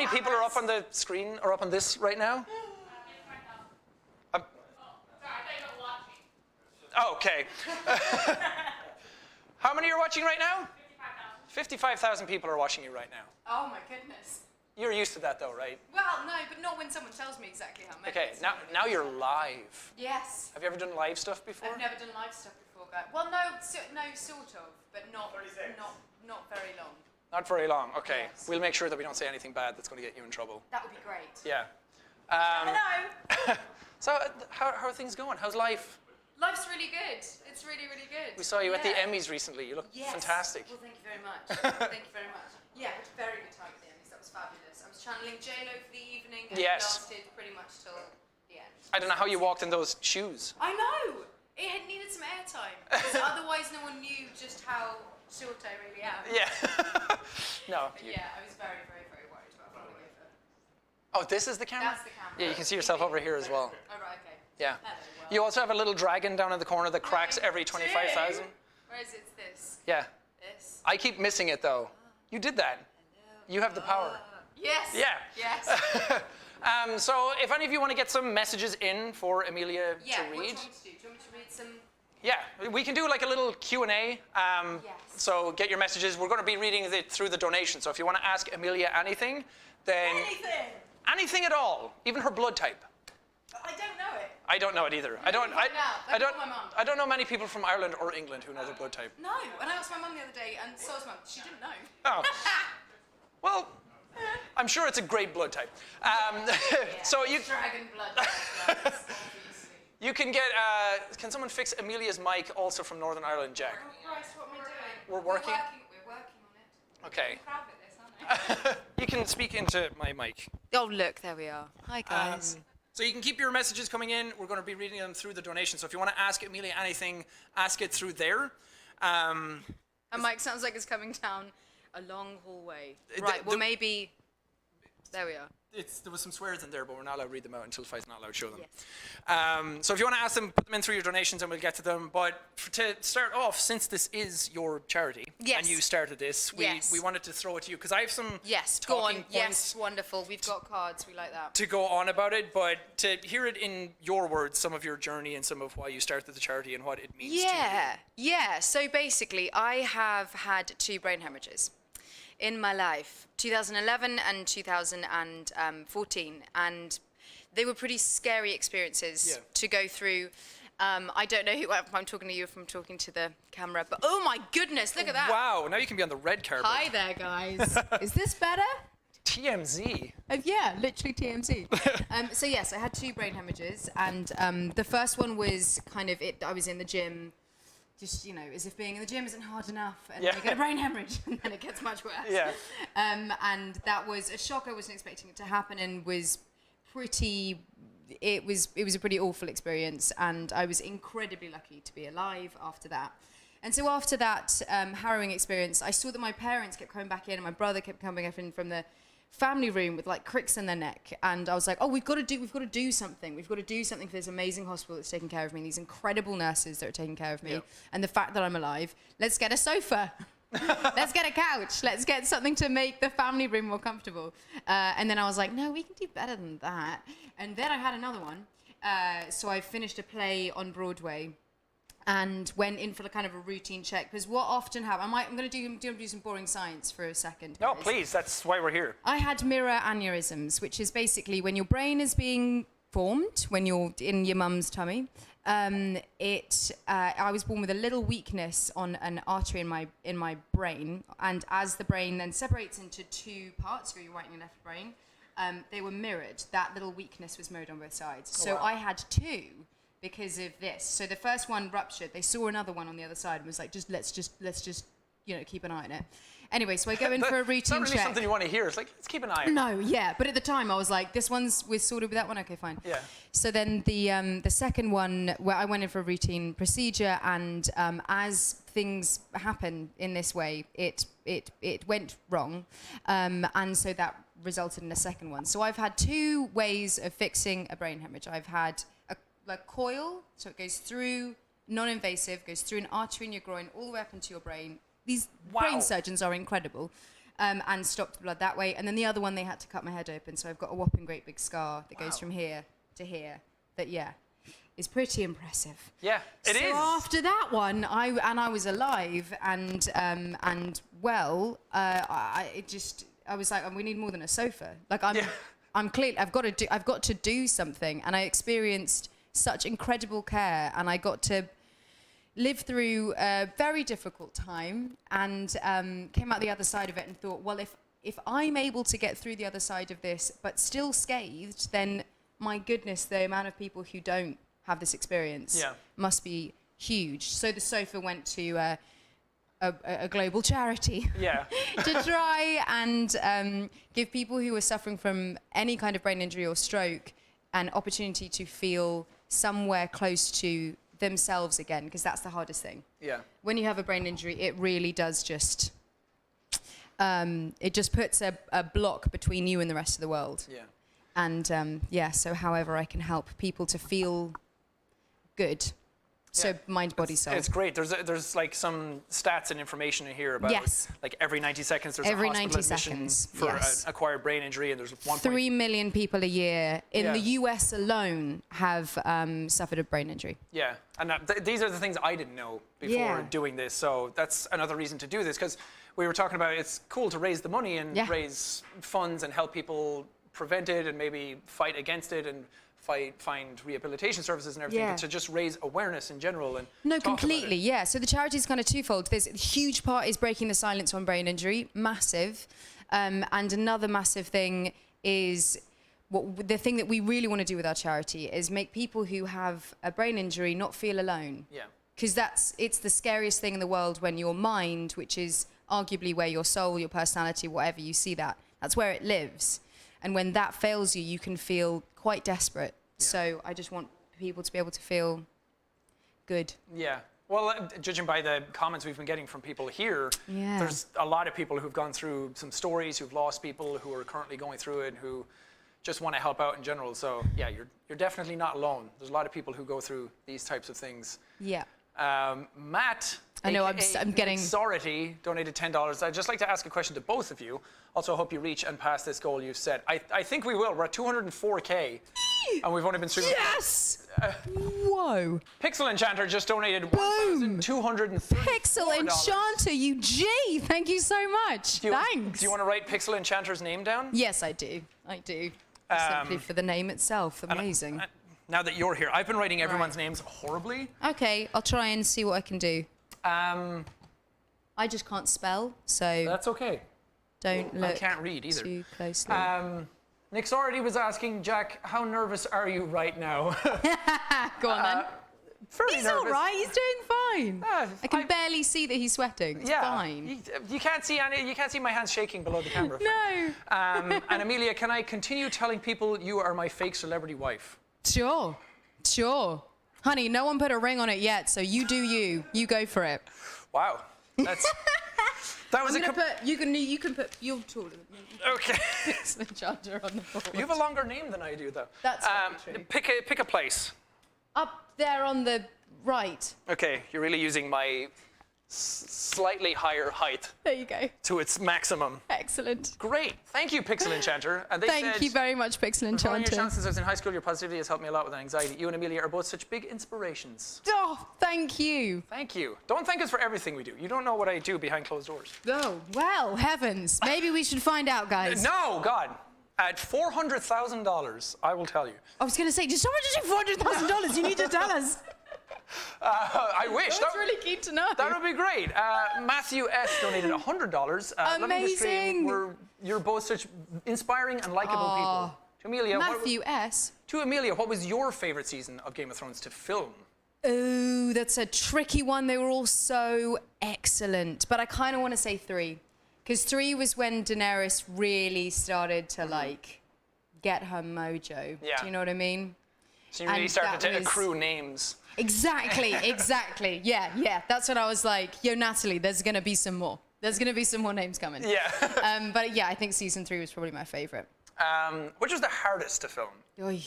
many people are up on the screen or up on this right now? Oh, okay. How many are watching right now? 55,000 people are watching you right now. Oh my goodness. You're used to that though, right? Well, no, but not when someone tells me exactly how many. Okay, now you're live. Yes. Have you ever done live stuff before? I've never done live stuff before, guys. Well, no, sort of, but not very long. Not very long. Okay. Yes. We'll make sure that we don't say anything bad that's going to get you in trouble. That would be great. Yeah. Hello. So, how are things going? How's life? Life's really good. It's really, really good. We saw you at the Emmys recently. You look fantastic. Well, thank you very much. Thank you very much. Yeah, it was a very good time at the Emmys. That was fabulous. I was channeling J-Lo for the evening, and it lasted pretty much till the end. I don't know how you walked in those shoes. I know. It had needed some airtime. Otherwise, no one knew just how short I really am. Yeah. No. Yeah, I was very, very, very worried about falling over. Oh, this is the camera? That's the camera. Yeah, you can see yourself over here as well. Oh, right, okay. Yeah. Hello, well. You also have a little dragon down in the corner that cracks every 25,000. Where is it? It's this. Yeah. This. I keep missing it though. You did that. You have the power. Yes. Yeah. Yes. So if any of you want to get some messages in for Amelia to read. What do you want me to do? Do you want me to read some? Yeah, we can do like a little Q&A. So get your messages. We're going to be reading it through the donation. So if you want to ask Amelia anything, then... Anything! Anything at all. Even her blood type. I don't know it. I don't know it either. I don't know many people from Ireland or England who know their blood type. No, and I asked my mum the other day, and so was mum. She didn't know. Oh. Well, I'm sure it's a great blood type. So you... Dragon blood type, obviously. You can get... can someone fix Amelia's mic also from Northern Ireland, Jack? Oh, Christ, what am I doing? We're working? We're working on it. Okay. I'm proud of this, aren't I? You can speak into my mic. Oh, look, there we are. Hi, guys. So you can keep your messages coming in. We're going to be reading them through the donation. So if you want to ask Amelia anything, ask it through there. And Mike sounds like it's coming down a long hallway. Right, well, maybe... There we are. There was some swears in there, but we're not allowed to read them out until Fai's not allowed to show them. Yes. So if you want to ask them, put them in through your donations and we'll get to them. But to start off, since this is your charity and you started this, we wanted to throw it to you because I have some talking points. Yes, wonderful. We've got cards. We like that. To go on about it, but to hear it in your words, some of your journey and some of why you started the charity and what it means to you. Yeah. So basically, I have had 2 brain hemorrhages in my life, 2011 and 2014, and they were pretty scary experiences to go through. I don't know if I'm talking to you, if I'm talking to the camera, but oh my goodness, look at that. Wow, now you can be on the red carpet. Hi there, guys. Is this better? TMZ. Yeah, literally TMZ. So yes, I had 2 brain hemorrhages, and the first one was kind of it. I was in the gym. Just, as if being in the gym isn't hard enough, and then you get a brain hemorrhage, and then it gets much worse. Yeah. And that was a shock. I wasn't expecting it to happen, and was pretty. It was a pretty awful experience, and I was incredibly lucky to be alive after that. And so after that harrowing experience, I saw that my parents kept coming back in, and my brother kept coming up in from the family room with like cricks in their neck, and I was like, oh, we've got to do something. We've got to do something for this amazing hospital that's taking care of me, these incredible nurses that are taking care of me, and the fact that I'm alive. Let's get a sofa. Let's get a couch. Let's get something to make the family room more comfortable. And then I was like, no, we can do better than that. And then I had another one. So I finished a play on Broadway and went in for kind of a routine check, because what often happens, I'm going to do some boring science for a second. No, please, that's why we're here. I had mirror aneurysms, which is basically when your brain is being formed, when you're in your mum's tummy. I was born with a little weakness on an artery in my brain, and as the brain then separates into 2 parts, your right and your left brain, they were mirrored. That little weakness was mirrored on both sides. So I had 2. Because of this. So the first one ruptured. They saw another one on the other side and was like, let's just keep an eye on it. Anyway, so I go in for a routine check. It's not really check. something you want to hear. It's like, let's keep an eye on it. No, yeah. But at the time, I was like, this one's we're sorted with that one. Okay, fine. Yeah. So then the second one, where I went in for a routine procedure, and as things happen in this way, it went wrong, and so that resulted in a second one. So I've had 2 ways of fixing a brain hemorrhage. I've had a coil, so it goes through, non-invasive, goes through an artery in your groin all the way up into your brain. These brain surgeons are incredible. and stopped the blood that way. And then the other one, they had to cut my head open. So I've got a whopping great big scar that goes from here to here. That, is pretty impressive. Yeah, it is. So after that one, I was alive and well, I was like, we need more than a sofa. Like I'm clear. I've got to do something, and I experienced such incredible care, and I got to live through a very difficult time, and came out the other side of it and thought, well, if I'm able to get through the other side of this, but still scathed, then my goodness, the amount of people who don't have this experience must be huge. So the sofa went to a global charity to try and give people who are suffering from any kind of brain injury or stroke an opportunity to feel somewhere close to themselves again, because that's the hardest thing. When you have a brain injury, it really does just it just puts a block between you and the rest of the world. And so however I can help people to feel good. So mind, body, soul. It's great. There's like some stats and information in here about like every 90 seconds there's every a hospital 90 admission seconds, for an acquired brain injury, and there's 3 million people a year in the US alone have suffered a brain injury. Yeah, and these are the things I didn't know before doing this. So that's another reason to do this, because we were talking about it's cool to raise the money and raise funds and help people prevent it and maybe fight against it and find rehabilitation services and everything, but to just raise awareness in general and completely, So the charity is kind of twofold. There's a huge part is breaking the silence on brain injury, massive, and another massive thing is the thing that we really want to do with our charity is make people who have a brain injury not feel alone. Because it's the scariest thing in the world when your mind, which is arguably where your soul, your personality, whatever you see that's where it lives. And when that fails you, you can feel quite desperate. So I just want people to be able to feel good. Well, judging by the comments we've been getting from people here, there's a lot of people who've gone through some stories, who've lost people, who are currently going through it, who just want to help out in general. So you're definitely not alone. There's a lot of people who go through these types of things. Matt, I know, I'm getting... Sorority, donated $10. I'd just like to ask a question to both of you. Also, hope you reach and pass this goal you've set. I think we will. We're at 204K, and we've only been streaming... Yes! Whoa. Pixel Enchanter just donated $1,230. Pixel Enchanter, you G! Thank you so much. Thanks. Do you want to write Pixel Enchanter's name down? Yes, I do. Simply for the name itself. Amazing. Now that you're here, I've been writing everyone's names horribly. Okay, I'll try and see what I can do. I just can't spell, so... That's okay. Don't look I can't read either. Too closely. Nick Sorority was asking, Jack, how nervous are you right now? Go on then. He's all right. He's doing fine. I can barely see that he's sweating. It's fine. You can't see my hands shaking below the camera. No. And Amelia, can I continue telling people you are my fake celebrity wife? Sure. Honey, no one put a ring on it yet, so you do you. You go for it. Wow. That was you can put you're taller than me. Okay. Pixel Enchanter on the board. You have a longer name than I do, though. That's true. Pick a place. Up there on the right. Okay, you're really using my slightly higher height. There you go. To its maximum. Excellent. Great. Thank you, Pixel Enchanter. And Thank you very much, Pixel Enchanter. Your chance since I was in high school, your positivity has helped me a lot with anxiety. You and Amelia are both such big inspirations. Oh, thank you. Thank you. Don't thank us for everything we do. You don't know what I do behind closed doors. Oh, well, heavens. Maybe we should find out, guys. No, God. At $400,000, I will tell you. I was going to say, did someone just do $400,000? You need to tell us. I wish. I was really keen to know. That would be great. Matthew S. donated $100. Amazing. You're both such inspiring and likable people. To Amelia, Matthew S. To Amelia, what was your favorite season of Game of Thrones to film? Oh, that's a tricky one. They were all so excellent. But I kind of want to say 3. Because 3 was when Daenerys really started to, get her mojo. Yeah. Do you know what I mean? So you really started to accrue names. Exactly. Yeah. That's what I was like, yo, Natalie, there's going to be some more. There's going to be some more names coming. Yeah. But yeah, I think season 3 was probably my favorite. Which was the hardest to film? Oy,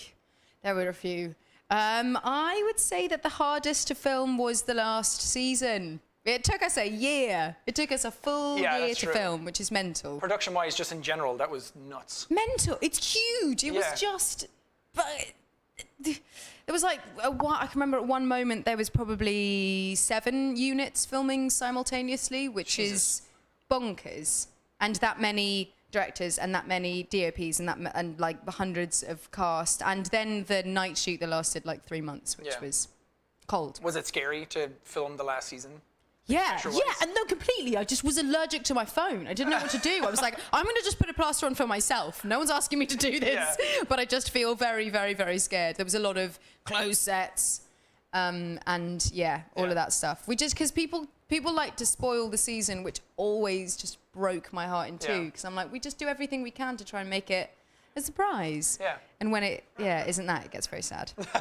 there were a few. I would say that the hardest to film was the last season. It took us a year. It took us a full year that's to true. film, which is mental. Production-wise, just in general, that was nuts. Mental. It's huge. It was just... But there was like... I can remember at one moment there was probably 7 units filming simultaneously, which is bonkers. And that many directors and that many DOPs and like hundreds of cast. And then the night shoot that lasted like 3 months, which was cold. Was it scary to film the last season? Yeah, and no, completely. I just was allergic to my phone. I didn't know what to do. I was like, I'm going to just put a plaster on for myself. No one's asking me to do this. But I just feel very, very, very scared. There was a lot of closed sets and all of that stuff. We just, because people like to spoil the season, which always just broke my heart in two. Because I'm like, we just do everything we can to try and make it a surprise. Yeah. And when it, isn't that, it gets very sad. Very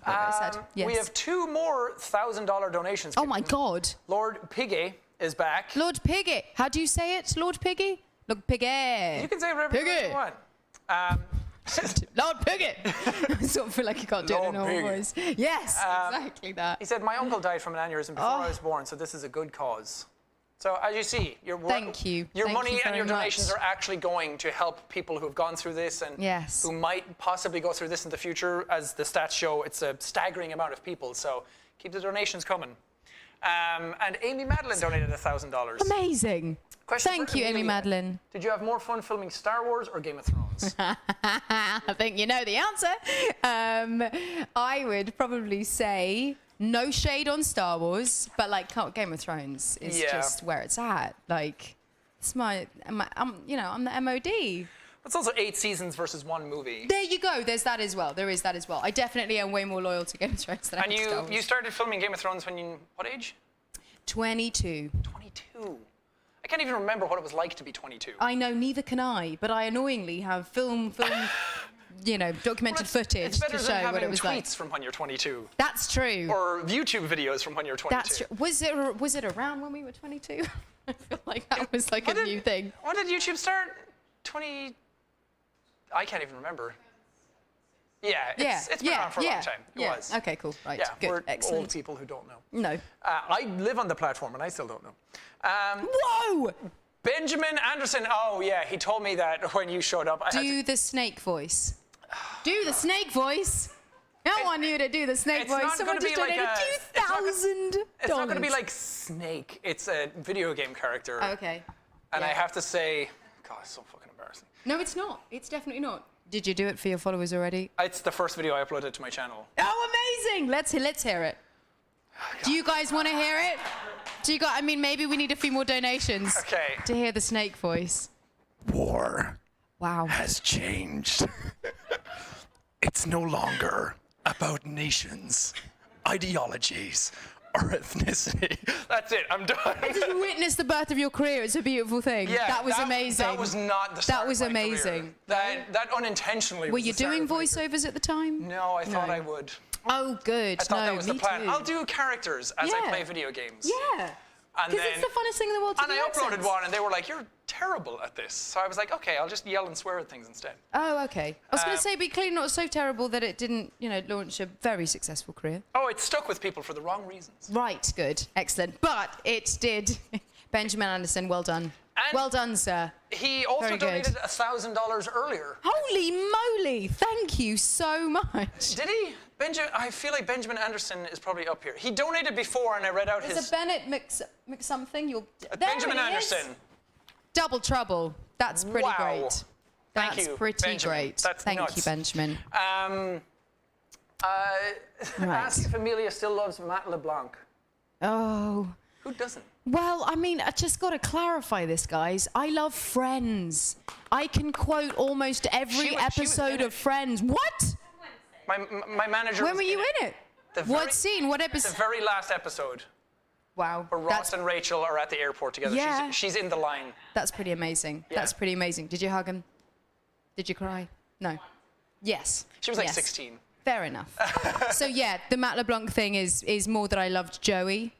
sad. Yes. We have 2 more $1,000 donations. Oh my God. Lord Piggy is back. Lord Piggy. How do you say it, Lord Piggy? Lord Piggy. You can say whatever you want. Lord Piggy. I sort of feel like you can't do it in a normal voice. Yes, exactly that. He said, my uncle died from an aneurysm before I was born, so this is a good cause. So as you see, your money and your donations are actually going to help people who have gone through this and who might possibly go through this in the future. As the stats show, it's a staggering amount of people. So keep the donations coming. And Amy Madeline donated $1,000. Amazing. Thank you, Amy Madeline. Did you have more fun filming Star Wars or Game of Thrones? I think you know the answer. I would probably say... No shade on Star Wars, but like Game of Thrones is just where it's at. Like, it's I'm the MOD. It's also 8 seasons versus 1 movie. There you go. There's that as well. There is that as well. I definitely am way more loyal to Game of Thrones than I am to Star Wars. And you started filming Game of Thrones when you, what age? 22. 22. I can't even remember what it was like to be 22. I know, neither can I, but I annoyingly have film documented footage to show what it was like. Tweets from when you're 22. That's true. Or YouTube videos from when you're 22. That's true. Was it around when we were 22? I feel like that was like a new thing. When did YouTube start? 20... I can't even remember. Yeah, it's been around for a long time. It was. Okay, cool. Right, good. We're excellent. old people who don't know. No. I live on the platform and I still don't know. Whoa! Benjamin Anderson. Oh, yeah, he told me that when you showed up. Do the snake voice. Do the snake voice. I want you to do the snake voice. Someone just donated $2,000. It's not going to be like Snake. It's a video game character. Oh, okay. And I have to say, God, it's so fucking embarrassing. No, it's not. It's definitely not. Did you do it for your followers already? It's the first video I uploaded to my channel. Oh, amazing! Let's hear it. Do you guys want to hear it? Maybe we need a few more donations. Okay. To hear the snake voice. War. Wow. Has changed. It's no longer about nations, ideologies, or ethnicity. That's it. I'm done. I just witnessed the birth of your career. It's a beautiful thing. Yeah, that was amazing. That was not the start That was of my amazing. Career. That unintentionally Were was you the start doing of my voiceovers at the time? No, I thought I would. Oh, good. I thought that was the plan. Too. I'll do characters as I play video games. Yeah. Because it's the funnest thing in the world to do. And I uploaded one, and they were like, "You're terrible at this." So I was like, "Okay, I'll just yell and swear at things instead." Oh, okay. I was going to say, but clearly not so terrible that it didn't, launch a very successful career. Oh, it stuck with people for the wrong reasons. Right. Good. Excellent. But it did. Benjamin Anderson, well done. And well done, sir. He also donated $1,000 earlier. Holy moly! Thank you so much. Did he? I feel like Benjamin Anderson is probably up here. He donated before, and I read out his... There's a Bennett McSomething. Benjamin Anderson. Double trouble. That's pretty great. Thank you, That's pretty Benjamin. great. That's Thank nuts. you, Benjamin. Ask if Amelia still loves Matt LeBlanc. Oh. Who doesn't? Well, I just got to clarify this, guys. I love Friends. I can quote almost every episode of Friends. What? My manager. When were you in it? What scene? What episode? The very last episode. Wow. Where Ross and Rachel are at the airport together. Yeah. She's in the line. That's pretty amazing. Yeah. That's pretty amazing. Did you hug him? Did you cry? No. Yes. She was like 16. Fair enough. So yeah, the Matt LeBlanc thing is more that I loved Joey.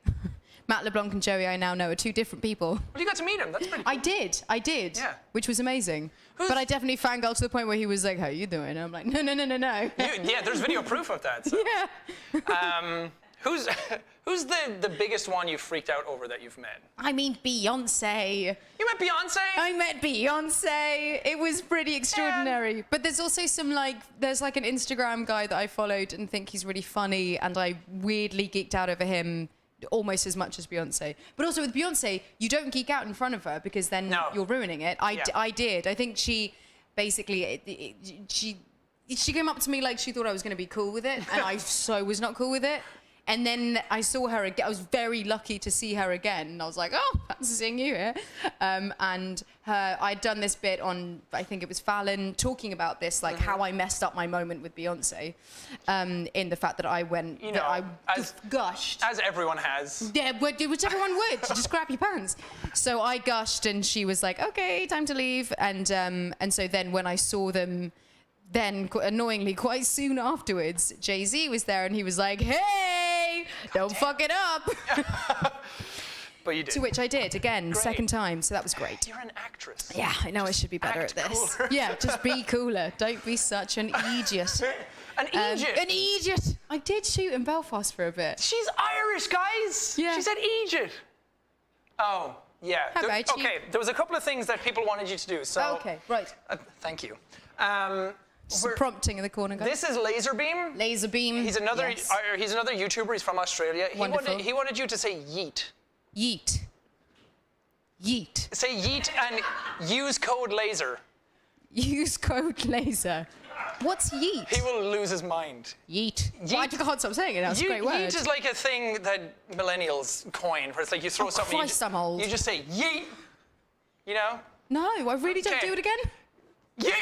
Matt LeBlanc and Joey, I now know, are 2 different people. Well, you got to meet him. That's pretty cool. I did. Yeah. Which was amazing. But I definitely fangirled to the point where he was like, "How you doing?" And I'm like, "No." Yeah, there's video proof of that. So. Yeah. Who's the biggest one you freaked out over that you've met? I mean, Beyonce. You met Beyonce? I met Beyonce. It was pretty extraordinary. Yeah. But there's also there's like an Instagram guy that I followed and think he's really funny, and I weirdly geeked out over him almost as much as Beyonce. But also with Beyonce, you don't geek out in front of her because then you're ruining it. I did. I think she basically, she came up to me like she thought I was going to be cool with it, and I so was not cool with it. And then I saw her again. I was very lucky to see her again. And I was like, oh, fancy seeing you here. And I'd done this bit on, I think it was Fallon, talking about this, like how I messed up my moment with Beyonce, in the fact that I went, gushed. As everyone has. Yeah, which everyone would. Just grab your pants. So I gushed, and she was like, okay, time to leave. And so then when I saw them, then, annoyingly, quite soon afterwards, Jay-Z was there, and he was like, hey, don't fuck it up. But you did. To which I did, again, second time, so that was great. You're an actress. Yeah, I know I should be better at this. Cooler. Yeah, just be cooler. Don't be such an idiot. An Egypt. An idiot. I did shoot in Belfast for a bit. She's Irish, guys. Yeah. She said Egypt. Oh, yeah. How about you? Okay, there was a couple of things that people wanted you to do, so... Okay, right. Thank you. Some prompting in the corner, guys. This is Laserbeam. Laserbeam. He's another yes. he's another YouTuber. He's from Australia. Wonderful. He wanted you to say yeet. Yeet. Yeet. Say yeet and use code laser. Use code laser. What's yeet? He will lose his mind. Yeet. Yeet. Well, I can't stop saying it. That's a great word. Yeet is like a thing that millennials coined, where it's like you throw something. Christ, I'm old. You just say yeet. You know? No, I really don't do it again. Yeet.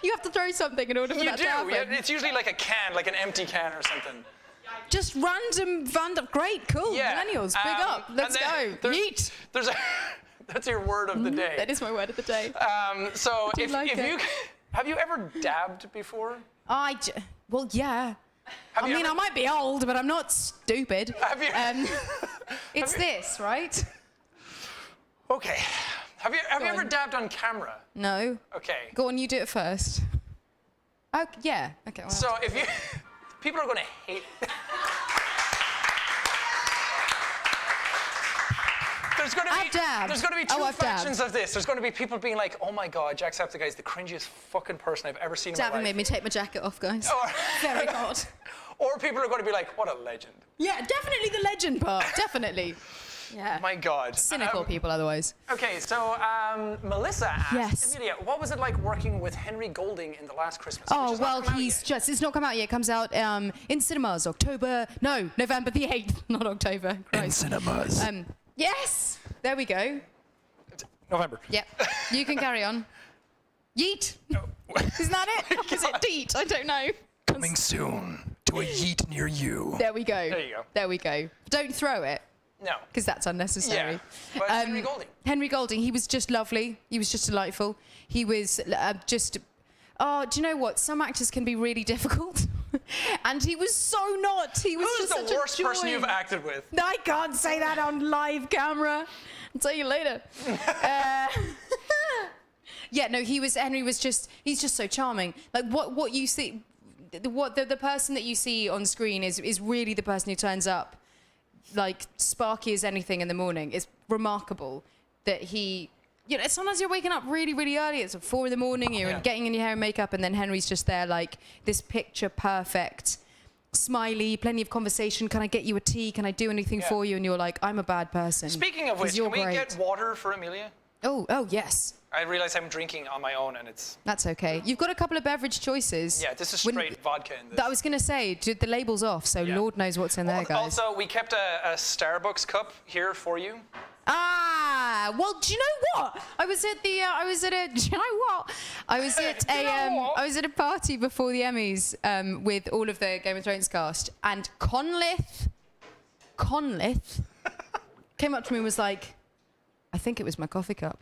You have to throw something in order for that to happen. Yeah, it's usually like a can, like an empty can or something. Just random. Great, cool. Yeah. Millennials, big up. Let's go. Yeet. That's your word of the day. That is my word of the day. So if you have you ever dabbed before? Well, yeah. I might be old, but I'm not stupid. Have you? It's this, right? Okay. Have you ever dabbed on camera? No. Okay. Go on, you do it first. Oh, yeah. Okay. Well, so if you, people are going to hate. There's going to be two factions of this. There's going to be people being like, oh my God, Jacksepticeye is the cringiest fucking person I've ever seen in my life. Dabbing made me take my jacket off, guys. Very hot. Or people are going to be like, what a legend. Yeah, definitely the legend part. Definitely. Yeah. My God. Cynical people otherwise. Okay, so Melissa asked, yes. Amelia, what was it like working with Henry Golding in The Last Christmas? Oh, well, it's not come out yet. It comes out in cinemas, November the 8th, not October. Christ. In cinemas. Yes, there we go. November. Yep, you can carry on. Yeet. Isn't that it? Is it deet? I don't know. Coming soon to a yeet near you. There we go. There you go. There we go. Don't throw it. No. Because that's unnecessary. Yeah. But Henry Golding. Henry Golding, he was just lovely. He was just delightful. He was oh, do you know what? Some actors can be really difficult. And he was so not. He was Who's just such the worst a joy. person you've acted with? I can't say that on live camera. I'll tell you later. Yeah, no, Henry was just, he's just so charming. Like what you see, the person that you see on screen is really the person who turns up like sparky as anything in the morning. It's remarkable that he, sometimes you're waking up really, really early. It's 4 a.m. You're getting in your hair and makeup, and then Henry's just there like this picture perfect, smiley, plenty of conversation. Can I get you a tea? Can I do anything for you? And you're like, I'm a bad person. Speaking of which, can we get water for Amelia? Oh, yes. I realize I'm drinking on my own, and That's okay. You've got a couple of beverage choices. Yeah, this is straight vodka in this. I was going to say, the label's off, so Lord knows what's in there, guys. Also, we kept a Starbucks cup here for you. Ah, well, do you know what? I was at a party before the Emmys with all of the Game of Thrones cast, and Conlith came up to me and was like, I think it was my coffee cup.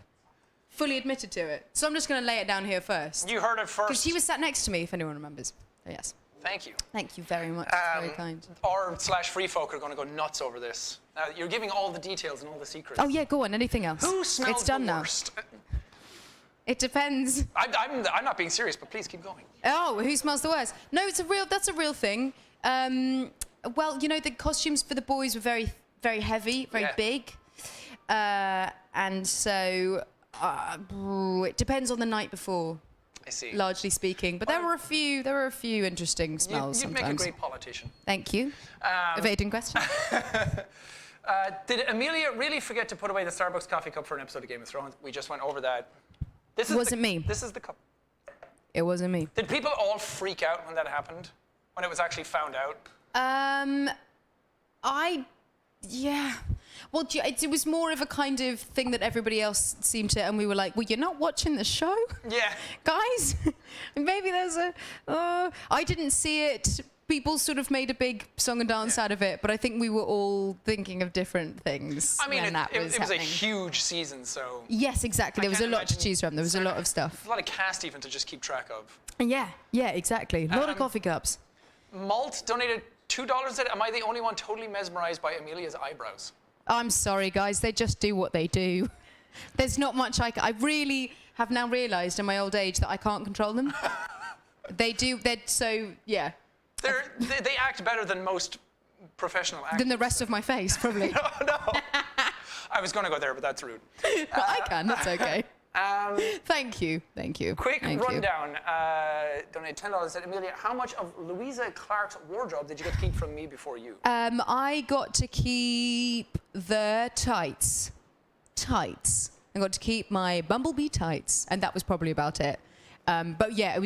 Fully admitted to it. So I'm just going to lay it down here first. You heard it first. Because she was sat next to me, if anyone remembers. So yes. Thank you. Thank you very much. Very kind. R/Free Folk are going to go nuts over this. Now, you're giving all the details and all the secrets. Oh, yeah, go on. Anything else? Who smells it's done the now. worst? It depends. I'm not being serious, but please keep going. Oh, who smells the worst? No, that's a real thing. Well, you know, the costumes for the boys were very, very heavy, very big. And so it depends on the night before. I see. Largely speaking, but there were a few interesting smells. You'd sometimes. make a great politician. Thank you. Evading question. Did Amelia really forget to put away the Starbucks coffee cup for an episode of Game of Thrones? We just went over that. This wasn't me. This is the cup. It wasn't me. Did people all freak out when that happened? When it was actually found out? Yeah. Well, it was more of a kind of thing that everybody else seemed to, and we were like, well, you're not watching the show? Yeah. Guys, maybe there's I didn't see it. People sort of made a big song and dance out of it, but I think we were all thinking of different things. I mean, it was a happening. huge season, so... Yes, exactly. There was a lot to choose from. There was a lot of There's stuff. a lot of cast even to just keep track of. Yeah, exactly. A lot of coffee cups. Malt donated $2. Am I the only one totally mesmerized by Amelia's eyebrows? I'm sorry, guys. They just do what they do. There's not much I really have now realised in my old age that I can't control them. They do. They're so, yeah. They act better than most professional actors. Than the rest of my face, probably. No. I was going to go there, but that's rude. I can. That's okay. Thank you. Quick rundown. Donate $10. Said Amelia, how much of Louisa Clark's wardrobe did you get to keep from me before you? I got to keep the tights. I got to keep my Bumblebee tights, and that was probably about it. But yeah,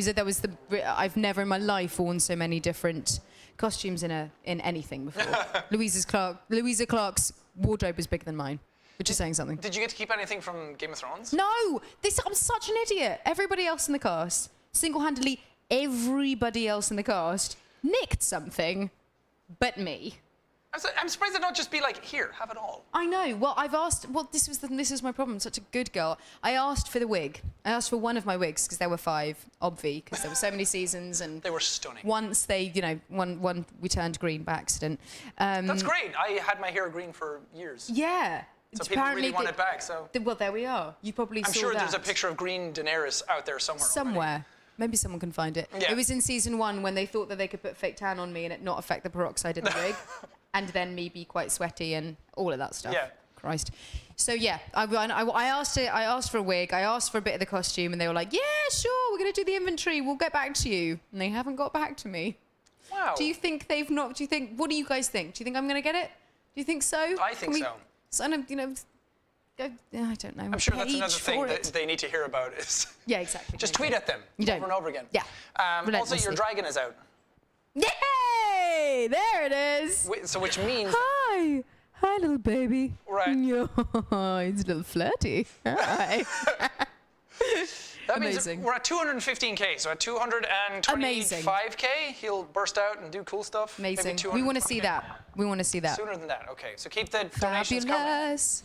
I've never in my life worn so many different costumes in anything before. Louisa Clark's wardrobe was bigger than mine, which is saying something. Did you get to keep anything from Game of Thrones? No, I'm such an idiot. Everybody else in the cast, single-handedly, everybody else in the cast nicked something, but me. I'm surprised they'd not just be like, here, have it all. I know. Well, I've asked. Well, this is my problem. I'm such a good girl. I asked for the wig. I asked for one of my wigs because there were 5, obvi, because there were so many seasons and they were stunning. Once they, one we turned green by accident. That's great. I had my hair green for years. Yeah. So people really want it back. So. Well, there we are. You probably saw that. I'm sure there's a picture of green Daenerys out there somewhere. Somewhere. Maybe someone can find it. Yeah. It was in season 1 when they thought that they could put fake tan on me and it not affect the peroxide in the wig. And then me be quite sweaty and all of that stuff. Yeah. Christ. So yeah, I asked for a wig. I asked for a bit of the costume, and they were like, "Yeah, sure, we're gonna do the inventory. We'll get back to you." And they haven't got back to me. Wow. Do you think they've not? Do you think? What do you guys think? Do you think I'm gonna get it? Do you think so? I think so. Sort of, go. I don't know. I'm sure that's another thing that they need to hear about is. Yeah, exactly. Just tweet at them over and over again. Yeah. Also, your dragon is out. Yay! There it is. So which means. Hi, little baby. Right. It's a little flirty. Hi. That means we're at 215K. So at 225K, he'll burst out and do cool stuff. Amazing. We want to see that. Sooner than that. Okay. So keep the donations Fabulous.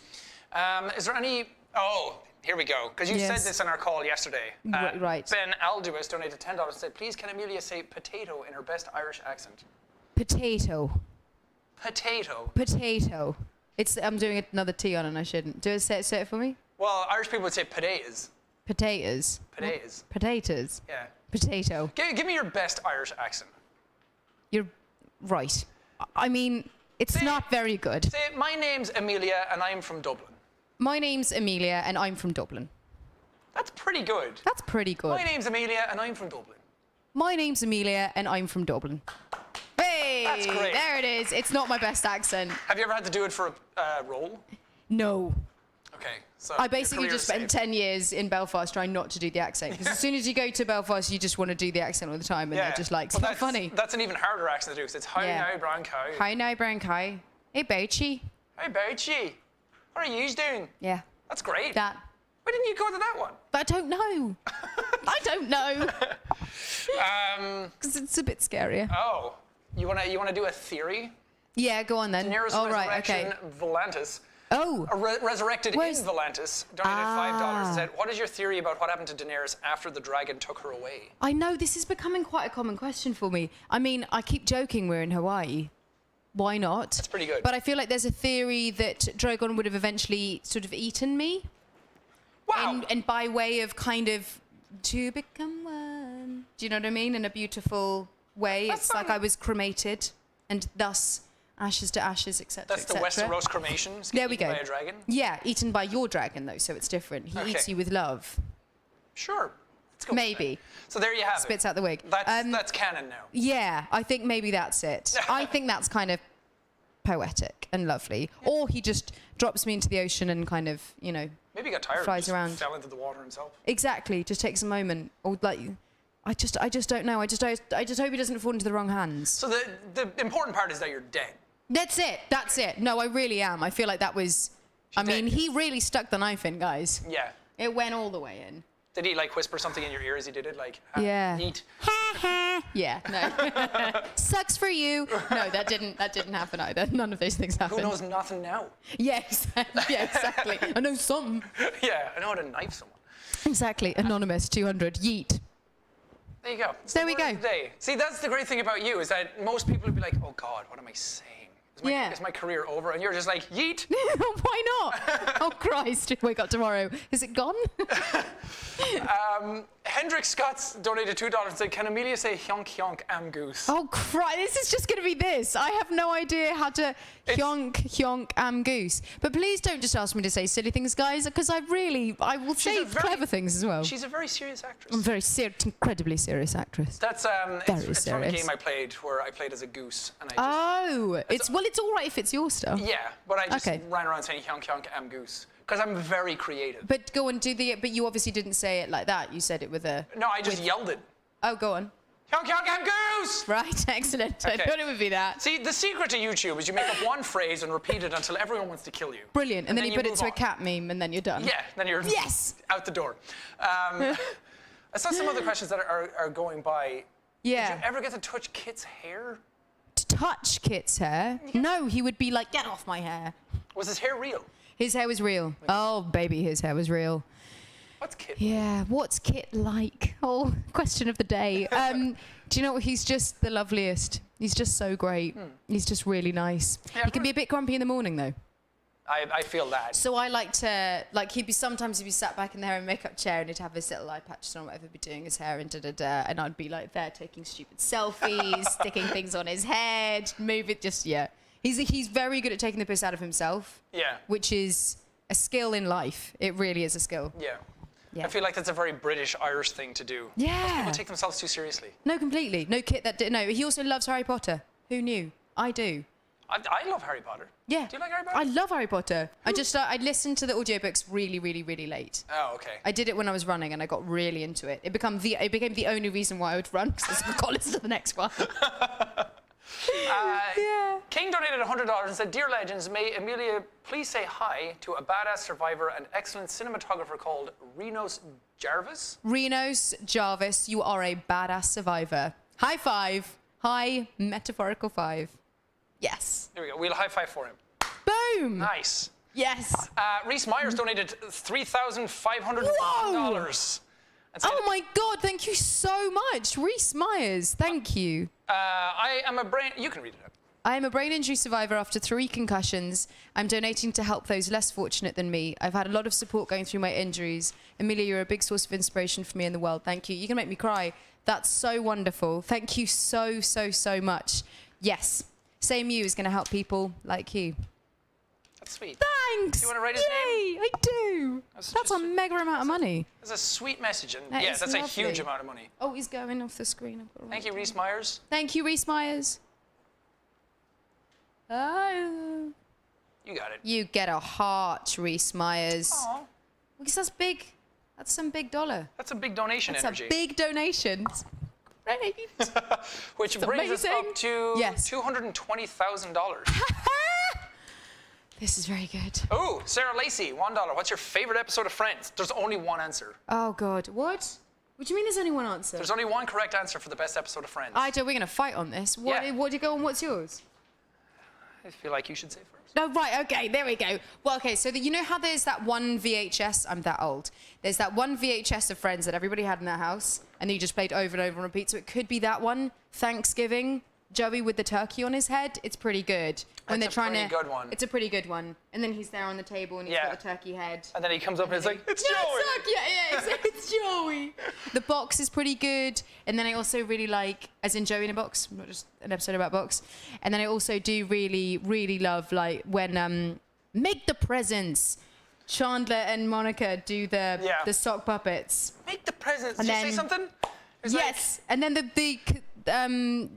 coming. Is there any? Oh, here we go. Because you said this on our call yesterday. Right. Ben Alduis donated $10 and said, "Please, can Amelia say potato in her best Irish accent?" Potato. Potato. I'm doing another T on and I shouldn't. Say it for me. Well, Irish people would say potatoes. Potatoes. Potatoes. Yeah. Potato. Give me your best Irish accent. You're right. I mean, it's not very good. Say, my name's Amelia and I'm from Dublin. My name's Amelia and I'm from Dublin. That's pretty good. My name's Amelia and I'm from Dublin. My name's Amelia and I'm from Dublin. Hey! That's great. There it is. It's not my best accent. Have you ever had to do it for a role? No. Okay. So I basically just spent 10 years in Belfast trying not to do the accent. Because as soon as you go to Belfast, you just want to do the accent all the time. And they're just like, it's not funny. That's an even harder accent to do because it's hi now, brown cow. Hi now, brown cow. Hey, Bouchie. Hey, Bouchie. What are you doing? Yeah. That's great. That. Why didn't you go to that one? I don't know. Because it's a bit scarier. Oh. You wanna do a theory? Yeah, go on then. Daenerys Resurrection Volantis. Oh. Resurrected in Volantis donated $5 and said, "What is your theory about what happened to Daenerys after the dragon took her away?" I know, this is becoming quite a common question for me. I mean, I keep joking we're in Hawaii. Why not? That's pretty good. But I feel like there's a theory that Drogon would have eventually sort of eaten me. Wow. And by way of kind of to become one. Do you know what I mean? In a beautiful way. It's like I was cremated. and thus ashes to ashes, etc. That's the Westeros cremation. There we go. By a dragon. Yeah, eaten by your dragon though, so it's different. He eats you with love. Sure. Let's go Maybe. So there you have Spits it. out the wig. That's canon now. Yeah, I think maybe that's it. I think that's kind of poetic and lovely. Yeah. Or he just drops me into the ocean and kind of, you know, maybe he got tired flies and around. Fell into the water himself. Exactly. Just takes a moment. Or like, I just don't know. I just hope he doesn't fall into the wrong hands. So the important part is that you're dead. That's it. That's it. No, I really am. I feel like that was. I mean, he really stuck the knife in, guys. Yeah. It went all the way in. Did he like whisper something in your ear as he did it? Like, yeah. Neat. Yeah. No. Sucks for you. No, that didn't happen either. None of those things happened. Who knows nothing now? Yes. Yeah. Exactly. I know some. Yeah. I know how to knife someone. Exactly. Anonymous 200. Yeet. There you go. There we go. See, that's the great thing about you is that most people would be like, "Oh God, what am I saying? Is my career over?" And you're just like, "Yeet." Why not? Oh Christ! Wake up tomorrow. Is it gone? Hendrik Scott's donated $2 and said, "Can Amelia say hyonk hyonk am goose?" Oh Christ! This is just going to be this. I have no idea how to hyonk hyonk am goose. But please don't just ask me to say silly things, guys, because I will say clever things as well. She's a very serious actress. I'm very incredibly serious actress. That's it's from a game I played where I played as a goose, and I just, it's all right if it's your stuff. Yeah, but I just ran around saying hyonk hyonk am goose because I'm very creative. But go on, but you obviously didn't say it like that. You said it with a. No, I just yelled it. Oh, go on. Hyonk hyonk am goose. Right, excellent. Okay. I thought it would be that. See, the secret to YouTube is you make up one phrase and repeat it until everyone wants to kill you. Brilliant, and then you put it to a cat meme, and then you're done. Yeah, then you're out the door. I saw some other questions that are going by. Yeah. Did you ever get to touch Kit's hair? To touch Kit's hair? Yeah. No, he would be like, "Get off my hair." Was his hair real? His hair was real. Oh, baby, his hair was real. What's Kit? Yeah, what's Kit like? Oh, question of the day. Do you know what? He's just the loveliest. He's just so great. He's just really nice. Yeah, he can be a bit grumpy in the morning, though. I feel that. So I like to, like, sometimes he'd be sat back in the hair and makeup chair and he'd have his little eye patches on, whatever, be doing his hair and da-da-da, and I'd be like there taking stupid selfies, sticking things on his head, move it, just, yeah. He's very good at taking the piss out of himself. Yeah. Which is a skill in life. It really is a skill. Yeah. Yeah. I feel like that's a very British-Irish thing to do. Yeah. Most people take themselves too seriously. No, completely. No Kit that did. No, he also loves Harry Potter. Who knew? I do. I love Harry Potter. Yeah. Do you like Harry Potter? I love Harry Potter. I listened to the audiobooks really, really, really late. Oh, okay. I did it when I was running and I got really into it. It became the only reason why I would run, because I got to listen to the next one. Yeah. King donated $100 and said, "Dear Legends, may Amelia please say hi to a badass survivor and excellent cinematographer called Renos Jarvis." Renos Jarvis, you are a badass survivor. High five. High metaphorical five. Yes. There we go. We'll high five for him. Boom. Nice. Yes. Reese Myers donated $3,500. Oh my God, thank you so much. Reese Myers, thank you. I am a brain... You can read it out. I am a brain injury survivor after 3 concussions. I'm donating to help those less fortunate than me. I've had a lot of support going through my injuries. Amelia, you're a big source of inspiration for me in the world. Thank you. You can make me cry. That's so wonderful. Thank you so, so, so much. Yes, Same You is going to help people like you. That's sweet. Thanks. Do you want to write his name? I do. That's a mega amount of money. That's a sweet message. And that that's lovely. A huge amount of money. Oh, he's going off the screen. Thank you, Reese Myers. Thank you, Reese Myers. Oh. You got it. You get a heart, Reese Myers. Aww. Because that's big. That's some big dollar. That's a big donation That's a big donation. Great. Which brings us up to $220,000. This is very good. Oh, Sarah Lacey, $1. What's your favorite episode of Friends? There's only one answer. Oh, God. What? What do you mean there's only one answer? There's only one correct answer for the best episode of Friends. We're going to fight on this. What do you go on? What's yours? I feel like you should say first. Oh, right, okay, there we go. Well, okay, so you know how there's that one VHS, I'm that old, there's that one VHS of Friends that everybody had in their house, and you just played over and over on repeat, so it could be that one, Thanksgiving, Joey with the turkey on his head. It's pretty good. When That's they're trying a pretty to. good one. It's a pretty good one. And then he's there on the table and he's got the turkey head. And then he comes up and it's like, it's Joey. It's Joey. The box is pretty good. And then I also really like, as in Joey in a box, not just an episode about box. And then I also do really, really love like when Make the Presents. Chandler and Monica do the sock puppets. Make the presents. And Did you say something? Yes. And then the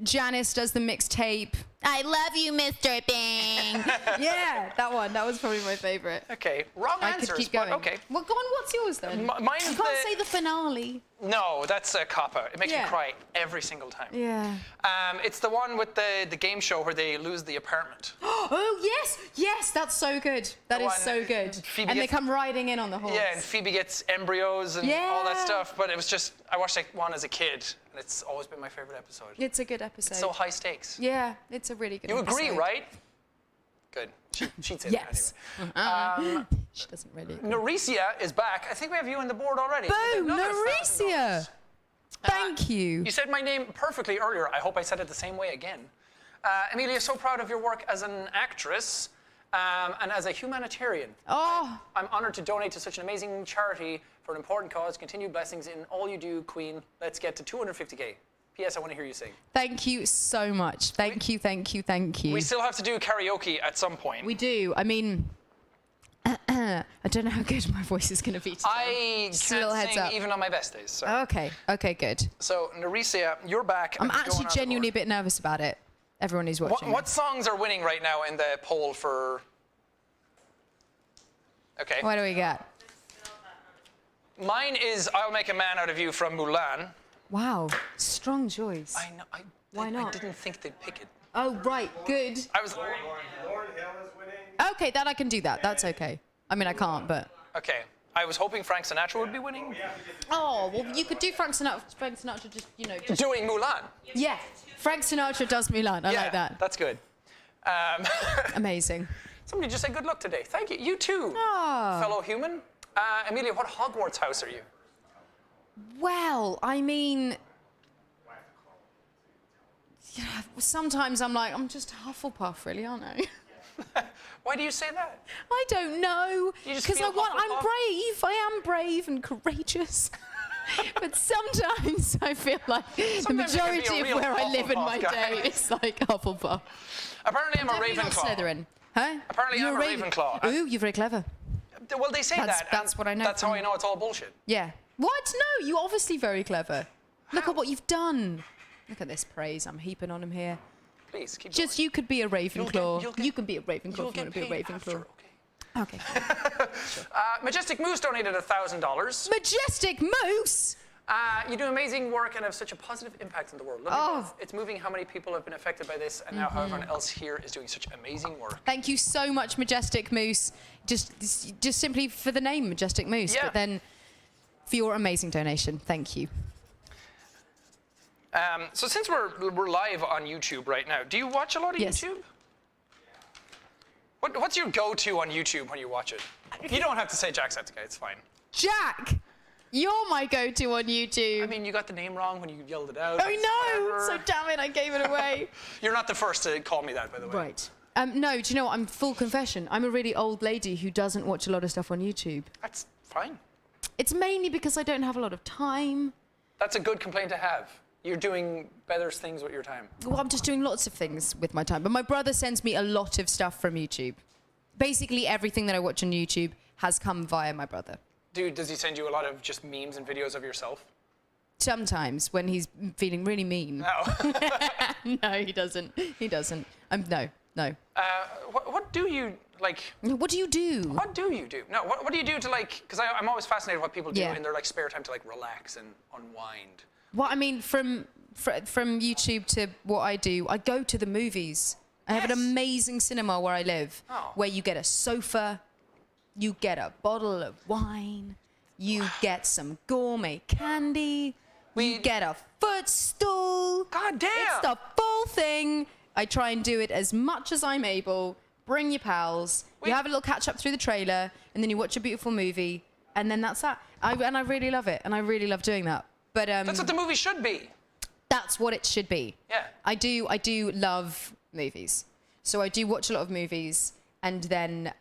Janice does the mixtape. I love you, Mr. Bing. Yeah, that one. That was probably my favorite. Okay, wrong answers. I could keep going. Okay. Well, go on. What's yours then? Mine's you can't say the finale. No, that's a cop-out. It makes me cry every single time. Yeah. It's the one with the game show where they lose the apartment. Oh, yes, that's so good. That is so good. Phoebe and they come riding in on the horse. Yeah, and Phoebe gets embryos and all that stuff. But it was just, I watched that one as a kid, and it's always been my favorite episode. It's a good episode. It's so high stakes. Yeah, it's a really good episode. You agree, right? Good. She'd say yes. that anyway. She doesn't really agree. Noricia is back. I think we have you on the board already. Boom, Noricia. Thank you. You said my name perfectly earlier. I hope I said it the same way again. Amelia, so proud of your work as an actress and as a humanitarian. Oh. I'm honored to donate to such an amazing charity for an important cause. Continued blessings in all you do, Queen. Let's get to 250K. P.S. I want to hear you sing. Thank you so much. Thank you. We still have to do karaoke at some point. We do. I mean, I don't know how good my voice is going to be today. I can't sing even on my best days. So. Okay, good. So, Noricia, you're back. I'm actually genuinely a bit nervous about it. Everyone who's watching. What songs are winning right now in the poll for... Okay. What do we got? Mine is I'll Make a Man Out of You from Mulan. Wow, strong choice. I know. Why not? I didn't think they'd pick it. Oh, right, good. I was... Lauren Hill is winning. Okay, that I can do that. That's okay. I mean, I can't, but... Okay. I was hoping Frank Sinatra would be winning. Oh, well, you could do Frank Sinatra. Frank Sinatra just, Doing Mulan. Yeah, Frank Sinatra does Mulan. I like that. That's good. Amazing. Somebody just said good luck today. Thank you. You too, fellow human. Amelia, what Hogwarts house are you? Well, I mean... sometimes I'm like, I'm just Hufflepuff, really, aren't I? Why do you say that? I don't know. Because I'm brave. I am brave and courageous. But sometimes I feel like the majority of where I live in my day is like Hufflepuff. Apparently I'm a Ravenclaw. Slytherin. Huh? Apparently I'm a Ravenclaw. Ooh, you're very clever. Well, they say that. That's what I know. That's how I know it's all bullshit. Yeah. What? No, you're obviously very clever. Look at what you've done. Look at this praise I'm heaping on him here. Please, keep Just going. You could be a Ravenclaw. You can be a Ravenclaw if you want to be a Ravenclaw. After, okay. Majestic Moose donated $1,000. Majestic Moose? You do amazing work and have such a positive impact on the world. It's moving how many people have been affected by this and now how everyone else here is doing such amazing work. Thank you so much, Majestic Moose. Just simply for the name, Majestic Moose. Yeah. But then for your amazing donation. Thank you. So since we're live on YouTube right now, do you watch a lot of YouTube? What's your go-to on YouTube when you watch it? You don't have to say Jacksepticeye, it's fine. Jack! You're my go-to on YouTube. I mean, you got the name wrong when you yelled it out. I know! So damn it, I gave it away. You're not the first to call me that, by the way. Right. No, do you know what? I'm full confession. I'm a really old lady who doesn't watch a lot of stuff on YouTube. That's fine. It's mainly because I don't have a lot of time. That's a good complaint to have. You're doing better things with your time. Well, I'm just doing lots of things with my time. But my brother sends me a lot of stuff from YouTube. Basically, everything that I watch on YouTube has come via my brother. Dude, does he send you a lot of just memes and videos of yourself? Sometimes, when he's feeling really mean. No. No, he doesn't. He doesn't. No. What do you, like... What do you do? What do you do? No, what do you do to, like... Because I'm always fascinated what people do in their, like, spare time to, like, relax and unwind. Well, I mean, from YouTube to what I do, I go to the movies. I have an amazing cinema where I live, where you get a sofa, you get a bottle of wine, you get some gourmet candy, you get a footstool. God damn! It's the full thing. I try and do it as much as I'm able. Bring your pals. You have a little catch up through the trailer, and then you watch a beautiful movie, and then that's that. And I really love it, and I really love doing that. But that's what the movie should be. That's what it should be. Yeah. I do love movies. So I do watch a lot of movies and then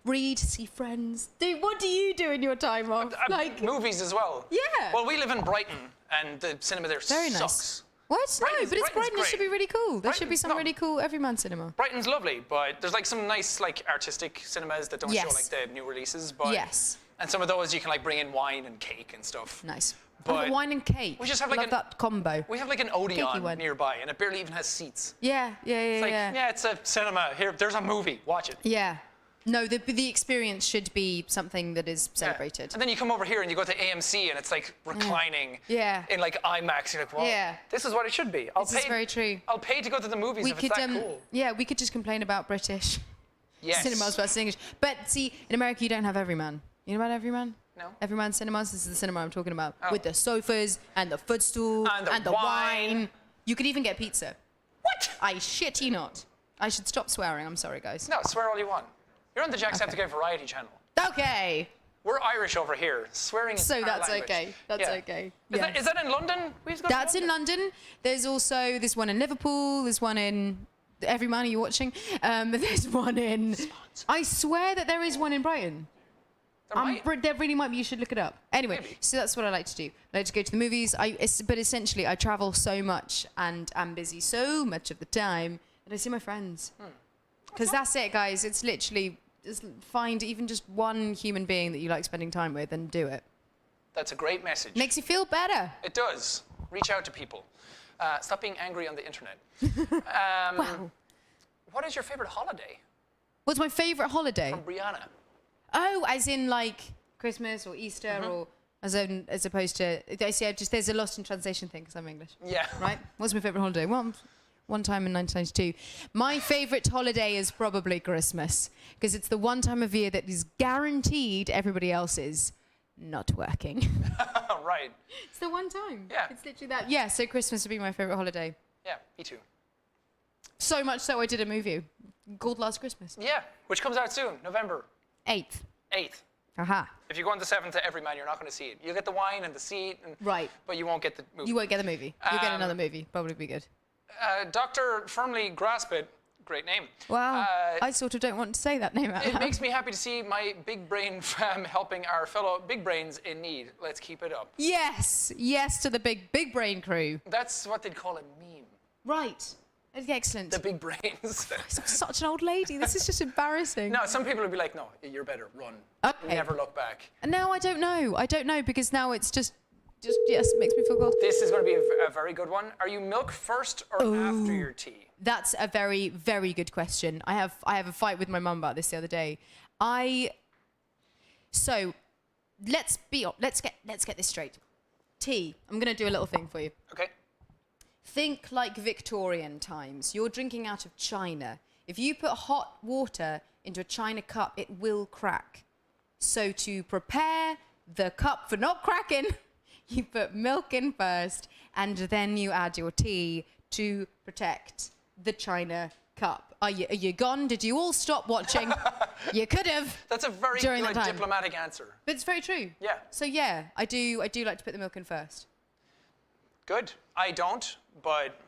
read, see friends. What do you do in your time off? Movies as well. Yeah. Well, we live in Brighton, and the cinema there Very sucks. nice. What? No, Brighton's- but it's Brighton's Brighton. It great. should be really cool. There should be Brighton's some not- really cool everyman cinema. Brighton's lovely, but there's like some nice like artistic cinemas that don't show Yes. like the new releases. But Yes. And some of those you can like bring in wine and cake and stuff. Nice. But wine and cake. we just have, like, Love that combo. We have like an Cakey Odeon one. nearby, and it barely even has seats. Yeah. It's like, Yeah. yeah, it's a cinema. Here, there's a movie. Watch it. Yeah. No, the experience should be something that is Yeah. celebrated. And then you come over here and you go to AMC, and it's like reclining. Yeah. In like IMAX. You're like, well, Yeah. this is what it should be. This is very true. I'll pay to go to the movies if it's that cool. Yeah, we could just complain about British Yes. cinemas versus English. But see, in America, you don't have Everyman. You know about Everyman? No. Everyman cinemas. This is the cinema I'm talking about, Oh. with the sofas and the footstool And the wine. You could even get pizza. What? I shit you not. I should stop swearing. I'm sorry, guys. No, swear all you want. You're on the Jacksepticeye Variety channel. Okay. We're Irish over here. Swearing is So our that's language. okay. That's Yeah. okay. Is that in London? We used to go to That's in London. There's also this one in Liverpool. There's one in Everyman. Are you watching? There's one in. I swear that there is one in Brighton. There really might be. You should look it up. Anyway, Maybe. so that's what I like to do. I like to go to the movies. But essentially, I travel so much and am busy so much of the time that I see my friends. Because that's it, guys. It's literally just find even just one human being that you like spending time with and do it. That's a great message. Makes you feel better. It does. Reach out to people. Stop being angry on the internet. Wow. What is your favorite holiday? What's my favorite holiday? From Brianna. Oh, as in like Christmas or Easter or as opposed to, I see, there's a lost in translation thing because I'm English. Yeah. Right? What's my favourite holiday? Well, one time in 1992. My favourite holiday is probably Christmas because it's the one time of year that is guaranteed everybody else is not working. Right. It's the one time. Yeah. It's literally that. Yeah, so Christmas would be my favourite holiday. Yeah, me too. So much so I did a movie called Last Christmas. Yeah, which comes out soon, November 8th. 8th. Aha. If you go on the 7th to Everyman, you're not going to see it. You'll get the wine and the seat, Right. but you won't get the movie. You won't get the movie. You'll get another movie. Probably be good. Dr. Firmly Grasp It, great name. Wow. I sort of don't want to say that name out It loud. makes me happy to see my big brain fam helping our fellow big brains in need. Let's keep it up. Yes. Yes to the big brain crew. That's what they'd call a meme. Right. Excellent. The big brains. I'm such an old lady. This is just embarrassing. No, some people would be like, no, you're better, run. Okay. Never look back. No, I don't know. I don't know because now it's just yes, it makes me feel cold. This is going to be a very good one. Are you milk first or after your tea? That's a very, very good question. I have a fight with my mum about this the other day. So let's get this straight. Tea. I'm gonna do a little thing for you. Okay. Think like Victorian times. You're drinking out of china. If you put hot water into a china cup, it will crack. So to prepare the cup for not cracking, you put milk in first, and then you add your tea to protect the china cup. Are you gone? Did you all stop watching? You could have. That's a very During good that time. diplomatic answer. But it's very true. Yeah. So yeah, I do like to put the milk in first. Good. I don't, but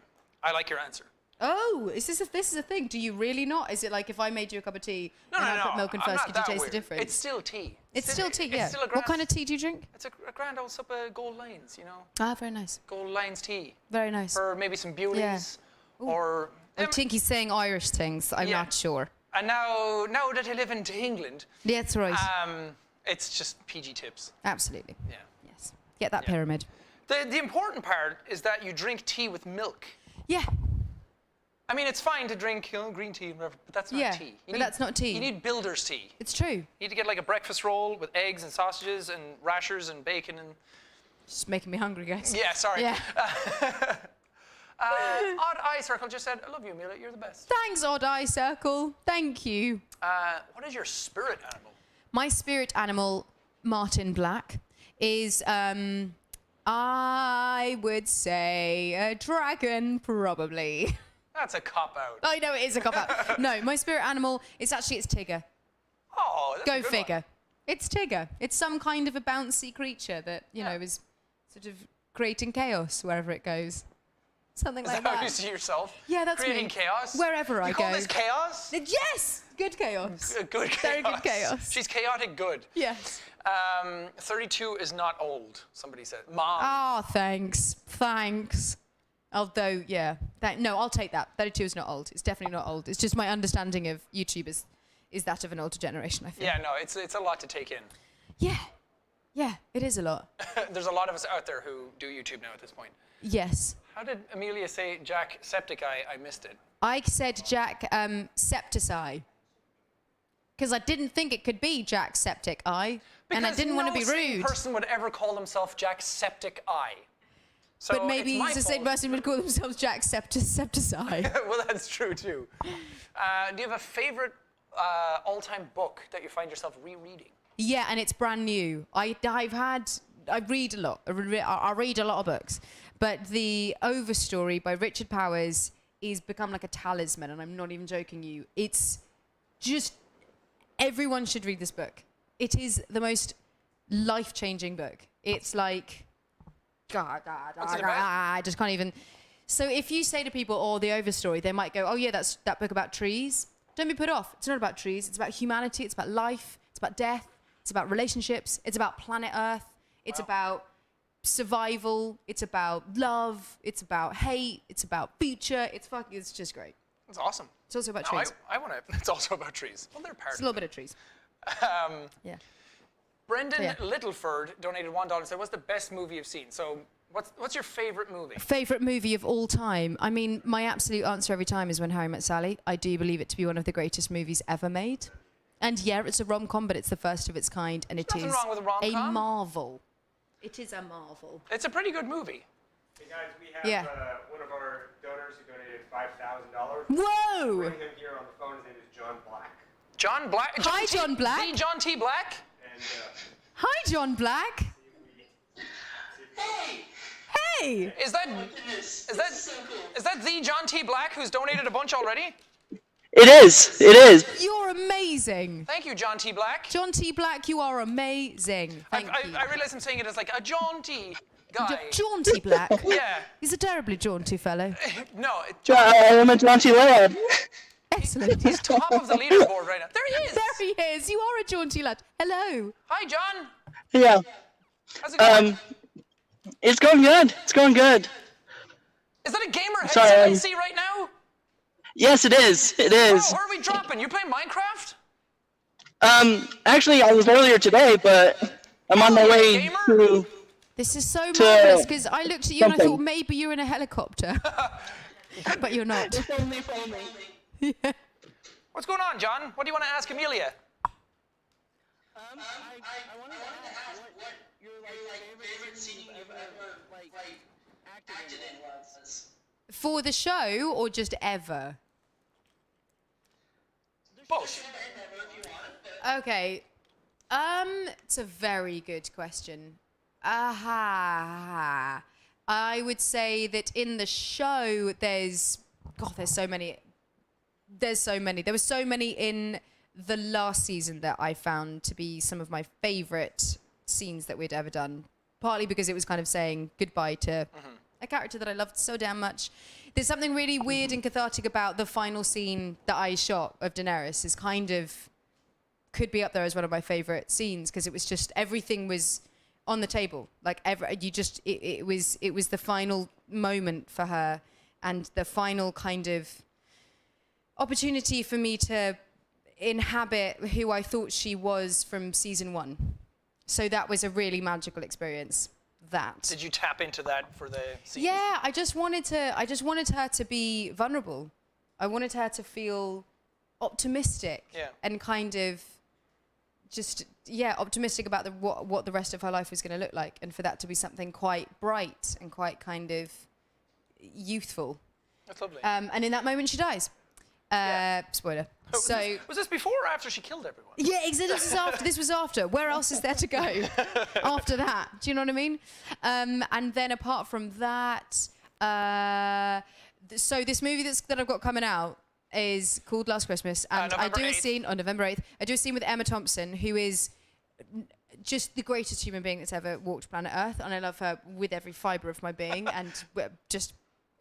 I like your answer. Oh, this is a thing. Do you really not? Is it like if I made you a cup of tea and I put milk in I'm first, not could you that taste weird. the difference? It's still tea. It's still tea, yeah. It's still a What kind of tea do you drink? It's a grand old sup of Gold Lines, you know. Ah, very nice. Gold Lines tea. Very nice. Or maybe some Bewleys. Or... I think he's saying Irish things. I'm Yeah. not sure. And now that I live in England, Yeah, that's right. it's just PG tips. Absolutely. Yeah. Yes. Get that pyramid. The important part is that you drink tea with milk. Yeah. I mean, it's fine to drink green tea, whatever, but that's not Yeah, tea. but that's not tea. You need builder's tea. It's true. You need to get like a breakfast roll with eggs and sausages and rashers and bacon and... Just making me hungry, guys. Yeah, sorry. Yeah. Odd Eye Circle just said, I love you, Amelia, you're the best. Thanks, Odd Eye Circle. Thank you. What is your spirit animal? My spirit animal, Martin Black, is, I would say a dragon, probably. That's a cop-out. I know it is a cop-out. No, my spirit animal is actually, it's Tigger. Oh, that's a Go good figure. one. It's Tigger. It's some kind of a bouncy creature that, you know, is sort of creating chaos wherever it goes. Something like Is that how that. you see yourself? Yeah, that's creating me. chaos. Wherever I you call go. this chaos? Yes! Good chaos. Good chaos. Very good chaos. She's chaotic good. Yes. 32 is not old. Somebody said. Mom. Oh, thanks. Thanks. Although, yeah. No, I'll take that. 32 is not old. It's definitely not old. It's just my understanding of YouTubers is that of an older generation, I think. Yeah, no, it's a lot to take in. Yeah. Yeah, it is a lot. There's a lot of us out there who do YouTube now at this point. Yes. How did Amelia say Jacksepticeye? I missed it. I said Jacksepticeye. Because I didn't think it could be Jacksepticeye. And I didn't want to be rude. No person would ever call themselves Jacksepticeye. So But maybe it's the same fault. person would call themselves Jacksepticeye. Well, that's true too. Do you have a favorite all-time book that you find yourself rereading? Yeah, and it's brand new. I read a lot. I read a lot of books. But the Overstory by Richard Powers is become like a talisman, and I'm not even joking you. It's just, everyone should read this book. It is the most life-changing book. It's like, I just can't even. So if you say to people, oh, the Overstory, they might go, oh yeah, that's that book about trees. Don't be put off. It's not about trees. It's about humanity. It's about life. It's about death. It's about relationships. It's about planet Earth. It's about survival. It's about love. It's about hate. It's about future. It's just great. That's awesome. It's also about No, trees. I want to. It's also about trees. Well, they're part It's a of little it. bit of trees. Yeah. Brendan Yeah. Littleford donated $1 and said, what's the best movie you've seen? So what's your favorite movie? Favorite movie of all time? I mean, my absolute answer every time is When Harry Met Sally. I do believe it to be one of the greatest movies ever made. And yeah, it's a rom-com, but it's the first of its kind, and it Nothing is wrong with a rom-com. marvel. It is a marvel. It's a pretty good movie. Hey guys, we have Yeah. one of our donors who donated $5,000. Whoa! Bring him here on the phone. His name is John Black. John Black. Hi, John Black. The John T. Black. And Hi, John Black. Hey! Is that the John T. Black who's donated a bunch already? It is. It is. You're amazing. Thank you, John T. Black. John T. Black, you are amazing. Thank you. I realize I'm saying it as like a jaunty guy. Jaunty Black. Yeah. He's a terribly jaunty fellow. No, I am a jaunty lad. Excellent. he's top of the leaderboard right now. There he is. There he is. You are a jaunty lad. Hello. Hi, John. Yeah. How's it going? It's going good. It's going good. Is that a gamer Sorry, headset I see right now? Yes, it is. It Oh, is. where are we dropping? You playing Minecraft? Actually, I was earlier today, but I'm on my way gamer? to. This is so marvelous because I looked at you and I something. thought maybe you're in a helicopter. But you're not. What's going on, John? What do you want to ask Amelia? I wanted to ask what your favorite scene you've ever acted in was. For the show or just ever? Both. Okay. It's a very good question. I would say that in the show there's so many. There were so many in the last season that I found to be some of my favorite scenes that we'd ever done. Partly because it was kind of saying goodbye to a character that I loved so damn much. There's something really weird and cathartic about the final scene that I shot of Daenerys. Is kind of could be up there as one of my favorite scenes because it was just everything was on the table. Like it was the final moment for her and the final kind of opportunity for me to inhabit who I thought she was from season 1. So that was a really magical experience. Did you tap into that for the scene? Yeah, I just wanted her to be vulnerable. I wanted her to feel optimistic and kind of just optimistic about what the rest of her life was going to look like, and for that to be something quite bright and quite kind of youthful. That's lovely. And in that moment, she dies. Spoiler. So was this before or after she killed everyone? yeah, exactly. This was after. Where else is there to go after that? Do you know what I mean? And then apart from that, so this movie that I've got coming out is called Last Christmas, and I do a scene on November 8th. I do a scene with Emma Thompson, who is just the greatest human being that's ever walked planet Earth, and I love her with every fibre of my being, and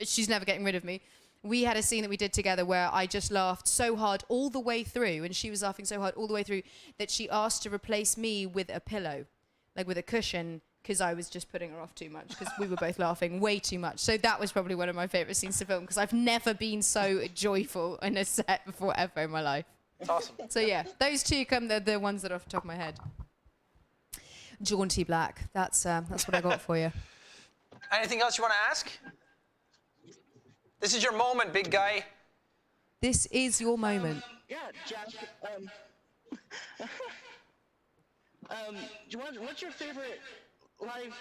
she's never getting rid of me. We had a scene that we did together where I just laughed so hard all the way through, and she was laughing so hard all the way through that she asked to replace me with a pillow, like with a cushion, because I was just putting her off too much, because we were both laughing way too much. So that was probably one of my favourite scenes to film, because I've never been so joyful in a set before ever in my life. It's awesome. So yeah, those two come the ones that are off the top of my head. Jaunty Black, that's what I got for you. Anything else you want to ask? This is your moment, big guy. This is your moment. Yeah, Jack. What's your favorite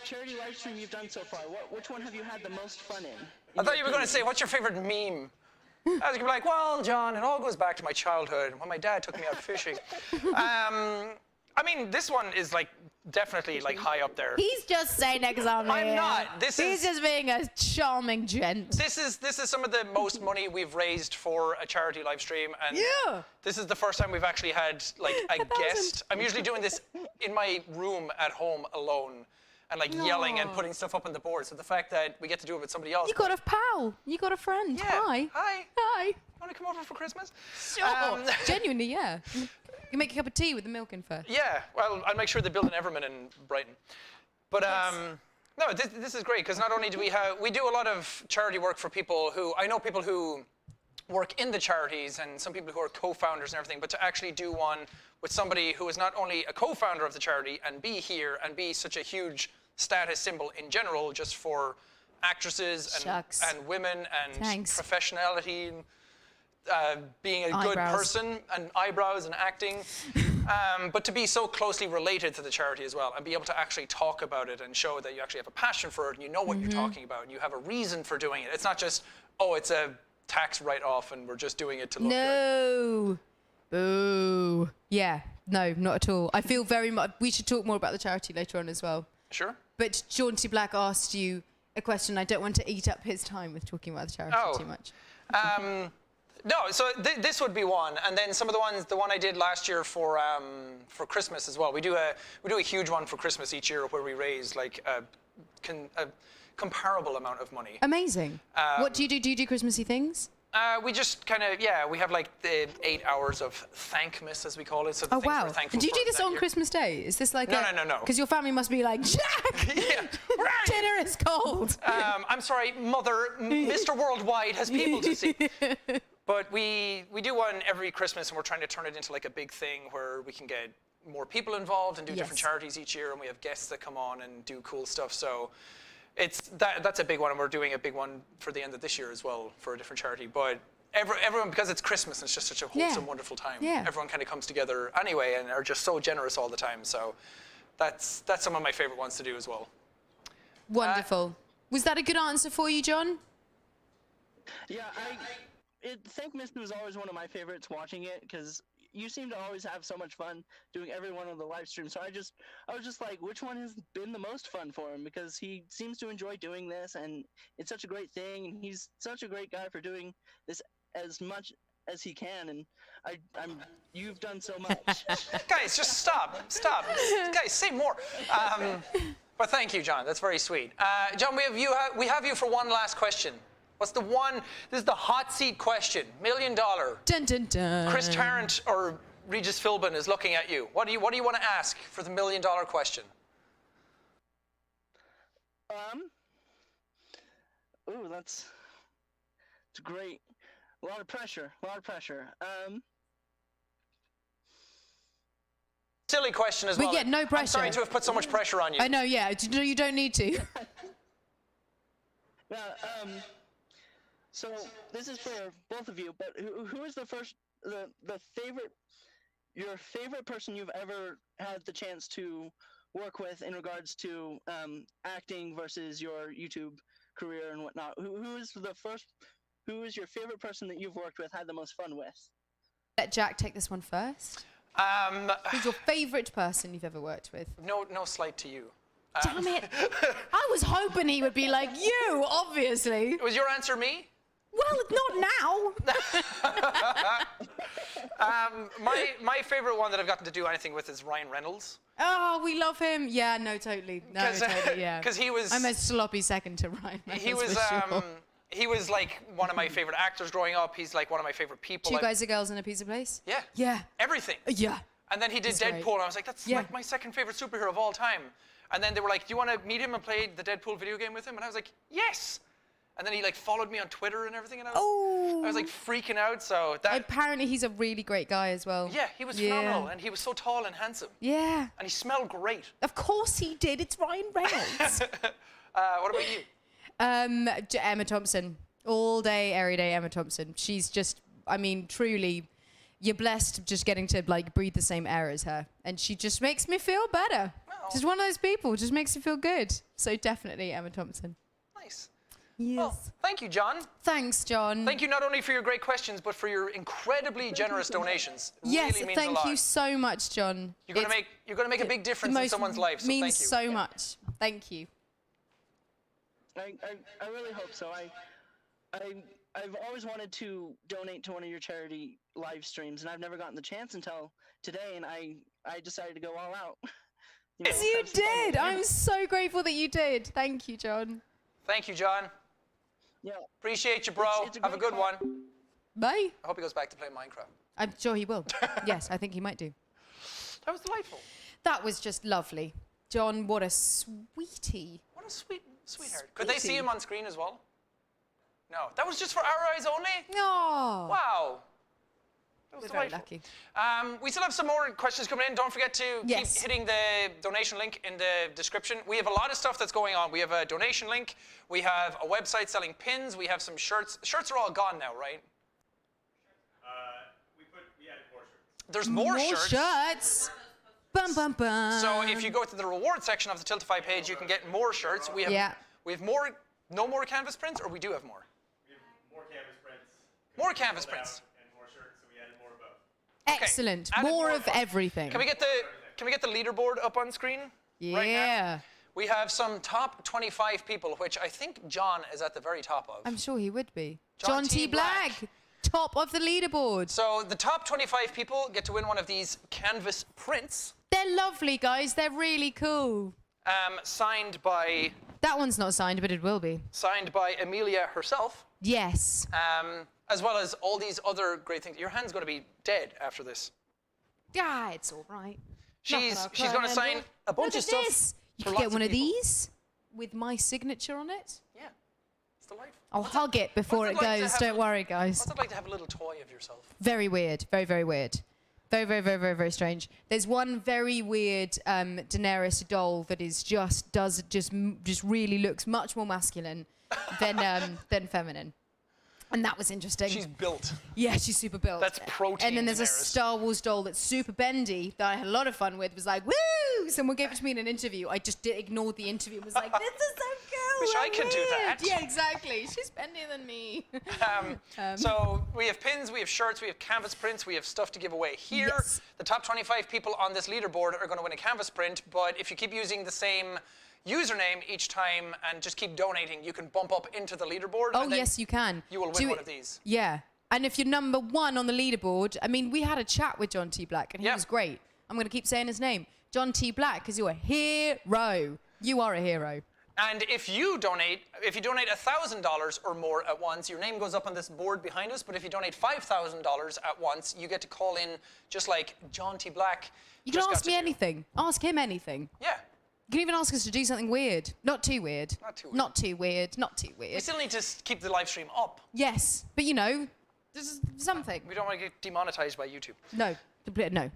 charity live stream you've done so far? Which one have you had the most fun in? I thought you were going to say, what's your favorite meme? I was going to be like, well, John, it all goes back to my childhood when my dad took me out fishing. I mean, this one is like definitely like high up there. He's just saying it because I'm not. He's just being a charming gent. This is some of the most money we've raised for a charity live stream, and this is the first time we've actually had like a guest. I'm usually doing this in my room at home alone, and like yelling and putting stuff up on the board. So the fact that we get to do it with somebody else. You got a pal. You got a friend. Yeah. Hi. Hi. Hi. Want to come over for Christmas? Sure. Genuinely, yeah. You make a cup of tea with the milk in first. Yeah, well, I'll make sure they build an Everman in Brighton. But no, this is great, because not only do we do a lot of charity work for people who, I know people who work in the charities and some people who are co-founders and everything, but to actually do one with somebody who is not only a co-founder of the charity and be here and be such a huge status symbol in general, just for actresses and women and professionality and being a good person and eyebrows and acting, but to be so closely related to the charity as well and be able to actually talk about it and show that you actually have a passion for it and you know what you're talking about and you have a reason for doing it. It's not just, oh, it's a tax write-off and we're just doing it to look good. Boo. Yeah, no, not at all. I feel very much, we should talk more about the charity later on as well. Sure. But Jaunty Black asked you a question. I don't want to eat up his time with talking about the charity too much. No, so this would be one, and then some of the one I did last year for Christmas as well. We do a huge one for Christmas each year where we raise like a comparable amount of money. Amazing. What do you do? Do you do Christmassy things? We just kind of, we have like the 8 hours of thankmas, as we call it. So the things we're thankful do you for do this on Christmas Day? Is this like No. Because your family must be like, Jack, dinner is cold. I'm sorry, Mother, Mr. Worldwide has people to see. But we do one every Christmas, and we're trying to turn it into like a big thing where we can get more people involved and do different charities each year, and we have guests that come on and do cool stuff. So that's a big one, and we're doing a big one for the end of this year as well for a different charity. But everyone, because it's Christmas and it's just such a wholesome, wonderful time, everyone kind of comes together anyway and are just so generous all the time. So that's some of my favorite ones to do as well. Wonderful. Was that a good answer for you, John? Yeah, Thankmas was always one of my favorites watching it, because you seem to always have so much fun doing every one of the live streams. So I was just like, which one has been the most fun for him? Because he seems to enjoy doing this, and it's such a great thing, and he's such a great guy for doing this as much as he can. And you've done so much. Guys, just stop. Guys, say more. But thank you, John. That's very sweet. John, we have you for one last question. What's the one? This is the hot seat question. $1 million. Dun, dun, dun. Chris Tarrant or Regis Philbin is looking at you. What do you want to ask for the $1 million question? Ooh, that's great. A lot of pressure. Silly question as well. We get no pressure. I'm sorry to have put so much pressure on you. I know, yeah. You don't need to. So this is for both of you, but who is your favorite person you've ever had the chance to work with in regards to acting versus your YouTube career and whatnot? Who is your favorite person that you've worked with, had the most fun with? Let Jack take this one first. Who's your favorite person you've ever worked with? No slight to you. Damn it! I was hoping he would be like you, obviously. Was your answer me? Well, not now. My favorite one that I've gotten to do anything with is Ryan Reynolds. Oh, we love him. Yeah, no, totally. No, totally, yeah. Because he was... I'm a sloppy second to Ryan Reynolds, He was, for sure. he was like one of my favorite actors growing up. He's like one of my favorite people. Two Guys, a Girls, and a Pizza Place? Yeah. Yeah. Everything. Yeah. And then he did He's Deadpool, great. and I was like, that's Yeah. like my second favorite superhero of all time. And then they were like, do you want to meet him and play the Deadpool video game with him? And I was like, yes. And then he like followed me on Twitter and everything, and I was like freaking out. So that Apparently he's a really great guy as well. yeah, he was phenomenal, and he was so tall and handsome, Yeah. and he smelled great. Of course he did. It's Ryan Reynolds. What about you? Emma Thompson. All day, every day, Emma Thompson. She's just, I mean, truly, you're blessed just getting to like breathe the same air as her. And she just makes me feel better. Oh. Just one of those people, just makes you feel good. So definitely Emma Thompson. Nice. Yes. Well, thank you, John. Thanks, John. Thank you not only for your great questions, but for your incredibly generous donations. It Yes, really means a thank lot. you so much, John. You're gonna make a big difference in someone's life. So means thank you. so much. Thank you. I really hope so. I've always wanted to donate to one of your charity live streams, and I've never gotten the chance until today, and I decided to go all out. Yes, you have some fun with did. it. I'm so grateful that you did. Thank you, John. Thank you, John. Yeah. Appreciate you, bro. It's a Have a great good one. Bye. I hope he goes back to playing Minecraft. I'm sure he will. Yes, I think he might do. That was delightful. That was just lovely. John, what a sweetie. What a sweetheart. Could they see Sweetie. him on screen as well? No, that was just for our eyes only? Oh, Wow. That was we're very delightful. lucky. We still have some more questions coming in. Don't forget to Yes. keep hitting the donation link in the description. We have a lot of stuff that's going on. We have a donation link. We have a website selling pins. We have some shirts. Shirts are all gone now, right? We added more shirts. There's more shirts. Bum, bum, bum. So if you go to the reward section of the Tiltify page, you can get more shirts. We have Yeah. more, no more canvas prints, or we do have more? We have more canvas prints. More canvas prints. And more shirts, so we added more above. Excellent. Added More more of above. everything. Can we get the leaderboard up on screen? right now? Yeah. We have some top 25 people, which I think John is at the very top of. I'm sure he would be. John John T. T. Black, top of the leaderboard. So the top 25 people get to win one of these canvas prints, They're lovely, guys. They're really cool. signed by That one's not signed, but it will be. Amelia herself, Yes. as well as all these other great things. Your hand's going to be dead after this. Yeah, it's all right. She's going to sign a bunch Look of at stuff. this. You for can lots get of one of people. these with my signature on it. Yeah, it's delightful. I'll hug it before it what's it like to goes. have Don't worry, guys. What's it like to have a little toy of yourself? Very weird. Very, very weird. Very, very, very, very, very strange. There's one very weird Daenerys doll that is just really looks much more masculine than feminine, and that was interesting. She's built. Yeah, she's super built. That's protein, And then there's a Daenerys. Star Wars doll that's super bendy that I had a lot of fun with. Was like, woo! Someone gave it to me in an interview. I just ignored the interview and was like, this is so cool. Wish I I'm could do weird. that. Yeah, exactly. She's bendier than me. So we have pins, we have shirts, we have canvas prints, we have stuff to give away here. Yes. The top 25 people on this leaderboard are going to win a canvas print, but if you keep using the same username each time and just keep donating, you can bump up into the leaderboard. Oh, and then yes, you can. You will win one of these. Yeah. And if you're number one on the leaderboard, I mean, we had a chat with John T. Black, and he Yeah. was great. I'm going to keep saying his name. John T. Black, because you're a hero. You are a hero. And if you donate $1,000 or more at once, your name goes up on this board behind us. But if you donate $5,000 at once, you get to call in just like John T. Black. You can just got ask to me do. anything. Ask him anything. Yeah. You can even ask us to do something weird. Not too weird. Not too weird. Not too weird. Not too We weird. still need to keep the live stream up. Yes, but you know, there's something. We don't want to get demonetized by YouTube. No. No. No,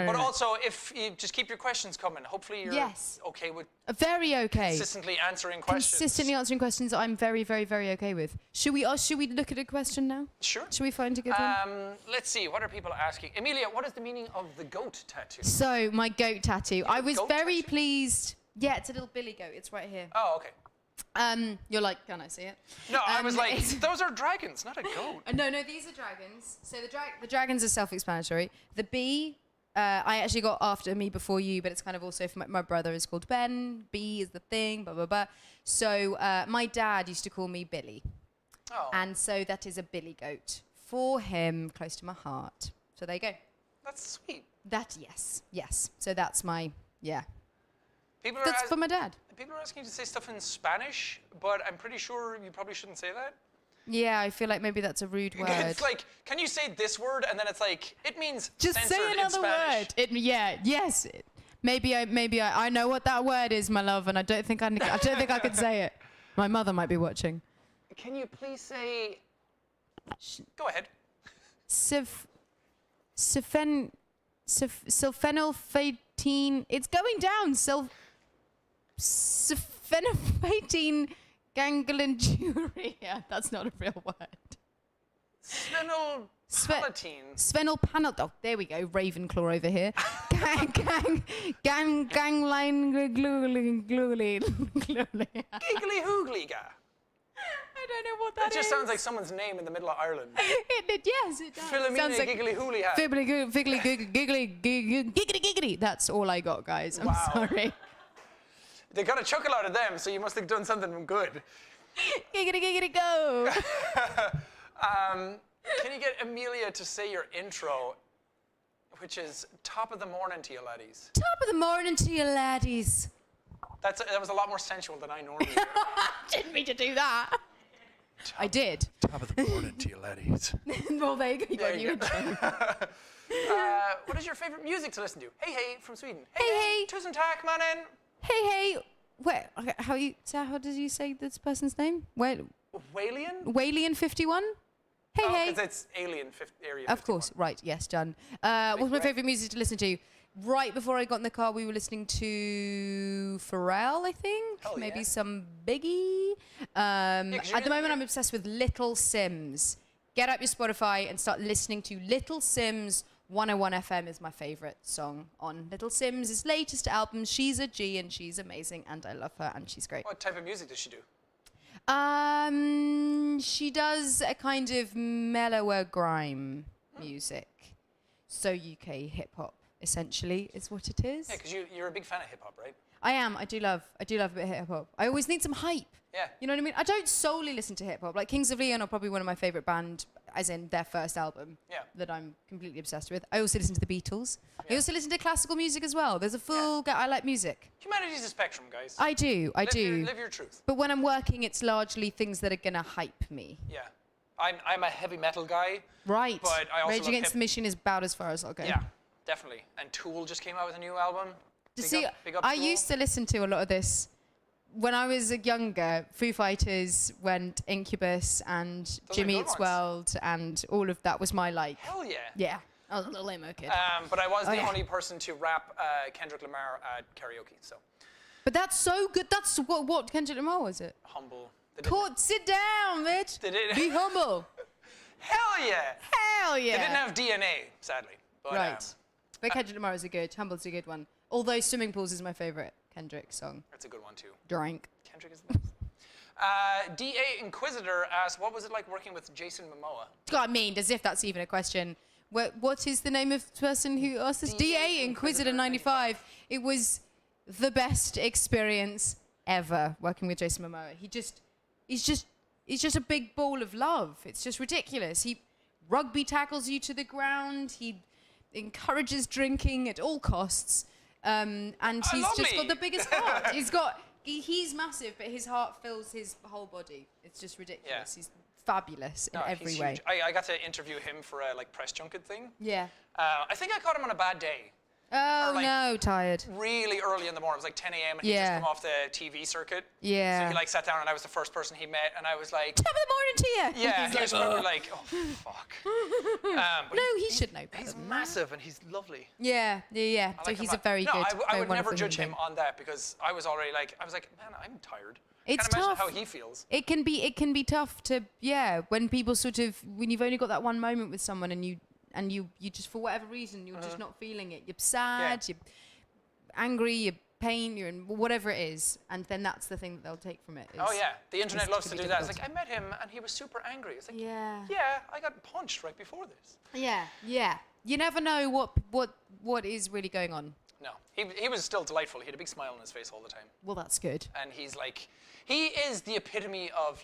But no. also, if you just keep your questions coming, hopefully you're Yes. okay with Very okay. consistently answering questions. Consistently answering questions I'm very, very, very okay with. Should we look at a question now? Sure. Should we find a good one? Let's see, what are people asking? Amelia, what is the meaning of the goat tattoo? So, my goat tattoo. I was goat very tattoo? pleased. Yeah, it's a little billy goat. It's right here. Oh, okay. You're like, can I see it? No, I was like, it's- those are dragons, not a goat. No, these are dragons. So the dragons are self-explanatory. The bee, I actually got after me before you, but it's kind of also for my brother is called Ben. B is the thing, blah, blah, blah. So my dad used to call me Billy. Oh. And so that is a billy goat for him, close to my heart. So there you go. That's sweet. Yes. So that's my, yeah. People That's for my dad. People are asking you to say stuff in Spanish, but I'm pretty sure you probably shouldn't say that. Yeah, I feel like maybe that's a rude word. It's like, can you say this word? And then it's like, it means Just censored say another in Spanish. word. Yes. Maybe I know what that word is, my love, and I don't think I could say it. My mother might be watching. Can you please say? Go ahead. Sulfenylphatine. It's going down. Sulfenylphatine ganglioniuria. That's not a real word. Phenylpalatine. Svenylpanel. Oh, there we go. Ravenclaw over here. Gangline. Giggly hooglyga. I don't know what that is. It just sounds like someone's name in the middle of Ireland. Yes, it does. Philomena Sounds like giggly hooliha. Giggly. That's all I got, guys. I'm Wow. sorry. They got a chuckle out of them, so you must have done something good. Giggity, go. Can you get Amelia to say your intro, which is top of the morning to you laddies? Top of the morning to you, laddies. That was a lot more sensual than I normally do. Didn't mean to do that. I did. Top of the morning to you, laddies. Well, there you go. You got a new you go. intro. What is your favorite music to listen to? Hey, from Sweden. Hey. Tusen tack, mannen. Hey. Where? Okay, how did you say this person's name? Where? Walian? Walian 51. Hey. Because it's Alien Area 51. Of course, right, yes, done. What's my favourite music to listen to? Right before I got in the car, we were listening to Pharrell, I think. Hell Maybe yeah. some Biggie. 'cause At the moment, you're- I'm obsessed with Little Sims. Get up your Spotify and start listening to Little Sims. 101 FM is my favourite song on Little Sims' latest album. She's a G and she's amazing and I love her and she's great. What type of music does she do? She does a kind of mellower grime music. So UK hip hop, essentially, is what it is. Yeah, because you're a big fan of hip hop, right? I am. I do love a bit of hip hop. I always need some hype. Yeah. You know what I mean? I don't solely listen to hip hop. Like Kings of Leon are probably one of my favorite band, as in their first album. Yeah. That I'm completely obsessed with. I also listen to the Beatles. I Yeah. also listen to classical music as well. There's a full. I like music. Humanity's a spectrum, guys. I do. Live your truth. But when I'm working, it's largely things that are gonna hype me. Yeah. I'm a heavy metal guy. Right. But I also Rage love Against hip- the Machine is about as far as I'll go. Yeah, definitely. And Tool just came out with a new album. Big up I Tool. used to listen to a lot of this when I was younger. Foo Fighters, went Incubus, and Those are Jimmy good Eats ones. World, and all of that was my like. Hell yeah. Yeah, I was a little emo kid. But I was the yeah. only person to rap Kendrick Lamar at karaoke, so But that's so good. That's what Kendrick Lamar was it? humble. They did- Court, sit down, bitch. They did- Be humble. Hell yeah. Hell yeah. They didn't have DNA, sadly. But, Right. But Kendrick Lamar is a good. Humble's a good one. Although Swimming Pools is my favorite Kendrick song. that's a good one too. Drink. Kendrick is the best. DA Inquisitor asked, what was it like working with Jason Momoa? I mean, as if that's even a question. What is the name of the person who asked this? DA Inquisitor 95. It was the best experience ever working with Jason Momoa. He's just a big ball of love. It's just ridiculous. He rugby tackles you to the ground. He encourages drinking at all costs. And he's just lovely. got the biggest heart. He's massive, but his heart fills his whole body. It's just ridiculous. Yeah. He's fabulous in No, every he's way. huge. I got to interview him for a press junket thing. Yeah. I think I caught him on a bad day. Oh like- no, tired. Really early in the morning. It was like 10 a.m. and he'd just Yeah. come off the TV circuit. Yeah. So he sat down and I was the first person he met and I was like, Top of the morning to you. yeah. He's He was like, probably like, oh, fuck. But no, he should know better He's than that. massive and he's lovely. Yeah. I So like he's him a very no, good. I very would never wonderful judge human him being. on that because I was already I was like, man, I'm tired. It's Can't imagine tough. how he feels. It can be tough to when people when you've only got that one moment with someone and you just for whatever reason you're just not feeling it. You're sad. You're angry. You're pain. You're in whatever it is, and then that's the thing that they'll take from it. Oh yeah, the internet it's loves to to be do that. It's difficult. like I met him and he was super angry. It's like, Yeah. yeah, I got punched right before this. Yeah. You never know what is really going on. No, he was still delightful. He had a big smile on his face all the time. Well, that's good. And he is the epitome of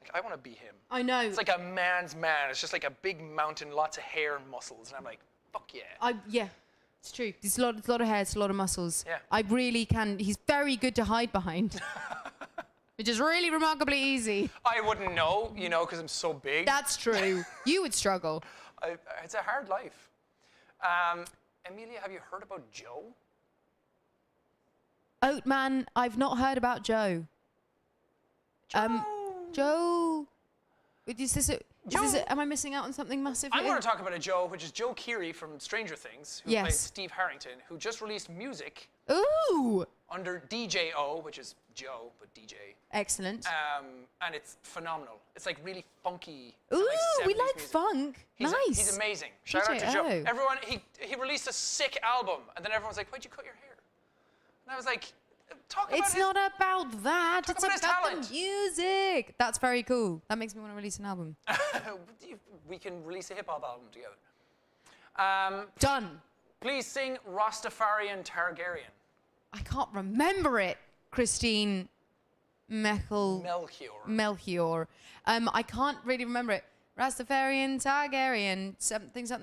Like, I want to be him. I know. It's like a man's man. It's just like a big mountain, lots of hair and muscles. And I'm like, fuck yeah. Yeah, it's true. There's a lot of hair, it's a lot of muscles. Yeah. I really can. He's very good to hide behind. Which is really remarkably easy. I wouldn't know, you know, because I'm so big. That's true. You would struggle. It's a hard life. Amelia, have you heard about Joe? Oatman, I've not heard about Joe. Joe. Am I missing out on something massive? I'm going to talk about a Joe, which is Joe Keery from Stranger Things, who played Steve Harrington, who just released music. Ooh. Under DJO, which is Joe, but DJ. Excellent. And it's phenomenal. It's like really funky. Ooh, like we like music. funk. Nice. He's amazing. Shout out to Joe. DJO. Everyone, he released a sick album, and then everyone's like, "Why'd you cut your hair?" And I was like, "Talk about It's not about that. It's about his about talent. the music." That's very cool. That makes me want to release an album. We can release a hip hop album together. Done. Please sing Rastafarian Targaryen. I can't remember it. Christine Melchior. I can't really remember it. Rastafarian, Targaryen, something, da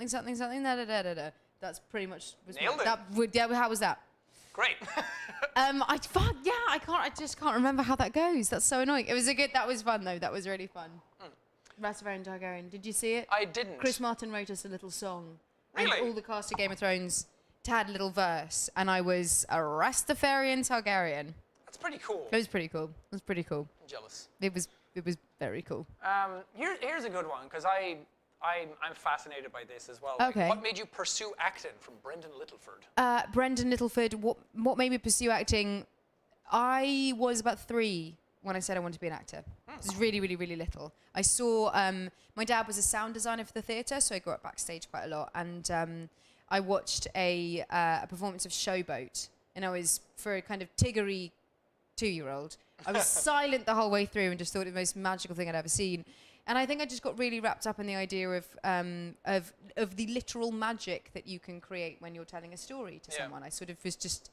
da da da da. That's pretty much. Nailed it. How was that? Great. I just can't remember how that goes. That's so annoying. That was fun though. That was really fun. Rastafarian, Targaryen. Did you see it? I didn't. Chris Martin wrote us a little song. Really? And all the cast of Game of Thrones had a little verse, and I was a Rastafarian Targaryen. That's pretty cool. It was pretty cool. I'm jealous. It was very cool. Here's a good one, because I'm fascinated by this as well. Okay. What made you pursue acting? From Brendan Littleford. Brendan Littleford, what made me pursue acting? I was about 3 when I said I wanted to be an actor. I was really, really, really little. I saw, my dad was a sound designer for the theatre, so I grew up backstage quite a lot. And I watched a performance of Showboat, and I was, for a kind of tiggery 2-year-old, I was silent the whole way through and just thought it was the most magical thing I'd ever seen. And I think I just got really wrapped up in the idea of the literal magic that you can create when you're telling a story to someone. I sort of was just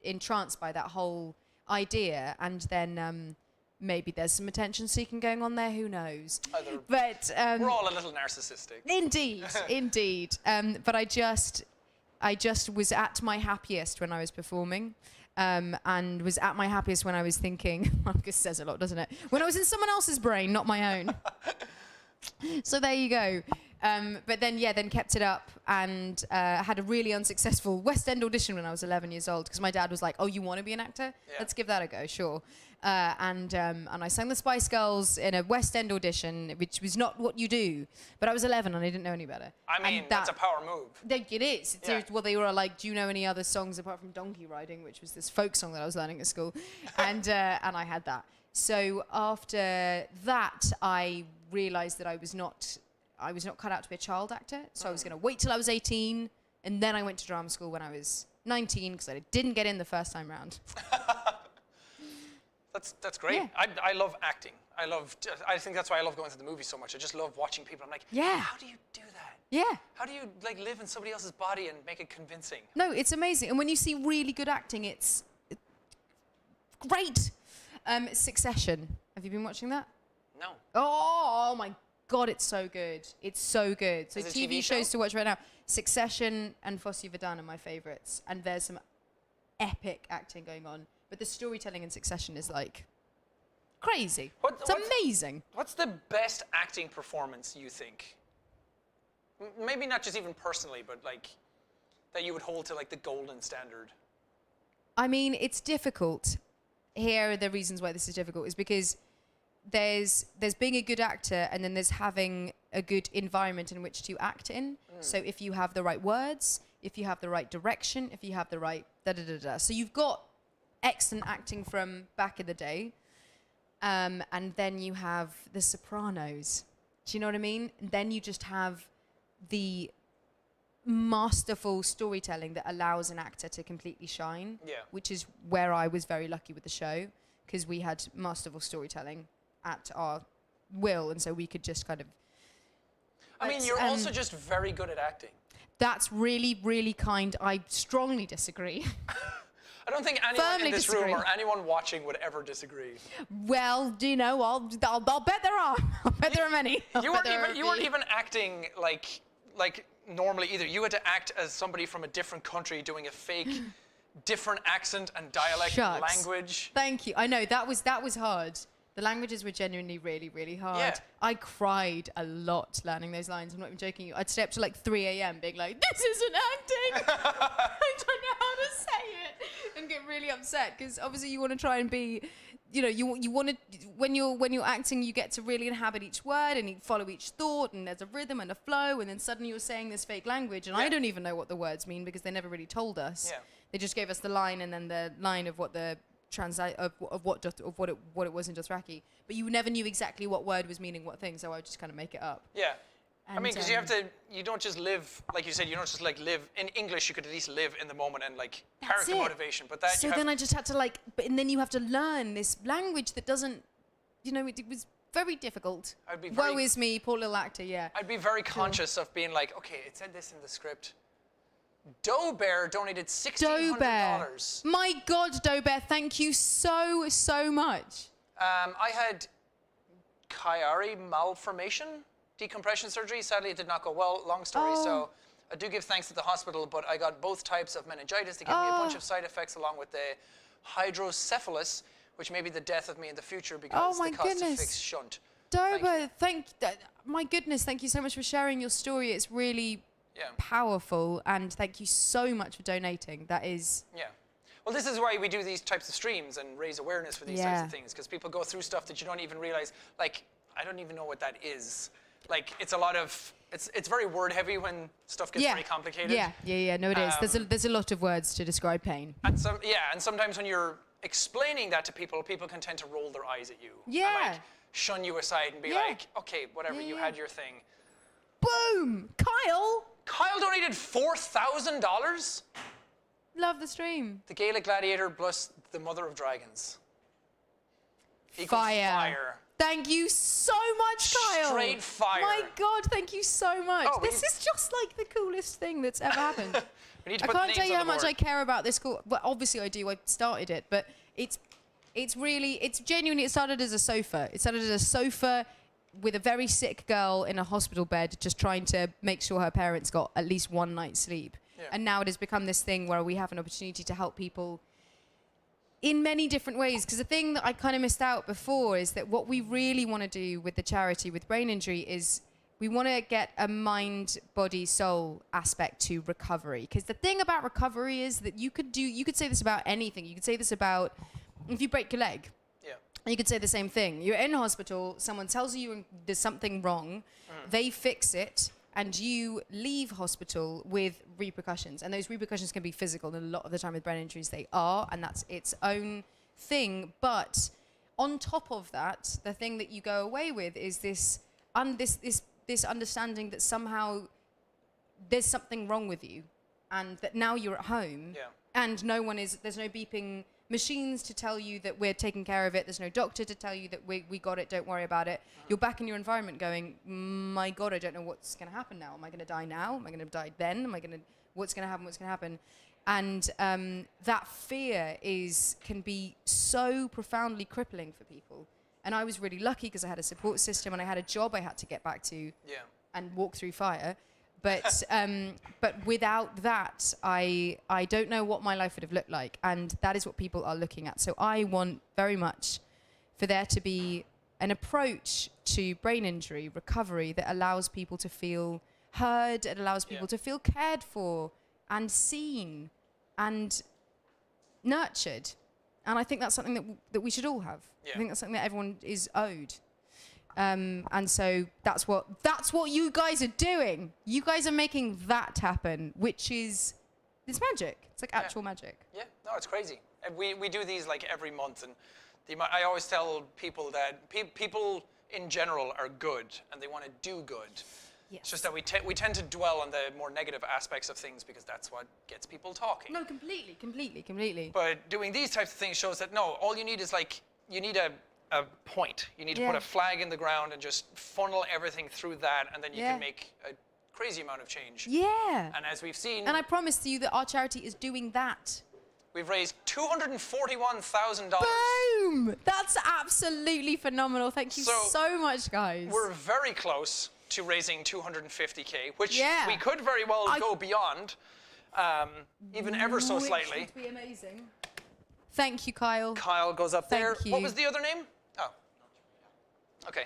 entranced by that whole idea, and then maybe there's some attention seeking going on there. Who knows? But we're all a little narcissistic. Indeed. But I just was at my happiest when I was performing. And was at my happiest when I was thinking. Well, this says a lot, doesn't it? When I was in someone else's brain, not my own. So there you go. But then kept it up and had a really unsuccessful West End audition when I was 11 years old, because my dad was like, "Oh, you want to be an actor? Yeah. Let's give that a go, sure." And I sang the Spice Girls in a West End audition, which was not what you do. But I was 11 and I didn't know any better. I mean, that's a power move. It is. Well, they were like, "Do you know any other songs apart from Donkey Riding," which was this folk song that I was learning at school, and I had that. So after that, I realised that I was not cut out to be a child actor. So I was going to wait till I was 18, and then I went to drama school when I was 19 because I didn't get in the first time round. That's great. Yeah. I love acting. I think that's why I love going to the movies so much. I just love watching people. I'm like, yeah. How do you do that? Yeah. How do you like live in somebody else's body and make it convincing? No, it's amazing. And when you see really good acting, it's great. Succession. Have you been watching that? No. Oh my God, it's so good. It's so good. So Is it a TV TV shows show? to watch right now. Succession and Fosse Verdon are my favourites. And there's some epic acting going on. But the storytelling in Succession is like crazy. It's amazing. What's the best acting performance you think? Maybe not just even personally, but like that you would hold to like the golden standard. I mean, it's difficult. Here are the reasons why this is difficult, is because there's being a good actor, and then there's having a good environment in which to act in. So if you have the right words, if you have the right direction, if you have the right da-da-da-da. So you've got excellent acting from back in the day. And then you have The Sopranos. Do you know what I mean? And then you just have the masterful storytelling that allows an actor to completely shine. Yeah. Which is where I was very lucky with the show, because we had masterful storytelling at our will, and so we could just kind of... I mean, you're also just very good at acting. That's really, really kind. I strongly disagree. I don't think anyone Firmly in this disagree. room or anyone watching would ever disagree. Well, do you know, I'll bet there are. I'll bet there are many. You weren't even acting like normally either. You had to act as somebody from a different country doing a fake, different accent and dialect Shucks. language. Thank you. I know that was hard. The languages were genuinely really, really hard. Yeah. I cried a lot learning those lines. I'm not even joking. I'd stay up to like 3 a.m. being like, this isn't acting. I don't know how to say it, and get really upset because obviously you want to try and be, you know, you want to when you're acting, you get to really inhabit each word and you follow each thought, and there's a rhythm and a flow, and then suddenly you're saying this fake language, and I don't even know what the words mean because they never really told us. Yeah. They just gave us the line and then the line of what the what it was in Dothraki, but you never knew exactly what word was meaning what thing, so I would just kind of make it up. Yeah. And, I mean, because you don't just live, like you said, you don't just like live, in English you could at least live in the moment and like character motivation, but that so then I just had to and then you have to learn this language that doesn't, you know, it was very difficult. Woe is me, poor little actor, yeah. I'd be very conscious of being like, okay, it said this in the script. Doe Bear donated $1,600. My God, Doe Bear, thank you so much. I had Chiari malformation, decompression surgery. Sadly, it did not go well. Long story. So I do give thanks to the hospital, but I got both types of meningitis. They gave me a bunch of side effects along with the hydrocephalus, which may be the death of me in the future because the cost to fix shunt. Doe Bear, my goodness, thank you so much for sharing your story. It's really powerful, and thank you so much for donating. That is... Yeah. Well, this is why we do these types of streams and raise awareness for these types of things, because people go through stuff that you don't even realize. Like, I don't even know what that is. Like, it's a lot of... It's very word heavy when stuff gets very complicated. Yeah. No, it is. There's a lot of words to describe pain. And sometimes when you're explaining that to people, people can tend to roll their eyes at you. Yeah. And, like, shun you aside and be like, okay, whatever, you had your thing. Boom! Kyle donated $4,000? Love the stream. The Gaelic gladiator plus the mother of dragons. Fire. Thank you so much, Kyle. Straight fire. My God, thank you so much. This is just like the coolest thing that's ever happened. We need to I can't tell you how much I care about this call. Well, obviously I do. I started it, but it's genuinely, it started as a sofa. It started as a sofa with a very sick girl in a hospital bed just trying to make sure her parents got at least one night's sleep. Yeah. And now it has become this thing where we have an opportunity to help people in many different ways. Because the thing that I kind of missed out before is that what we really want to do with the charity with brain injury is we want to get a mind, body, soul aspect to recovery. Because the thing about recovery is that you could say this about anything. You could say this about if you break your leg. You could say the same thing. You're in hospital, someone tells you there's something wrong, they fix it, and you leave hospital with repercussions. And those repercussions can be physical, and a lot of the time with brain injuries they are, and that's its own thing. But on top of that, the thing that you go away with is this understanding that somehow there's something wrong with you, and that now you're at home, and there's no beeping machines to tell you that we're taking care of it. There's no doctor to tell you that we got it, don't worry about it. You're back in your environment going, my God, I don't know what's going to happen now. Am I going to die now? Am I going to die then? What's going to happen? And that fear can be so profoundly crippling for people. And I was really lucky because I had a support system and I had a job I had to get back to and walk through fire. But without that, I don't know what my life would have looked like. And that is what people are looking at. So I want very much for there to be an approach to brain injury recovery that allows people to feel heard, it allows people to feel cared for and seen and nurtured. And I think that's something that we should all have. I think that's something that everyone is owed. And so that's what you guys are doing. You guys are making that happen, which is, it's magic. It's like actual magic. Yeah, no, it's crazy. And we do these like every month, and I always tell people that people in general are good and they want to do good. Yes. It's just that we tend to dwell on the more negative aspects of things because that's what gets people talking. No, completely. But doing these types of things shows that no, all you need is you need a point. You need to put a flag in the ground and just funnel everything through that, and then you can make a crazy amount of change. Yeah. And as we've seen... And I promise you that our charity is doing that. We've raised $241,000. Boom! That's absolutely phenomenal. Thank you so much, guys. We're very close to raising 250K, which Yeah. we could very well go beyond, even ever so slightly. Which would be amazing. Thank you, Kyle. Kyle goes up there. Thank you. What was the other name? Oh. Okay.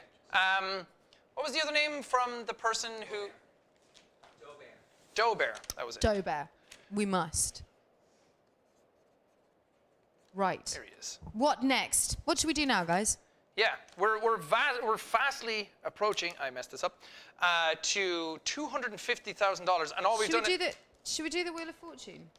What was the other name from the person who... Doe Bear. That was it. Doe Bear. We must. Right. There he is. What next? What should we do now, guys? Yeah, we're fastly approaching. I messed this up. To $250,000, and all we've done. Should we do the Wheel of Fortune?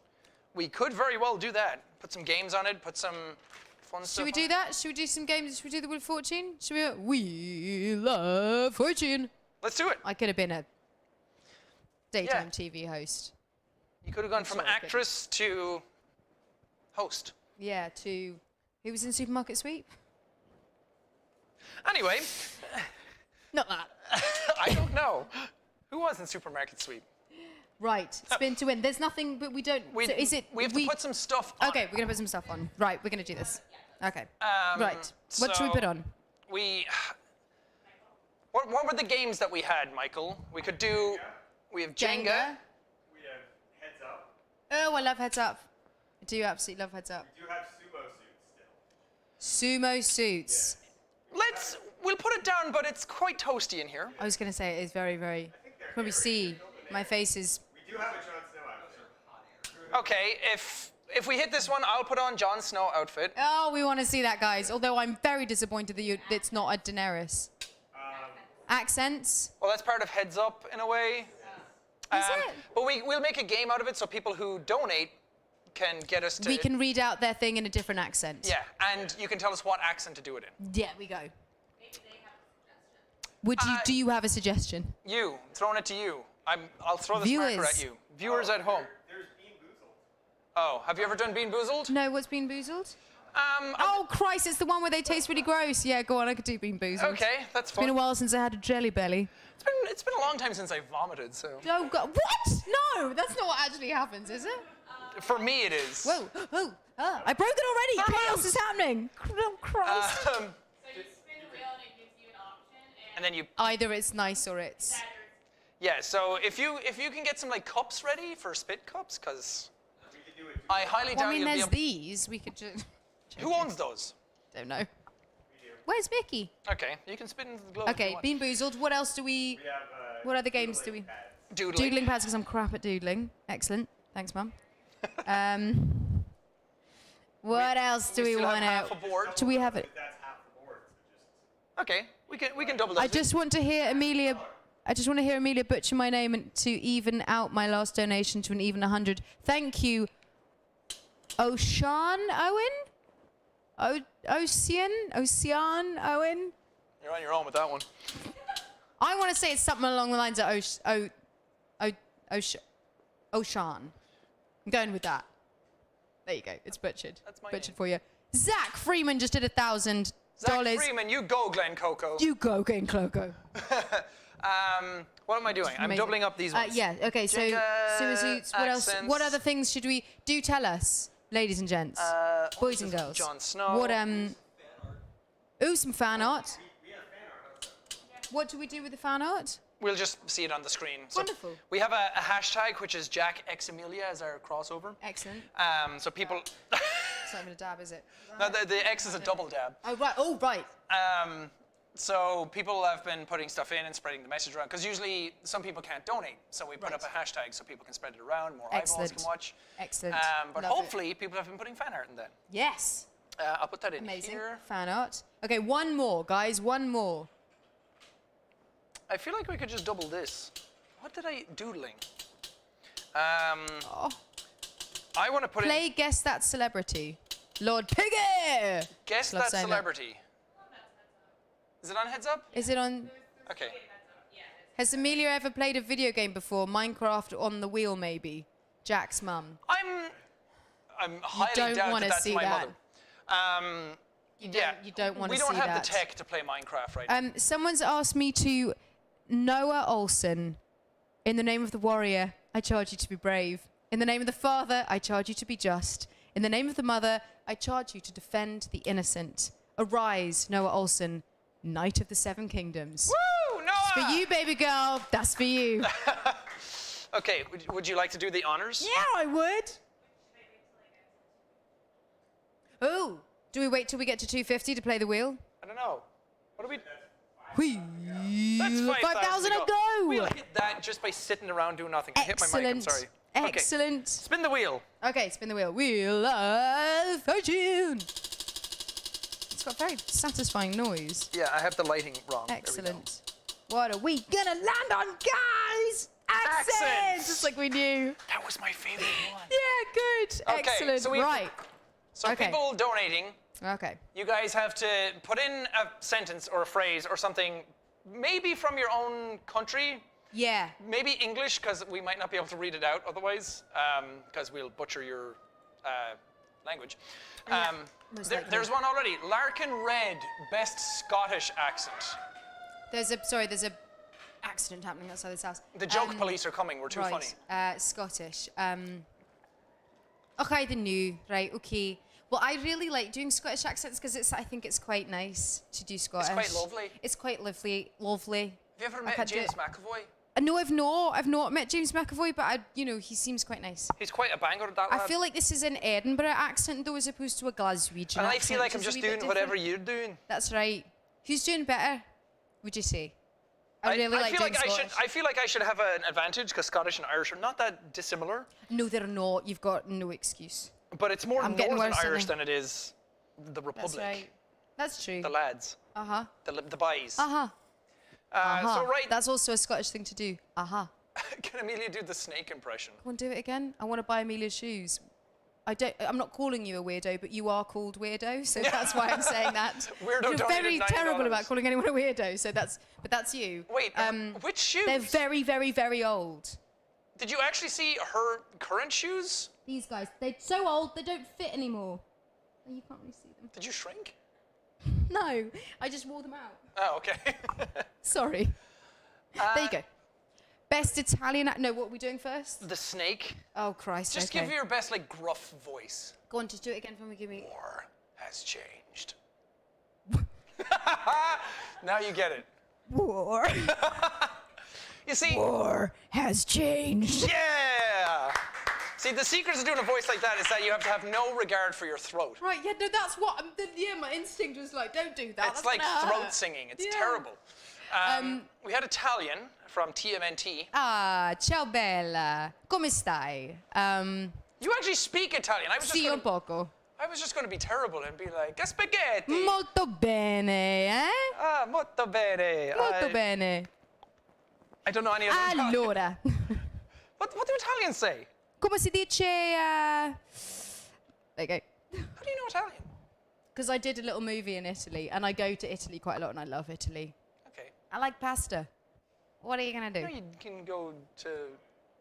We could very well do that. Put some games on it. Put some fun stuff. Should we do that? Should we do some games? Should we do the Wheel of Fortune? Should we? Wheel of Fortune. Let's do it. I could have been a daytime TV host. You could have gone from actress to host. Yeah, to who was in Supermarket Sweep? Anyway. Not that. I don't know. Who was in Supermarket Sweep? Right, spin to win. There's nothing, but we don't. So is it? We have to put some stuff on. Okay, we're gonna put some stuff on. Right, we're gonna do this. Okay. Right. What should we so put on? What were the games that we had, Michael? We could do. We have Jenga. We have Heads Up. Oh, I love Heads Up. I do absolutely love Heads Up. We do have sumo suits still. Sumo suits. We'll put it down, but it's quite toasty in here. I was gonna say it is very, very. When we see my face is. We do have a Jon Snow outfit. Okay, if we hit this one, I'll put on Jon Snow outfit. Oh, we want to see that, guys. Although I'm very disappointed that it's not a Daenerys. Accents. Well, that's part of Heads Up in a way. Is it? But we'll make a game out of it so people who donate can get us to. We can read out their thing in a different accent. Yeah, and you can tell us what accent to do it in. Yeah, we go. Do you have a suggestion? You, throwing it to you. I'll throw this marker at you. Viewers at home. There's Bean Boozled. Oh, have you ever done Bean Boozled? No, what's Bean Boozled? Oh, Christ, it's the one where they taste really gross. Yeah, go on, I could do Bean Boozled. Okay, that's It's been a fun. while since I had a jelly belly. It's been a long time since I vomited, so. Oh, God. What? No, that's not what actually happens, is it? For me, it is. Whoa, oh, I broke it already. Chaos is happening. Oh, Christ. So you spin the wheel and it gives you an option, And then you. Either it's nice or it's... Yeah, so if you can get some like cups ready for spit cups, because I highly Well, doubt I mean, you'll be there's able. these. We could just... Who owns those? Don't know. Where's Mickey? Okay, you can spit into the globe. if you Okay, want. Bean Boozled. What else do we... We have What other games do we... Doodling. Doodling pads, because I'm crap at doodling. Excellent. Thanks, Mum. What else do we still have want half to... a board. Do we have it? That's half the board. So just Okay, we can double that. I just want to hear Amelia... I just want to hear Amelia butcher my name and to even out my last donation to an even 100. Thank you, Ocean Owen? Ocean Owen? You're on your own with that one. I want to say it's something along the lines of Ocean. I'm going with that. There you go. It's butchered. That's my butchered name. for you. Zach Freeman just did $1,000. Zach Freeman, you go, Glenn Coco. You go, Glenn Cloco. What am I doing? I'm Amazing. doubling up these ones. Yeah. Okay. So Jenga, sumo suits. What else? accents. What other things should we do? Tell us, ladies and gents, boys and girls. Jon Snow. What Ooh, some fan art. What do we do with the fan art? We'll just see it on the screen. So Wonderful. We have a hashtag which is Jacksepticeye as our crossover. Excellent. So people. It's not even a dab, is it? No, the X is a double dab. Oh right. Oh right. So people have been putting stuff in and spreading the message around because usually some people can't donate, so we put up a hashtag so people can spread it around, more eyeballs Excellent. can watch. Excellent. But Love it. hopefully people have been putting fan art in that. Yes. I'll put that in Amazing. here. Fan art. Okay, one more, guys. One more. I feel like we could just double this. What did I doodling? Oh. I want to put Play in Guess That Celebrity. Lord Piggy! guess Love that saying that. celebrity. Is it on Heads Up? Is it on... Okay. Has Amelia ever played a video game before? Minecraft on the wheel, maybe? Jack's mum. I'm highly don't doubt wanna that that's see my that. mother. You don't want to We see don't have that. the tech to play Minecraft right now. Someone's asked me to... Noah Olsen. In the name of the warrior, I charge you to be brave. In the name of the father, I charge you to be just. In the name of the mother, I charge you to defend the innocent. Arise, Noah Olson, Knight of the Seven Kingdoms. Woo, Noah! It's for you, baby girl. That's for you. Okay, would you like to do the honors? Yeah, I would. Oh, do we wait till we get to 250 to play the wheel? I don't know. What do we... That's That's 5,000 to go. We'll hit that just by sitting around doing nothing. I hit my mic, I'm sorry. Excellent. Spin the wheel. Okay, spin the wheel. Wheel of Fortune. It's got a very satisfying noise. Yeah, I have the lighting wrong. Excellent. What are we gonna land on, guys? Accents! Just like we knew. That was my favorite one. Yeah, good. Okay, Excellent. so we- Right. So Okay. people donating, Okay. you guys have to put in a sentence or a phrase or something, maybe from your own country, Yeah. maybe English, because we might not be able to read it out otherwise, because we'll butcher your language. most There's likely. one already. Larkin Red, best Scottish accent. There's a accident happening outside this house. The joke police are coming. We're too funny. Scottish. Okay, the new. Right, okay. Well, I really like doing Scottish accents because I think it's quite nice to do Scottish. quite lovely. It's quite lovely. Have you ever I met can't do James it. McAvoy? No, I've not met James McAvoy, but he seems quite nice. He's quite a banger, that I lad. feel like this is an Edinburgh accent though, as opposed to a Glaswegian And I accent. feel like I'm which is just a wee bit doing whatever different. you're doing. That's right. Who's doing better? Would you say? I really like feel doing like Scottish. I feel like I should have an advantage because Scottish and Irish are not that dissimilar, No, they're not. You've got no excuse. but it's more I'm getting Northern worse, Irish aren't than it is the Republic. That's right. That's true. The lads, Uh-huh. the boys. Uh-huh. So right, That's also a Scottish thing to do. Uh-huh. can Amelia do the snake impression? Come on, do it again. I want to buy Amelia's shoes. I'm not calling you a weirdo, but you are called weirdo, so that's why I'm saying that. Weirdo You're very donated $9. terrible about calling anyone a weirdo, so that's you. Wait, which shoes? They're very, very, very old. Did you actually see her current shoes? These guys, they're so old, they don't fit anymore. Oh, you can't really see them. Did you shrink? No, I just wore them out. Oh, okay. Sorry. There you go. Best Italian. No, what are we doing first? The snake. Oh Christ. Just okay. give your best, like, gruff voice. Go on, just do it again for me. Give me. War has changed. Now you get it. War. You see? War has changed. Yeah! See, the secret to doing a voice like that is that you have to have no regard for your throat. Right. Yeah. No, that's what. My instinct was like, don't do that. It's that's like gonna throat hurt. singing. It's Yeah. terrible. We had Italian from TMNT. Ah, ciao bella. Come stai? You actually speak Italian. Sì, un poco. I was just going to be terrible and be like, spaghetti. Molto bene, eh? Ah, molto bene. Molto bene. I don't know any other Italian. Allora. What do Italians say? Come si dice? There you go. How do you know Italian? Because I did a little movie in Italy, and I go to Italy quite a lot, and I love Italy. Okay. I like pasta. What are you gonna do? You know, you can go to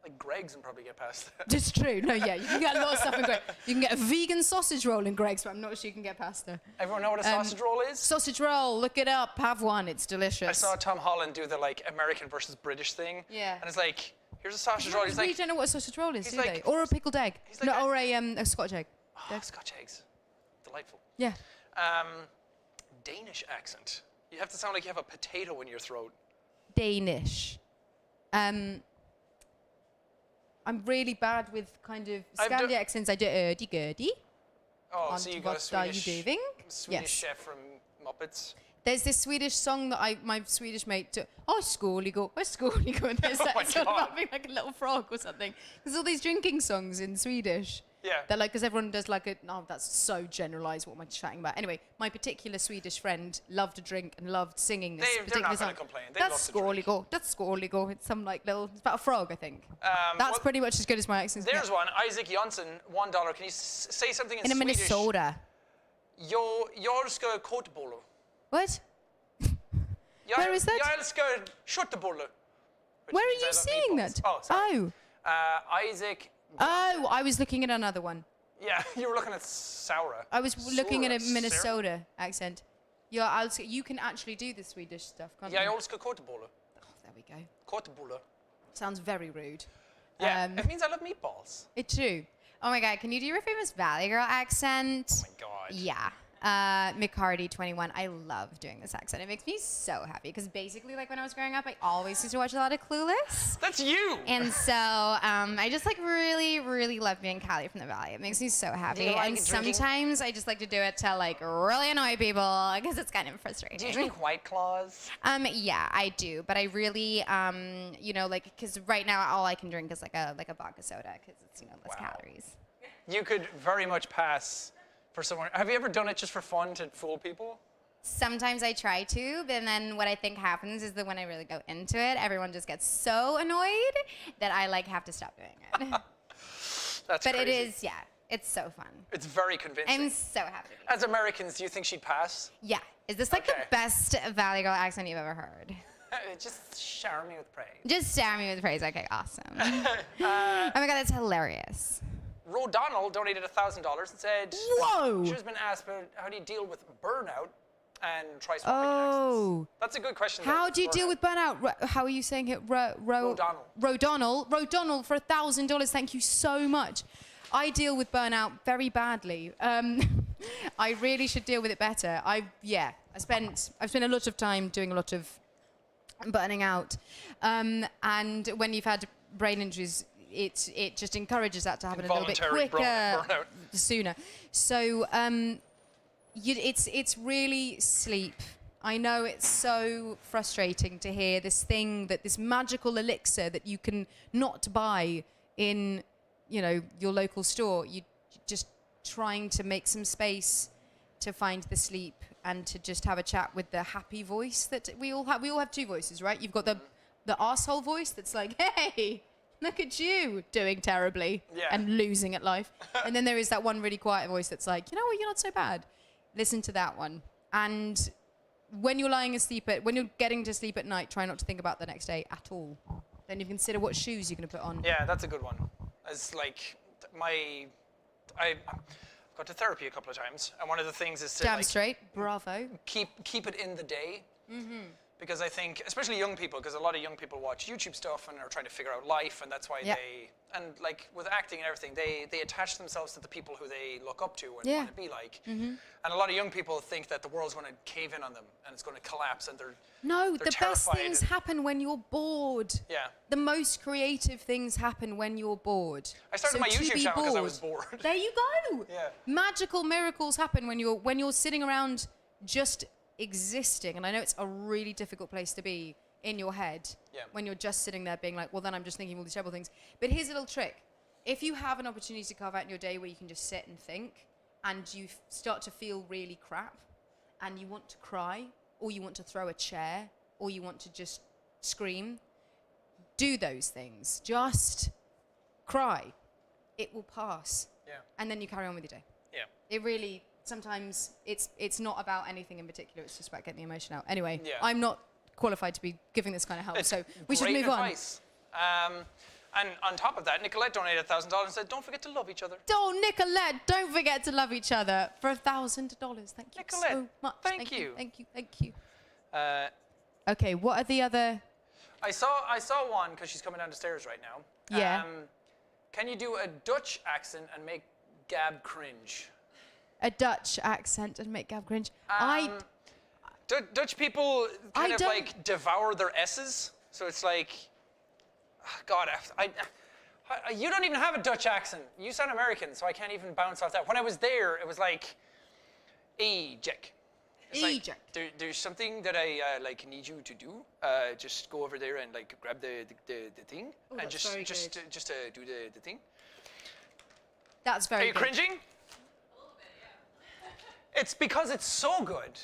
like Greg's and probably get past that. It's true. No, yeah, you can get a lot of stuff in Greg's. You can get a vegan sausage roll in Greg's, but I'm not sure you can get pasta. Everyone know what a sausage roll is? Sausage roll, look it up. Have one. It's delicious. I saw Tom Holland do the like American versus British thing. Yeah. And it's like, here's a sausage roll. He's really like, don't know what a sausage roll is, he's do like- they? Or a pickled egg. he's like No, or a Scotch egg. oh, Scotch eggs. Delightful. Yeah. Danish accent. You have to sound like you have a potato in your throat. Danish. I'm really bad with kind of I've do- Scandi accents. I do erdy-gurdy. Oh, so you got a What are you Swedish, doing? Swedish Yes. chef from Muppets. There's this Swedish song that my Swedish mate took. Oh, skåligo, oh, skåligo. And there's that my sort God. of being like a little frog or something. There's all these drinking songs in Swedish. Yeah. They're like, because everyone does like a, oh, that's so generalised, what am I chatting about? Anyway, my particular Swedish friend loved to drink and loved singing this They're particular not song. gonna complain. They That's love to drink. skåligo, that's skåligo. It's some like little, it's about a frog, I think. That's well, pretty much as good as my accent. There's one. Isaac Jonsson, $1. Can you say something in In Swedish? Minnesota. Jag älskar kotbollar. What? Where is that? Jag älskar köttbullar. Where are you seeing that? Oh, sorry. Oh. Isaac. Oh, I was looking at another one. Yeah, you were looking at Saura. I was looking at a Saura. Minnesota accent. Yeah, you can actually do the Swedish stuff, can't Jag you? älskar kotbollar. Oh, there we go. Kotbollar. Sounds very rude. Yeah, it means I love meatballs. It's true. Oh my God, can you do your famous Valley Girl accent? Oh my God. Yeah. McCarty 21. I love doing this accent. It makes me so happy because basically, like when I was growing up, I always used to watch a lot of Clueless. That's you. And so I just like really, really love being Callie from the Valley. It makes me so happy. Do you like And drinking? sometimes I just like to do it to like really annoy people because it's kind of frustrating. Do you drink White Claws? Yeah, I do, but I really, you know, like because right now all I can drink is like a vodka soda because it's less Wow. calories. You could very much pass for someone. Have you ever done it just for fun to fool people? Sometimes I try to, but then what I think happens is that when I really go into it, everyone just gets so annoyed that I like have to stop doing it. That's But crazy. it is, yeah, it's so fun. It's very convincing. I'm so happy. As Americans, do you think she'd pass? Yeah, is this like Okay. the best Valley Girl accent you've ever heard? Just shower me with praise. Just shower me with praise. Okay, awesome. Oh my God, that's hilarious. Rodonald donated $1,000 and said, Whoa! she has been asked about how do you deal with burnout and try swapping Oh. accents. That's a good question. How though, do you deal burnout. with burnout? How are you saying it? Rodonald for $1,000. Thank you so much. I deal with burnout very badly. I really should deal with it better. I've spent a lot of time doing a lot of burning out, and when you've had brain injuries, it just encourages that to happen a little bit Involuntary quicker, burnout. sooner. So it's really sleep. I know it's so frustrating to hear this thing this magical elixir that you can not buy in, your local store. You just trying to make some space to find the sleep and to just have a chat with the happy voice that we all have. We all have two voices, right? You've got the arsehole voice that's like, hey, look at you doing terribly and losing at life. And then there is that one really quiet voice that's like, you know what, you're not so bad. Listen to that one. And when you're lying asleep when you're getting to sleep at night, try not to think about the next day at all. Then you consider what shoes you're going to put on. Yeah, that's a good one. It's like I've got to therapy a couple of times, and one of the things is to Damn straight. Bravo. keep it in the day. Because I think, especially young people, because a lot of young people watch YouTube stuff and are trying to figure out life, and that's why and like with acting and everything, they attach themselves to the people who they look up to and want to be like. And a lot of young people think that the world's going to cave in on them and it's going to collapse, and they're The best terrified things and- happen when you're bored. Yeah. The most creative things happen when you're bored. I started my to YouTube be channel because I was bored. There you go. Yeah. Magical miracles happen when you're sitting around just existing. And I know it's a really difficult place to be in your head when you're just sitting there being like, well, then I'm just thinking all these terrible things. But here's a little trick. If you have an opportunity to carve out in your day where you can just sit and think, and you start to feel really crap, and you want to cry, or you want to throw a chair, or you want to just scream, do those things. Just cry. It will pass. Yeah. And then you carry on with your day. Yeah. It really, sometimes it's not about anything in particular. It's just about getting the emotion out. Anyway, Yeah. I'm not qualified to be giving this kind of help, It's so we should great move advice. And on top of that, Nicolette donated $1,000 and said, don't forget to love each other. Oh, Nicolette, don't forget to love each other for $1,000. Thank you Nicolette, so much. thank you. Thank you. Thank you. Uh, Okay, what are the other... I saw one because she's coming down the stairs right now. Yeah. Can you do a Dutch accent and make Gab cringe? A Dutch accent and make Gab cringe. Dutch people kind of don't- like devour their S's, so it's like, God, you don't even have a Dutch accent. You sound American, so I can't even bounce off that. When I was there, it was like, Jack. It's like, Jack. there's something that I like need you to do. Just go over there and like grab the thing, and that's just very just good. just do the thing. That's Are very you good. cringing? It's because it's so good.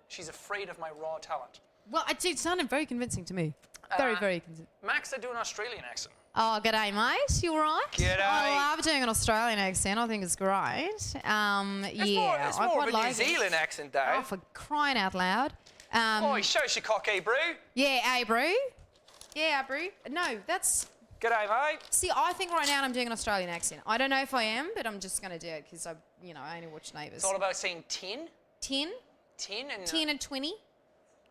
She's afraid of my raw talent. Well, it sounded very convincing to me. Very, very convincing. Max, I do an Australian accent. Oh, g'day, mate. You all right? G'day. I love doing an Australian accent. I think it's great. It's Yeah, it's I more quite of a New like Zealand it. accent, Oh, Dave. for crying out loud. Oh, show your cock, eh, brew? Yeah, hey, bro. Yeah, bro. No, that's... G'day, mate. See, I think right now I'm doing an Australian accent. I don't know if I am, but I'm just going to do it because I only watch Neighbours. It's all about saying tin. 10? Tin and... 10 and 20.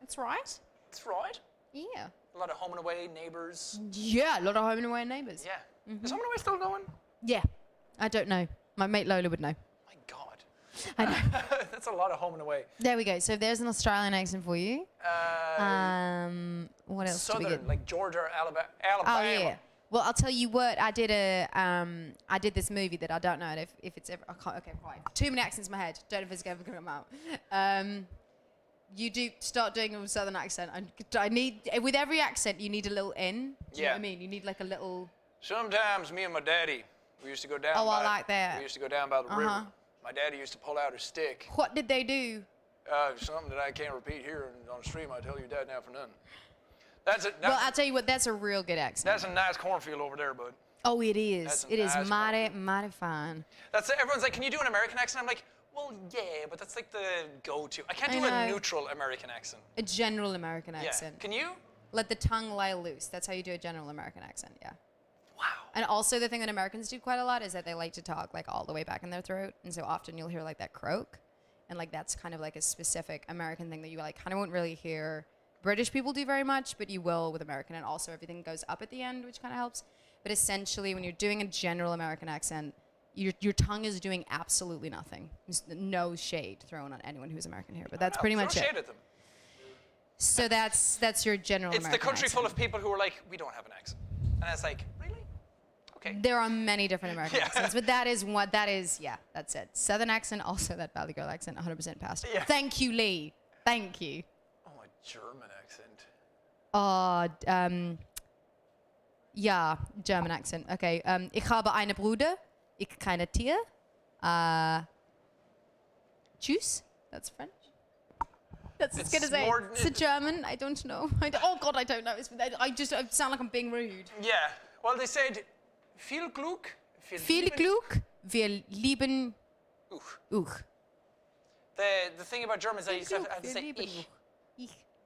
That's right. That's right. Yeah. A lot of home and away neighbours. Yeah, a lot of home and away neighbours. Yeah. Is home and away still going? Yeah. I don't know. My mate Lola would know. My God. I know. That's a lot of home and away. There we go. So there's an Australian accent for you. What else? Did we Southern, get? like Georgia or Alabama. Oh yeah. Well, I'll tell you what. I did this movie that I don't know if it's ever. I can't. Okay, fine. Too many accents in my head. Don't know if it's ever gonna come out. You do start doing a southern accent. I need with every accent you need a little in. Do you know what I mean? You need like a little. Sometimes me and my daddy, we used to go down. Oh, I like that. We used to go down by the river. My daddy used to pull out his stick. What did they do? Something that I can't repeat here on the stream. I tell your dad now for none. That's it. Well, I'll tell you what. That's a real good accent. That's a nice cornfield over there, bud. Oh, it is. It is nice mighty fine. That's it. Everyone's like, can you do an American accent? I'm like, well, yeah, but that's like the go-to. I can't do a neutral American accent. A general American accent. Yeah. Can you? Let the tongue lie loose. That's how you do a general American accent, yeah. Wow. And also the thing that Americans do quite a lot is that they like to talk like all the way back in their throat. And so often you'll hear like that croak. And like that's kind of like a specific American thing that you like kind of won't really hear British people do very much, but you will with American. And also everything goes up at the end, which kind of helps. But essentially when you're doing a general American accent, your tongue is doing absolutely nothing. There's no shade thrown on anyone who's American here, but that's pretty much Throw it. shade at them. So that's your general It's American the country accent. full of people who are like, we don't have an accent. And it's like, really? Okay. There are many different American accents, but that is what that is. Yeah, that's it. Southern accent, also that Valley Girl accent, 100% passed. Yeah. Thank you, Lee. Thank you. Oh, a German accent. Ja, German accent. Okay. Ich habe eine Bruder. Ich keine Tier. Tschüss. That's French. That's as good as it. It's a German. I don't know. Oh God, I don't know. I sound like I'm being rude. Yeah. Well, they said, viel Glück. Viel Glück. Wir lieben Uch. The thing about Germans, I used to have to say ich.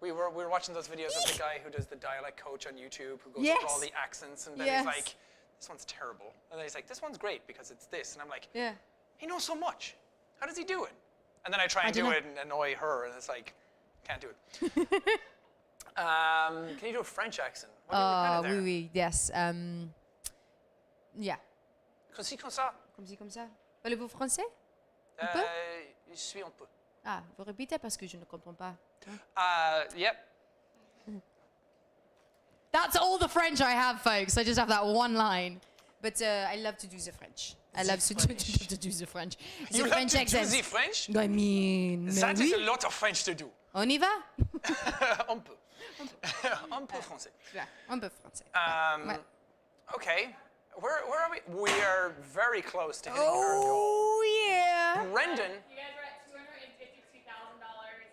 We were watching those videos of the guy who does the dialect coach on YouTube, who goes through all the accents, and then he's like, this one's terrible. And then he's like, this one's great because it's this. And I'm like, yeah. He knows so much. How does he do it? And then I try and do it and annoy her, and it's like, can't do it. Can you do a French accent? Oui, oui, yes. Yeah. Comme ci, comme ça. Comme ci, comme ça. Parlez-vous français? Un peu? Je suis un peu. Ah, vous répétez parce que je ne comprends pas. Yep. That's all the French I have, folks. I just have that one line. But I love to do the French. I love to do the French. You love to do the French? I mean, That is a lot of French to do. On y va? Un peu. Un peu français. Yeah, un peu français. Okay. Where are we? We are very close to hitting our goal. Oh, yeah. Brendan. You guys are at $252,000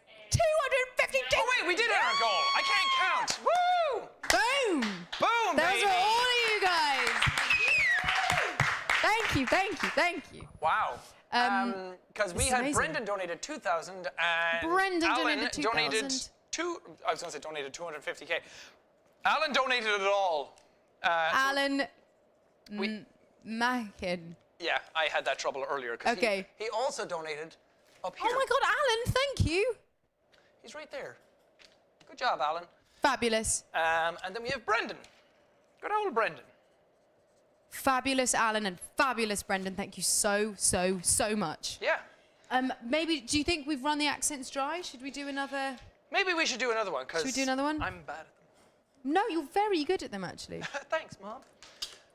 and 252. Oh, wait, we did hit our goal. I can't count. Woo! Boom. Boom, Those baby. are all of you guys. Thank you, thank you, thank you. Wow. Because we had amazing. Brendan donated 2,000 and Brendan Alan donated 2,000. I was going to say donated 250K. Alan donated it all. Alan Mackin. Yeah, I had that trouble earlier. Okay. He also donated up here. Oh my God, Alan, thank you. He's right there. Good job, Alan. Fabulous. And then we have Brendan. Good old Brendan. Fabulous Alan and fabulous Brendan. Thank you so, so, so much. Yeah. Maybe, do you think we've run the accents dry? Should we do another? Maybe we should do another one. Should we do another one? I'm bad at them. No, you're very good at them, actually. Thanks, Mom.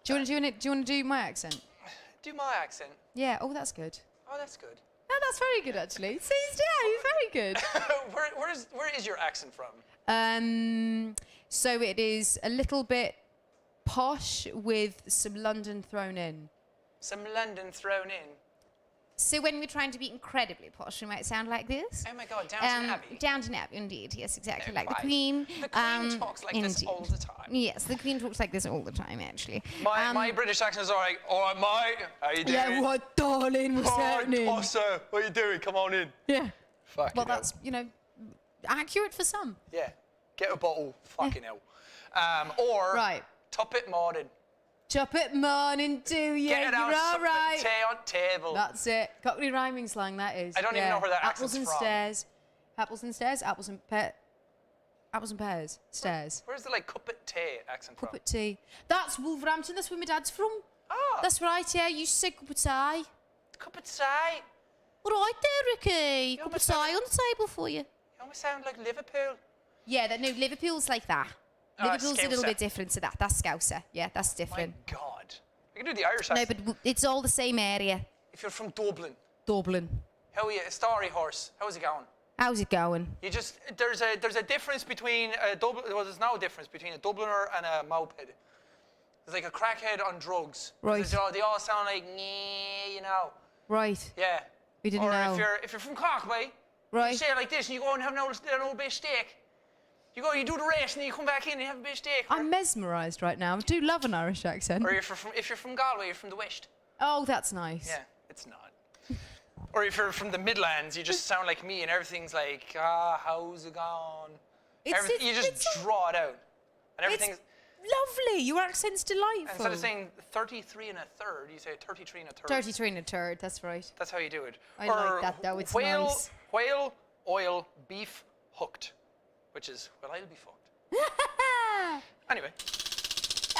Do you want to do my accent? Do my accent. Yeah. Oh, that's good. Oh, that's good. Oh, that's very good, actually. See, yeah, he's very good. where is your accent from? So it is a little bit posh with some London thrown in. Some London thrown in. So when we're trying to be incredibly posh, we might sound like this. Oh my God, Downton Abbey. Downton Abbey, indeed. Yes, exactly, like right. the Queen. The Queen talks like this all the time. Yes, the Queen talks like this all the time, actually. My British accent is all right. All right, mate. How you doing? Yeah, what, darling? What's happening? Tosser, what are you doing? Come on in. Yeah. Fucking Well, hell. that's, accurate for some. Yeah. Get a bottle. Fucking hell. Or Right. top it morning. Chop it morning, do you? Get it out. You're all suck right. the tea on table. That's it. Cockney rhyming slang, that is. I don't even know where that Apples accent's and from. stairs. Apples and stairs. Apples and pears. Stairs. Where's the cup of tea accent Cup from? of tea. That's Wolverhampton. That's where my dad's from. Oh, What? That's right, yeah. You said cup of tea. Cup of tea. All right there, Ricky. Cup of almost tea sound- on the table for you. You almost sound like Liverpool. Yeah, no, Liverpool's like that. Oh, Liverpool's a little Scouser. bit different to that. That's Scouser. Yeah, that's My different. God. We can do the Irish No, accent. but it's all the same area. If you're from Dublin, Dublin. how are you? Story horse. How's it going? How's it going? You just there's a difference between a Dublin. Well, there's no difference between a Dubliner and a moped. There's like a crackhead on drugs. Right. They all sound like "Nyeh," you know. Right. Yeah. We didn't or know. if you're from Cork, boy, you Right. say it like this, and you go and have an old bit of steak. You go, you do the race, and then you come back in and you have a bit of steak. I'm mesmerised right now. I do love an Irish accent. Or if you're from Galway, you're from the West. Oh, that's nice. Yeah, it's not. Or if you're from the Midlands, you just sound like me, and everything's like, how's it going? You just draw it out, and everything's. Lovely. Your accent's delightful. Instead of saying 33 and a third, you say 33 and a third. 33 and a third. That's right. That's how you do it. I like that, though. It's whale, nice. Whale, oil, beef, hooked, which is, well, I'll be fucked. Anyway.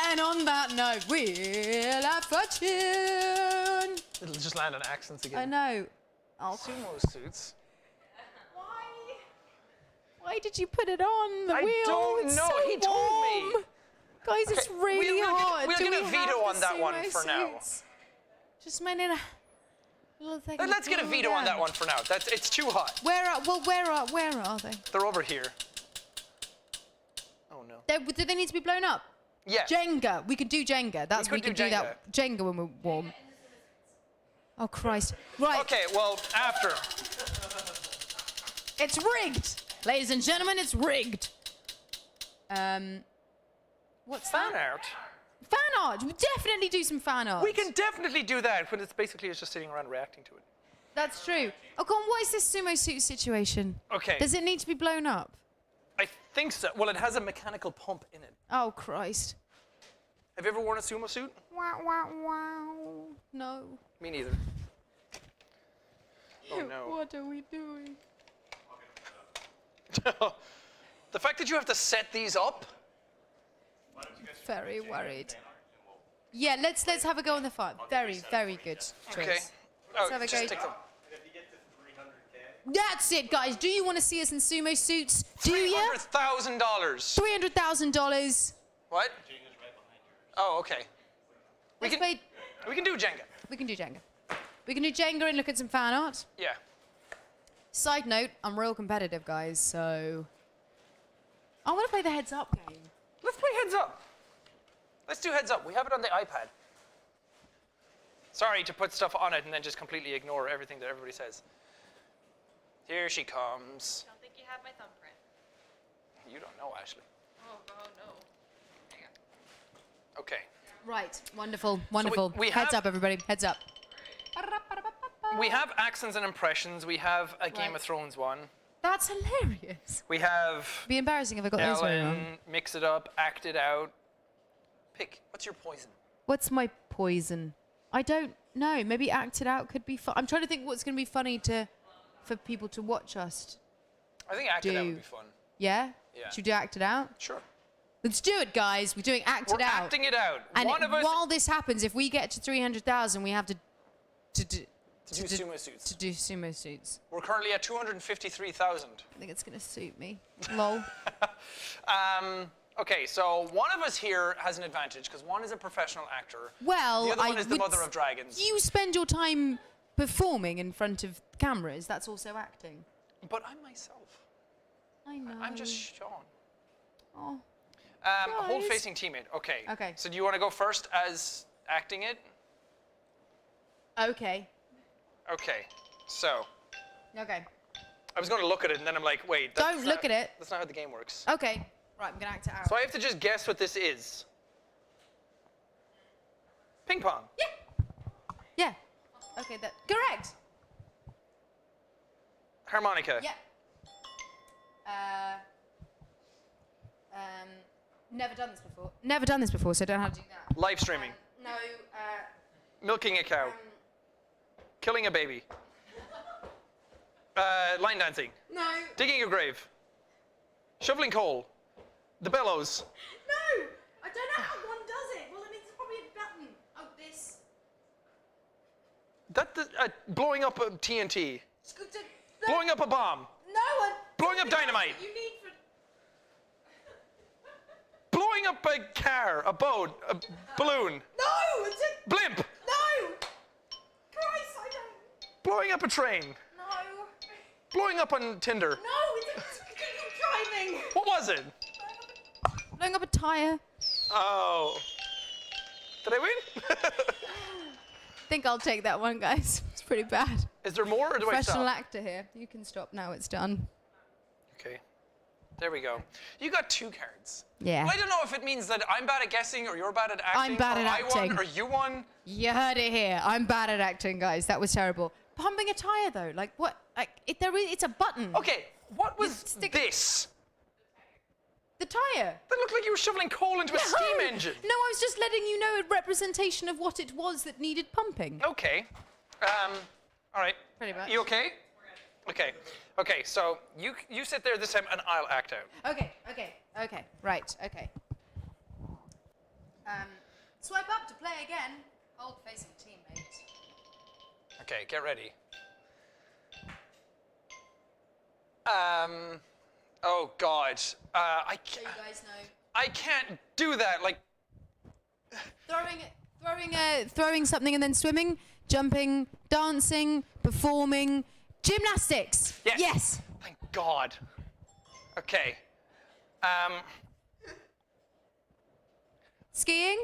And on that note, we'll have fortune. It'll just land on accents again. I know. Oh, Sumo suits. why did you put it on the I wheel? don't It's know. so He told me. warm. Guys, it's Okay, really we'll hot. we'll Do get we a veto have on the that one sumo for now. suits? Just a minute. Let's get a veto on that one for now. It's too hot. Where are they? They're over here. Oh no. Do they need to be blown up? Yeah. Jenga. We can do Jenga. That's We we could can do do that Jenga when we're warm. Oh Christ! Right. Okay, well, after. It's rigged, ladies and gentlemen. It's rigged. What's Fan that? art. Fan art. We definitely do some fan art. We can definitely do that when it's just sitting around reacting to it. That's true. Oh, come on. What is this sumo suit situation? Okay. Does it need to be blown up? I think so. Well, it has a mechanical pump in it. Oh Christ! Have you ever worn a sumo suit? Wow! Wow! Wow! No. Me neither. Oh no. What are we doing? The fact that you have to set these up. Very worried. Yeah, let's have a go on the fun. Very good choice. Okay. Oh, have a just go. stick them. That's it, guys. Do you want to see us in sumo suits? Do you? $300,000. $300,000. What? Oh, okay. We Let's can play. we can do Jenga. We can do Jenga. We can do Jenga and look at some fan art. Yeah. Side note: I'm real competitive, guys. So I want to play the heads up game. Let's play heads up. Let's do heads up. We have it on the iPad. Sorry to put stuff on it and then just completely ignore everything that everybody says. Here she comes. Don't think you have my thumbprint. You don't know, Ashley. Oh no. Okay. Right. Wonderful. Wonderful. we Heads have- up, everybody. Heads up. We have accents and impressions. We have a Game Right. of Thrones one. That's hilarious. We have It'd be embarrassing if I got those very wrong. Ellen, mix it up, act it out. Pick. What's your poison? What's my poison? I don't know. Maybe act it out could be fun. I'm trying to think what's going to be funny for people to watch us. I think act it out Do. would be fun. Yeah? Yeah. Should we do act it out? Sure. Let's do it, guys. We're doing act We're it out. acting it out. And One of us while this happens, if we get to 300,000, we have to do sumo suits. to do sumo suits. We're currently at 253,000. I think it's going to suit me. Lol. Okay, so one of us here has an advantage because one is a professional actor. Well, the other one is the would mother of dragons. You spend your time performing in front of cameras. That's also acting. But I'm myself. I know. I'm just Sean. Oh. A whole Guys. facing teammate. Okay. Okay. So do you want to go first as acting it? Okay. Okay. So Okay. I was going to look at it and then I'm like, wait. Don't look at it. That's not how the game works. Okay. Right, I'm going to act it out. So I have to just guess what this is. Ping pong. Yeah. Okay, correct. Harmonica. Yeah. Never done this before. Never done this before, so I don't know how to do that. Live streaming. No, Milking a cow. Killing a baby. Line dancing. no. Digging a grave. Shoveling coal. The bellows. No! I don't know how one does it. Well, I mean, it's probably a button. Oh, this. Blowing up a TNT. Scooter, Blowing up a bomb. no one. Blowing up dynamite. You need for. Blowing up a car, a boat, a balloon. No! It's a... Blimp. No! Christ, I don't. Blowing up a train. No. Blowing up on Tinder. No, it's driving. What was it? Blowing up a tire. Oh. Did I win? I think I'll take that one, guys. It's pretty bad. Is there more or do I Professional stop? actor here. You can stop now. It's done. Okay. There we go. You got 2 cards. Yeah. I don't know if it means that I'm bad at guessing or you're bad at acting. I'm bad or at I acting. won or you won. You heard it here. I'm bad at acting, guys. That was terrible. Pumping a tire, though. Like, what? Like, it's a button. Okay, what was stick- this? The tire. That looked like you were shoveling coal into a steam engine. No, I was just letting you know a representation of what it was that needed pumping. Okay. All right. Pretty much. You okay? Okay. Okay, so you sit there this time and I'll act out. Okay. Right, okay. Swipe up to play again. Hold facing teammate. Okay, get ready. Oh God. So you guys know. I can't do that. Like, Throwing something and then swimming, jumping, dancing, performing, gymnastics. yes. Yes. Thank God. Okay. Skiing,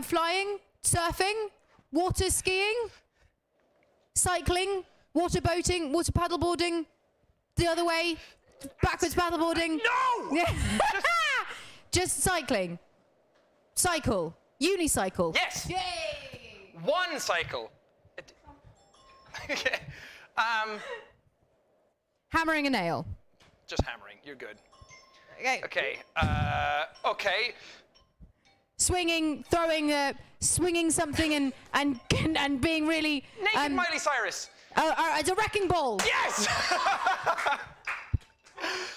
flying, surfing, water skiing, cycling, water boating, water paddleboarding, the other way, backwards paddleboarding. No! Yeah. Just cycling. Cycle. Unicycle. Yes. Yay! 1 cycle. Okay. Hammering a nail. Just hammering. You're good. Okay. Okay. Okay. Swinging, throwing, swinging something and being really. Naked Miley Cyrus. It's a wrecking ball. Yes!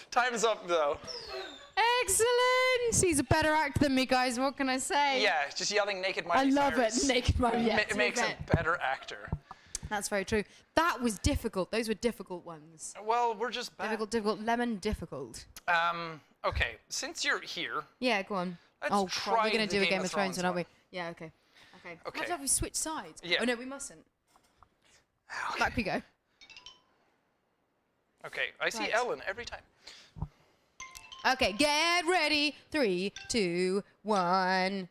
Time's up, though. Excellent. He's a better actor than me, guys. What can I say? Yeah, just yelling naked I Miley love Cyrus. it. Naked Miley. Yeah, It makes a better actor. That's very true. That was difficult. Those were difficult ones. Well, we're just bad. Difficult. Lemon, difficult. Okay, since you're here, Yeah, go on. Let's oh, try God, we're going the to do a Game of Thrones, one. aren't we? Yeah, okay. Okay. Have we switched sides? Yeah. Oh, no, we mustn't. Okay. Back we go. Okay, I see Right. Ellen every time. Okay, get ready. 3, 2, 1.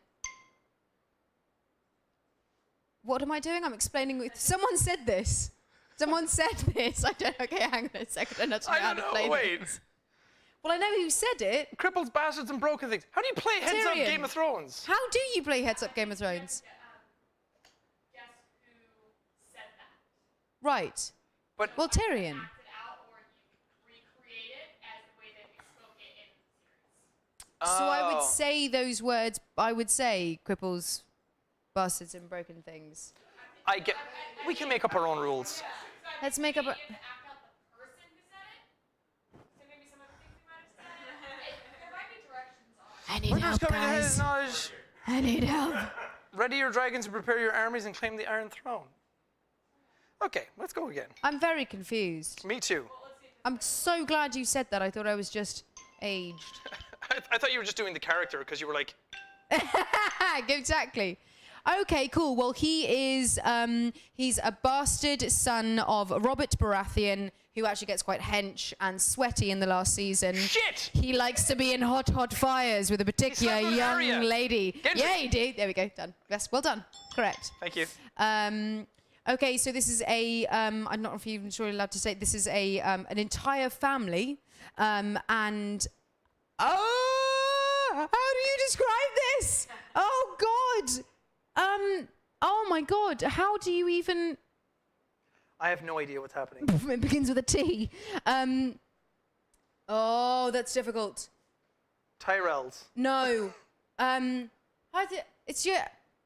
What am I doing? I'm explaining. Someone said this. Someone said this. I don't. Okay, hang on a second. I don't know how to play Wait. this. Well, I know who said it. Cripples, bastards, and broken things. How do you play Heads Up Tyrion. Game of Thrones? How do you play Heads Up Game of Thrones? Guess who said that? Right. But Well, Tyrion. Act it out, or you recreate it as the way that you spoke it in the series. So I would Oh. say those words. I would say cripples, bastards, and broken things. I get. We can make up our own rules. Let's make up. You have to act out the person who said it. So maybe some of the things we might have said. There might be directions on it. I need Winners help, coming ahead guys. knowledge. I need help. Ready your dragons and prepare your armies and claim the Iron Throne. Okay, let's go again. I'm very confused. Me too. I'm so glad you said that. I thought I was just aged. I thought you were just doing the character because you were like, Exactly. Okay, cool. Well, he is, he's a bastard son of Robert Baratheon, who actually gets quite hench and sweaty in the last season. shit! He likes to be in hot, hot fires with a particular slept with young Arya. lady. Get Yeah, me. he did. There we go. Done. Yes, well done. Correct. Thank you. Okay, so this is a, I'm not even sure you're allowed to say, this is a, an entire family, and, oh, how do you describe this? Oh, God. Oh, my God. How do you even, I have no idea what's happening. it begins with a T. Oh, that's difficult. Tyrells. No. It's your,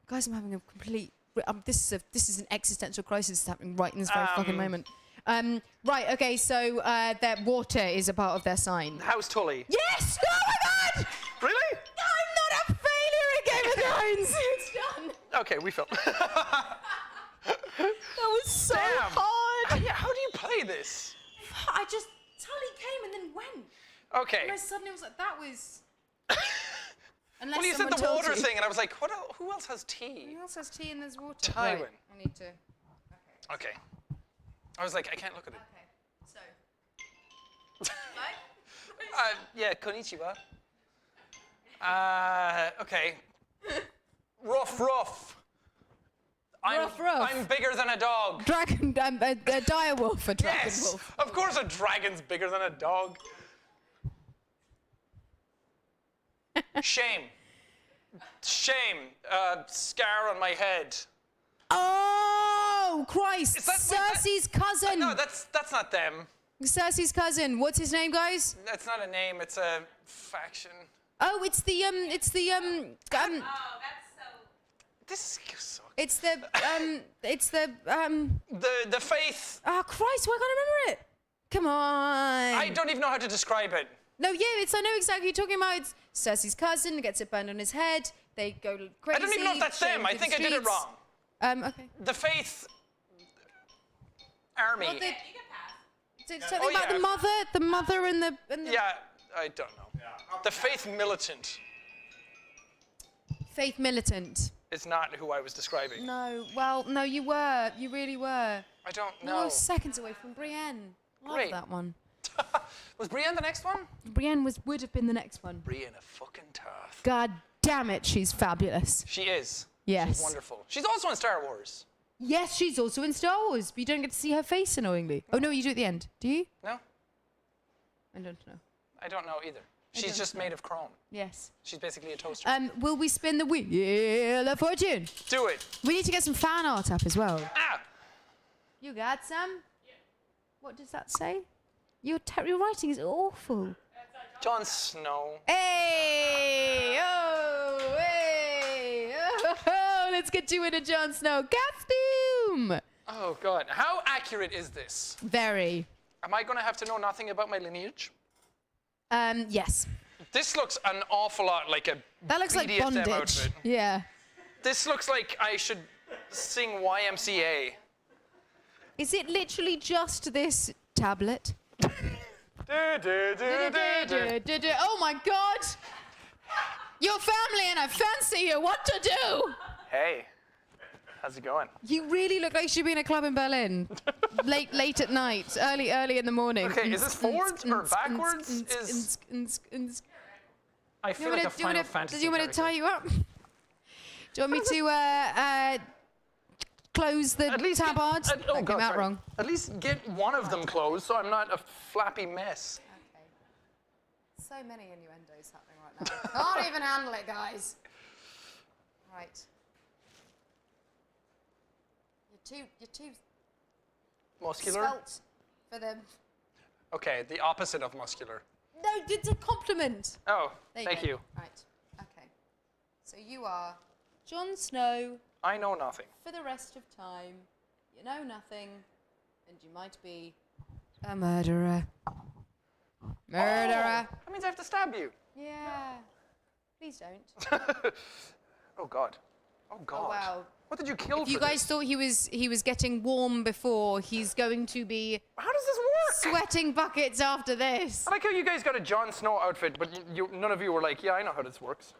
guys, I'm having a complete, this is an existential crisis that's happening right in this very fucking moment. Right, okay, so their water is a part of their sign. House Tully. Yes! Oh my God! Really? I'm not a failure at Game of Thrones! It's done. Okay, we felt. That was so Damn. hard. Yeah, how do you play this? Tully came and then went. Okay. And I suddenly was like, that was... Unless Well, you said someone the told water you. thing, and I was like, who else has tea? Who else has tea and there's water? Tywin. Right, I need to... Okay. I was like, I can't look at it. Okay, so... Yeah, konnichiwa. Okay. Ruff. Ruff. I'm bigger than a dog. Dragon, a dire wolf, a dragon Yes, wolf. of course a dragon's bigger than a dog. Shame. Scar on my head. Oh, Christ! Is that- Cersei's cousin. No, that's not them. Cersei's cousin. What's his name, guys? That's not a name. It's a faction. Oh, it's the Oh, that's so. This sucks. it's the The faith. Oh, Christ! Why can't I remember it? Come on. I don't even know how to describe it. No, yeah, I know exactly what you're talking about. It's Cersei's cousin gets it burned on his head. They go crazy. I don't even know if that's them. I think I did it wrong. Okay. The faith army. Well, You can pass. something about yeah. the mother and the. Yeah, I don't know. The faith militant Faith militant. is not who I was describing. No, well, no, you were. You really were. I don't You know. were seconds away from Brienne. Love Great. that one. Was Brienne the next one? Brienne would have been the next one. Brienne a fucking Tarth. God damn it, she's fabulous. She is. Yes. She's wonderful. She's also in Star Wars. Yes, she's also in Star Wars, but you don't get to see her face, annoyingly. Oh, no, you do at the end. Do you? No? I don't know. I don't know either. She's don't just know. made of chrome. Yes. She's basically a toaster. Will we spin the wheel of fortune? Do it. We need to get some fan art up as well. Ah! You got some? Yeah. What does that say? Your writing is awful. Jon Snow. Hey! Oh! Hey! Oh! Let's get you in a Jon Snow costume! Oh, God. How accurate is this? Very. Am I going to have to know nothing about my lineage? Yes. This looks an awful lot like a That looks like BDSM bondage. outfit. Yeah. This looks like I should sing YMCA. Is it literally just this tablet? Du, du, du, du, du. Oh my God! Your family and I fancy you. What to do? Hey, how's it going? You really look like you should be in a club in Berlin. late at night, early in the morning. Okay, is this forwards or backwards? I feel like a Final Fantasy Do you want me to tie you up? Do you want me to close the tabard? oh That God, came out sorry. wrong. At least get one of them closed so I'm not a flappy mess. Okay. So many innuendos happening right now. Can't even handle it, guys. Right. You're too Muscular? svelte for them. Okay, the opposite of muscular. No, it's a compliment. Oh, There thank go. you. Right. Okay. So you are Jon Snow I know nothing. for the rest of time. You know nothing, and you might be a murderer. Murderer. That means I have to stab you. Yeah. Please don't. Oh God. Oh God. Oh wow. What did you kill If you for guys this? thought he was getting warm before, he's going to be How does this work? sweating buckets after this. I like how you guys got a Jon Snow outfit, but none of you were like, yeah, I know how this works.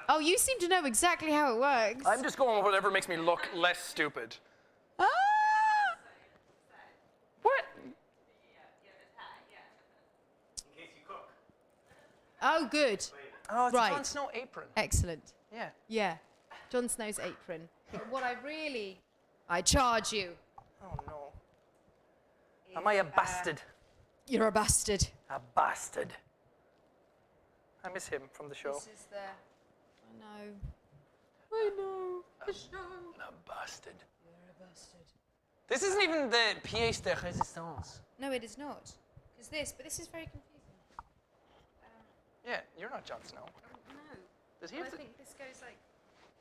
Oh, you seem to know exactly how it works. I'm just going with whatever makes me look less stupid. Ah! What? In case you cook. Oh, good. Oh, it's Right. a Jon Snow apron. Excellent. Yeah. Yeah. Jon Snow's apron. But what I charge you. Oh no. Am I a bastard? You're a bastard. A bastard. I miss him from the show. This is the. I know. The show. A bastard. You're a bastard. This isn't even the pièce de résistance. No, it is not. But this is very confusing. Yeah, you're not Jon Snow. No. Does he I have to? think this goes like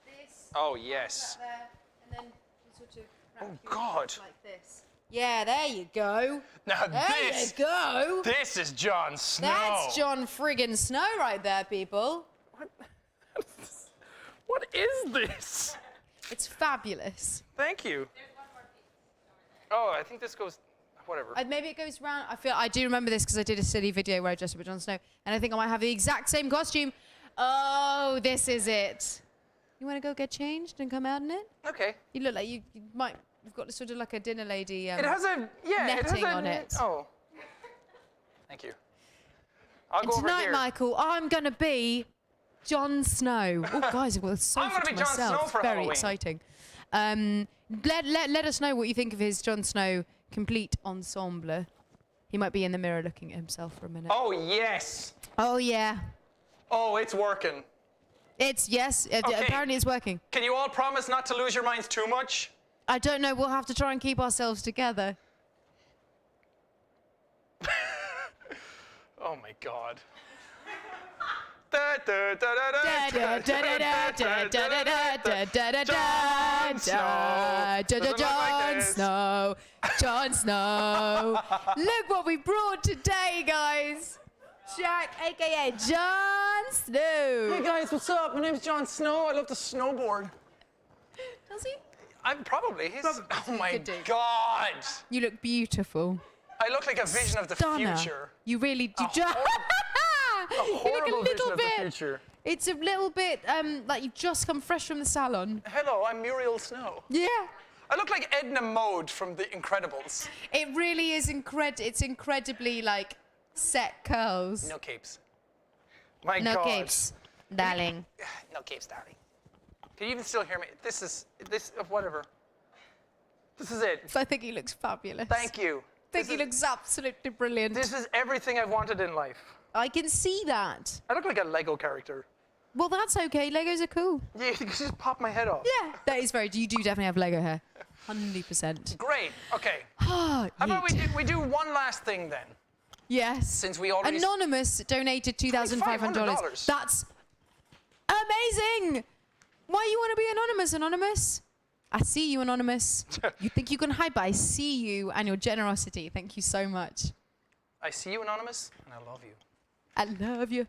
this. Oh yes. That there, and then you sort of wrap Oh, your God. arms like this. Yeah, there you go. Now There this. you go. This is Jon Snow. That's Jon friggin' Snow right there, people. What is this? It's fabulous. Thank you. There's one more piece. Oh, I think this goes, whatever. Maybe it goes round. I do remember this because I did a silly video where I dressed up as Jon Snow, and I think I might have the exact same costume. Oh, this is it. You want to go get changed and come out in it? Okay. You look like you've got sort of like a dinner lady. It has a, yeah, it has netting a, on it. Oh. Thank you. I'll And go over tonight, here. Michael, I'm going to be Jon Snow. Oh, guys, I've got a sofa I'm gonna to be Jon myself. Snow for Very Halloween. exciting. Let us know what you think of his Jon Snow complete ensemble. He might be in the mirror looking at himself for a minute. Oh, yes. Oh, yeah. Oh, it's working. Yes, apparently it's working. Can you all promise not to lose your minds too much? I don't know. We'll have to try and keep ourselves together. Oh, my God. Da, da, da, da, da, Jon Snow. Jon Snow. Look what we brought today, guys. Jack, aka Jon Snow. Hey guys, what's up? My name's Jon Snow. I love to snowboard. Does he? I'm probably. He's, Probably. oh my Could do. God. You look beautiful. I look like a vision of the Stunner. future. You really do. You look Horrible a vision little of the bit. future. It's a little bit like you've just come fresh from the salon. Hello, I'm Muriel Snow. Yeah. I look like Edna Mode from The Incredibles. It really is it's incredibly like set curls. No capes. My No God. capes, darling. No capes, darling. Can you even still hear me? This, whatever. This is it. I think he looks fabulous. Thank you. I think he looks absolutely brilliant. This is everything I've wanted in life. I can see that. I look like a Lego character. Well, that's okay. Legos are cool. Yeah, you can just pop my head off. Yeah, that is very. You do definitely have Lego hair. 100%. Great. Okay. Ah, How about yeet. we do one last thing then? Yes. Since we already Anonymous donated $2,500. $2,500. That's amazing. Why you want to be anonymous, Anonymous? I see you, Anonymous. You think you can hide, but I see you and your generosity. Thank you so much. I see you, Anonymous, and I love you. I love you.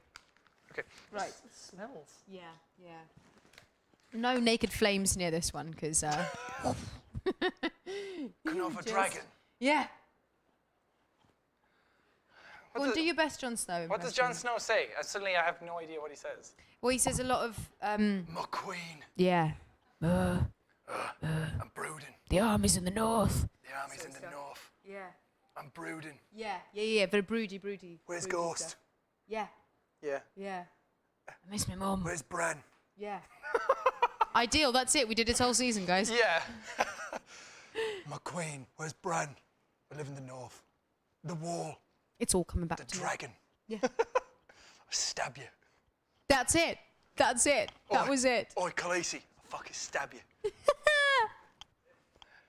Okay. Right. It smells. Yeah, yeah. No naked flames near this one, because... Knova Dragon. Yeah. Go on, does- do your best, Jon Snow. What does impression. Jon Snow say? Suddenly I have no idea what he says. Well, he says a lot of... McQueen, yeah. I'm brooding. The army's in the north. The army's in the north. Yeah. I'm brooding. Yeah. Very broody. Where's broody Ghost? stuff. Yeah. Yeah. I miss my mum. Where's Bran? Yeah. Ideal. That's it. We did this whole season, guys. Yeah. McQueen, where's Bran? I live in the north. The wall, It's all coming back the to me. dragon. Yeah. I'll stab you. That's it. That was it. Oi, Khaleesi, I'll fucking stab you.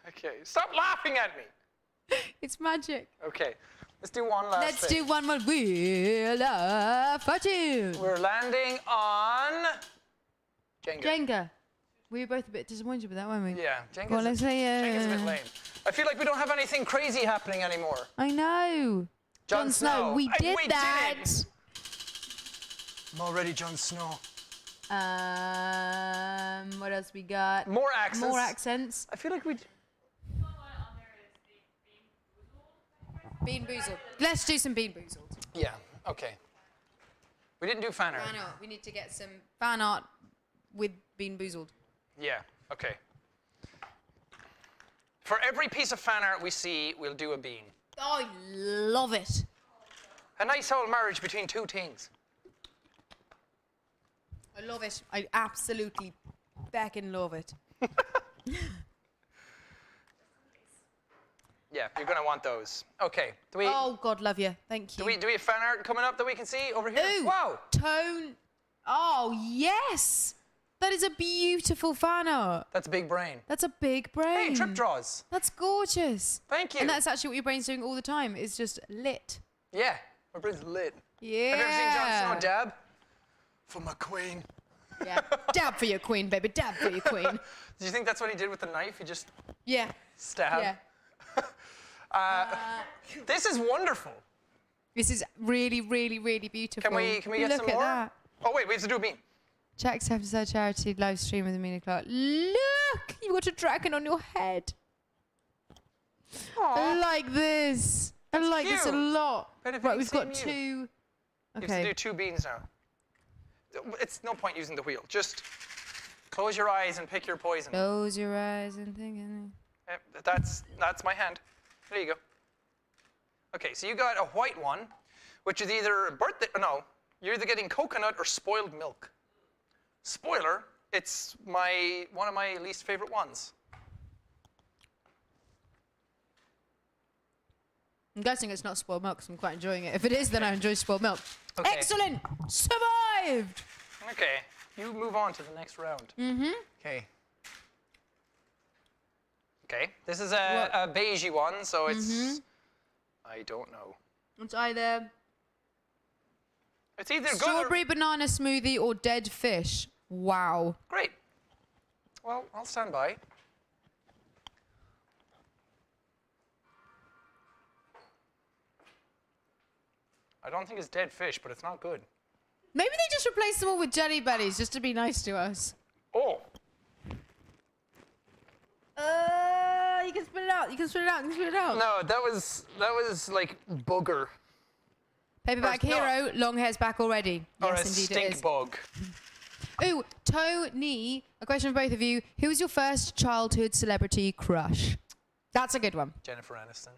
Okay, stop laughing at me. It's magic. Okay, let's do one last Let's thing. do one more Wheel of Fortune. We're landing on Jenga. Jenga. We were both a bit disappointed with that, weren't we? Yeah, Jenga's, Well, let's say, Jenga's a bit lame. I feel like we don't have anything crazy happening anymore. I know. Jon Snow, we did that. Did it. I'm already Jon Snow. What else we got? More accents. More accents. I feel like we... Bean Boozled. Let's do some Bean Boozled. Yeah, okay. We didn't do fan art. Fan art. We need to get some fan art with Bean Boozled. Yeah, okay. For every piece of fan art we see, we'll do a bean. Oh, I love it. A nice old marriage between two things. I love it. I absolutely fucking love it. Yeah, you're gonna want those. Okay. Do we Oh, God, love you. Thank you. do we have fan art coming up that we can see over here? Ooh, Wow. Tone. Oh, yes. That is a beautiful fan art. That's big brain. That's a big brain. Hey, trip draws. That's gorgeous. Thank you. And that's actually what your brain's doing all the time. It's just lit. Yeah, my brain's lit. Yeah. Have you ever seen Jon Snow dab? For my queen. Yeah. Dab for your queen, baby. Dab for your queen. Do you think that's what he did with the knife? He just Yeah. stabbed? Yeah. This is wonderful. This is really, really, really beautiful. Can we get Look some at more? that. Oh wait, we have to do a bean. Jacksepticeye charity live stream with Amelia Clark. Look! You've got a dragon on your head. I like this. I like this a cute. lot. Benefit Right, we've got seeing two. You have to Okay. do 2 beans now. It's no point using the wheel. Just close your eyes and pick your poison. Close your eyes and think. That's my hand. There you go. Okay, so you got a white one, which is either birthday. No, you're either getting coconut or spoiled milk. Spoiler, it's one of my least favorite ones. I'm guessing it's not spoiled milk because I'm quite enjoying it. If it is, then I enjoy spoiled milk. Okay. Excellent! Survived! Okay, you move on to the next round. Mm-hmm. Okay. Okay, this is a beigey one, so it's. I don't know. It's either It's either good or strawberry banana smoothie or dead fish. Wow. great. Well, I'll stand by. I don't think it's dead fish, but it's not good. Maybe they just replaced them all with jelly bellies just to be nice to us. Oh, You can spit it out. You can spit it out. You can spit it out. no, that was like booger. Paperback No. hero, long hair's back already. Or Yes, a indeed stink it is. bug. Ooh, Tony, a question for both of you. Who was your first childhood celebrity crush? That's a good one. Jennifer Aniston.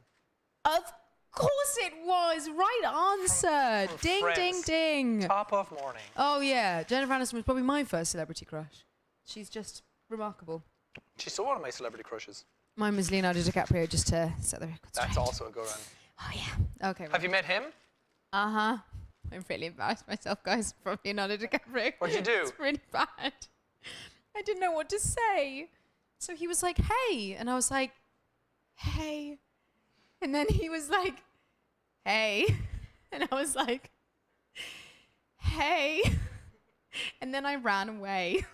Of course it was. Right answer. from Ding, ding, Friends. ding. Top of morning. Oh, yeah. Jennifer Aniston was probably my first celebrity crush. She's just remarkable. She's still one of my celebrity crushes. Mine was Leonardo DiCaprio, just to set the record straight. That's also a good one. Oh, yeah. Okay. Have you met him? Uh-huh. I'm really embarrassed myself, guys, from Leonardo DiCaprio. What'd you do? It's really bad. I didn't know what to say. So he was like, hey. And I was like, hey. And then he was like, hey. And I was like, hey. And then I ran away.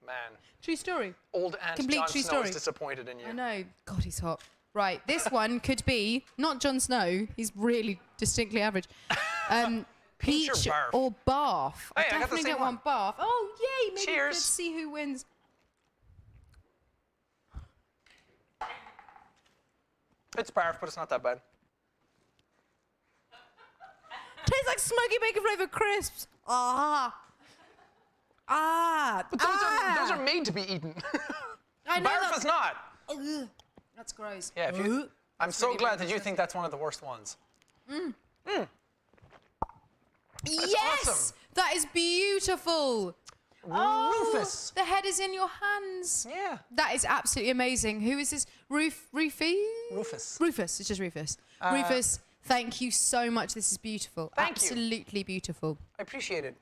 Man, True story. old Aunt Complete Jon true Snow story. is disappointed in you. I know. God, he's hot. Right, this one could be not Jon Snow. He's really distinctly average. Peach or Peach barf? or barf. Hey, I got the definitely same get one barf. Oh, yay! Maybe Cheers. let's see who wins. It's barf, but it's not that bad. Tastes like smoky bacon flavored crisps. Ah. But those are made to be eaten. I know Barf that. is not. Ugh, that's gross. Yeah, I'm so really glad bad that you think that's one of the worst ones. Yes, awesome. that is beautiful. Rufus. The head is in your hands. Yeah. That is absolutely amazing. Who is this? Rufus? Rufus. Rufus. It's just Rufus. Rufus, thank you so much. This is beautiful. Thank you. Absolutely beautiful. I appreciate it.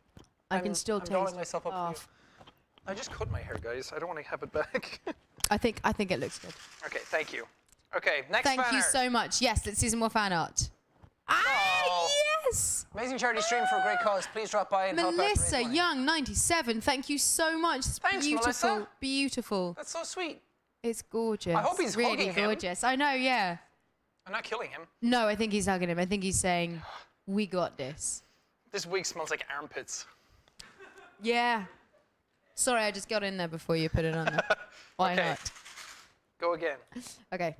I can still I'm dolling taste myself up for barf. you. I just cut my hair, guys. I don't want to have it back. I think it looks good. Okay, thank you. Okay, next Thank fan you art. so much. Yes, let's see some more fan art. Ah, yes! Amazing charity stream for a great cause. Please drop by and help out. to raise Melissa money. Young, 97. Thank you so much. It's Thanks, beautiful. Melissa. Beautiful. That's so sweet. It's gorgeous. I hope he's really hugging him. gorgeous. I know, yeah. I'm not killing him. No, I think he's hugging him. I think he's saying, we got this. This wig smells like armpits. Yeah. Sorry, I just got in there before you put it on there. Why Okay. not? Go again. Okay.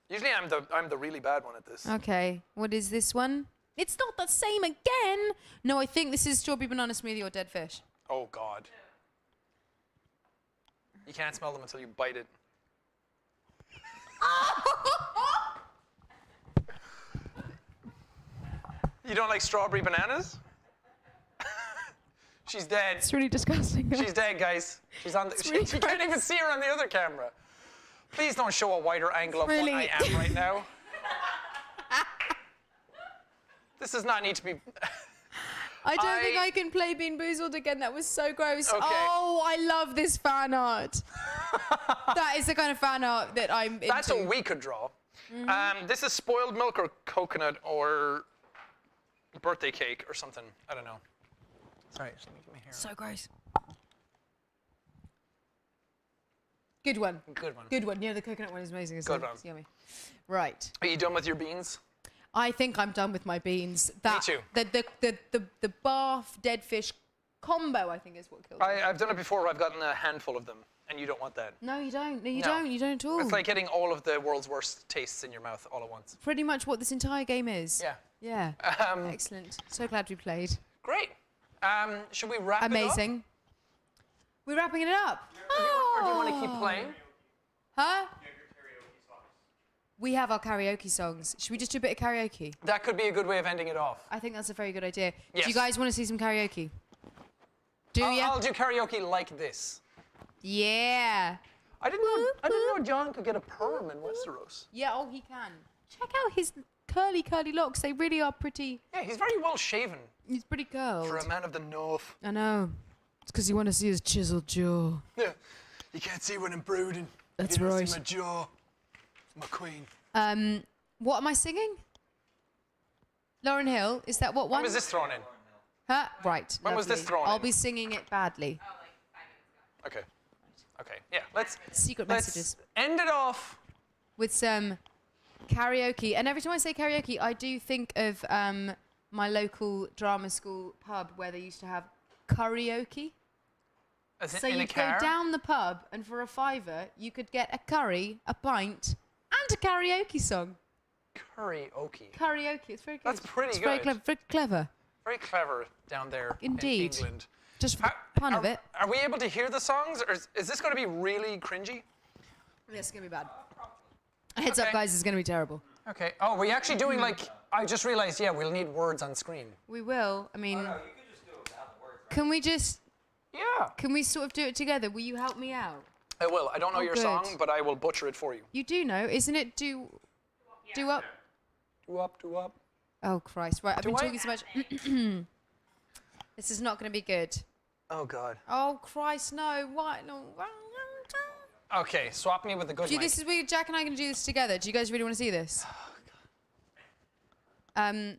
Usually I'm the really bad one at this. Okay. What is this one? It's not the same again. No, I think this is strawberry banana smoothie or dead fish. Oh God. You can't smell them until you bite it. You don't like strawberry bananas? She's dead. It's really disgusting. She's dead, guys. She's on. really You can't even see her on the other camera. Please don't show a wider angle of Really- what I am right now. This does not need to be. I don't think I can play Bean Boozled again. That was so gross. Okay. Oh, I love this fan art. That is the kind of fan art that I'm into. That's what we could draw. This is spoiled milk or coconut or birthday cake or something. I don't know. Sorry, just let me get my hair. So gross. Good one. Good one. Good one. Yeah, the coconut one is amazing. Isn't Good it? one. It's yummy. Right. Are you done with your beans? I think I'm done with my beans. That, too. The barf dead fish combo, I think, is what killed me. I've done it before. I've gotten a handful of them. And you don't want that. No, you don't. No, you No. don't. You don't at all. It's like getting all of the world's worst tastes in your mouth all at once. Pretty much what this entire game is. Yeah. Yeah. Excellent. So glad we played. Great. Should we wrap it up? Amazing. We're wrapping it up. Or do you want to keep playing? Huh? We have our karaoke songs. Should we just do a bit of karaoke? That could be a good way of ending it off. I think that's a very good idea. Yes. Do you guys want to see some karaoke? Do you? I'll do karaoke like this. Yeah. I didn't know John could get a perm in Westeros. Yeah, oh, he can. Check out his curly locks. They really are pretty. Yeah, he's very well shaven He's pretty curled. for a man of the north. I know. It's because you want to see his chiseled jaw. Yeah, you can't see when I'm brooding. That's you don't right. See my jaw. My queen. What am I singing? Lauryn Hill. Is that what one? When was this thrown in? Huh? Right. When was this lovely. thrown I'll in? be singing it badly. Okay. Okay. Yeah. Let's Secret messages. end it off. With some karaoke. And every time I say karaoke, I do think of my local drama school pub where they used to have karaoke. As So in a you'd car? go down the pub, and for a $5, you could get a curry, a pint, and a karaoke song. Karaoke. Karaoke. It's very good. That's pretty it's Very good. clever. Very clever. Very clever down there Indeed. in England. Just for the fun of it. Are we able to hear the songs, or is this going to be really cringy? This is gonna be bad. Heads up, Okay. guys. It's gonna be terrible. Okay. Oh, we're actually doing like, I just realized, yeah, we'll need words on screen. We will. I mean, can we just? Yeah. Can we sort of do it together? Will you help me out? I will. I don't know Oh, your good. song, but I will butcher it for you. You do know, isn't it? Do up. Do up, do up. Oh Christ! Right, I've been Do I? talking so much. This is not going to be good. Oh, God. Oh Christ! No! What? No! Okay, swap me with the good Do mic. this is weird. Jack and I are going to do this together. Do you guys really want to see this? Are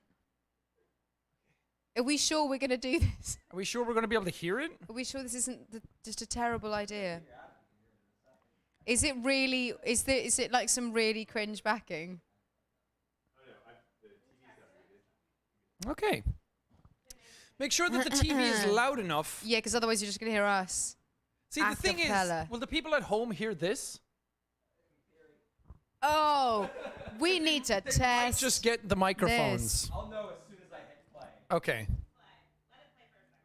we sure we're going to do this? Are we sure we're going to be able to hear it? Are we sure this isn't just a terrible idea? Is it really? Is it like some really cringe backing? Okay. Make sure that the TV is loud enough. Yeah, because otherwise you're just going to hear us. See, the thing is, Acapella. will the people at home hear this? Oh, we need to test. Just get the microphones. This. I'll know as soon as I hit play. Okay.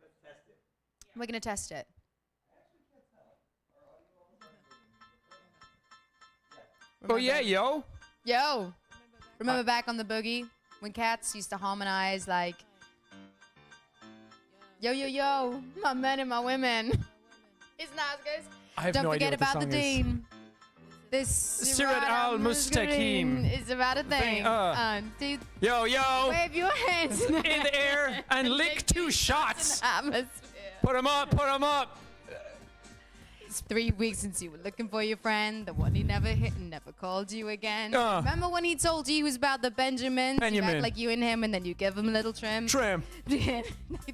Let's test it. We're going to test it. Oh, yeah, yo. Yo, remember back on the boogie when cats used to harmonize like, yo, yo, yo, my men and my women. Isn't that how it goes? I have Don't no idea forget what the about the song is. dean. This Sirat al-Mustaqim. is about a thing. Dude, Yo, yo. wave your hands In the air and lick 2 shots. atmosphere. Put 'em up, put 'em up. It's 3 weeks since you were looking for your friend, the one he never hit and never called you again. Remember when he told you he was about the Benjamins? You Benjamin. act like you and him, and then you give him a little trim. Trim. You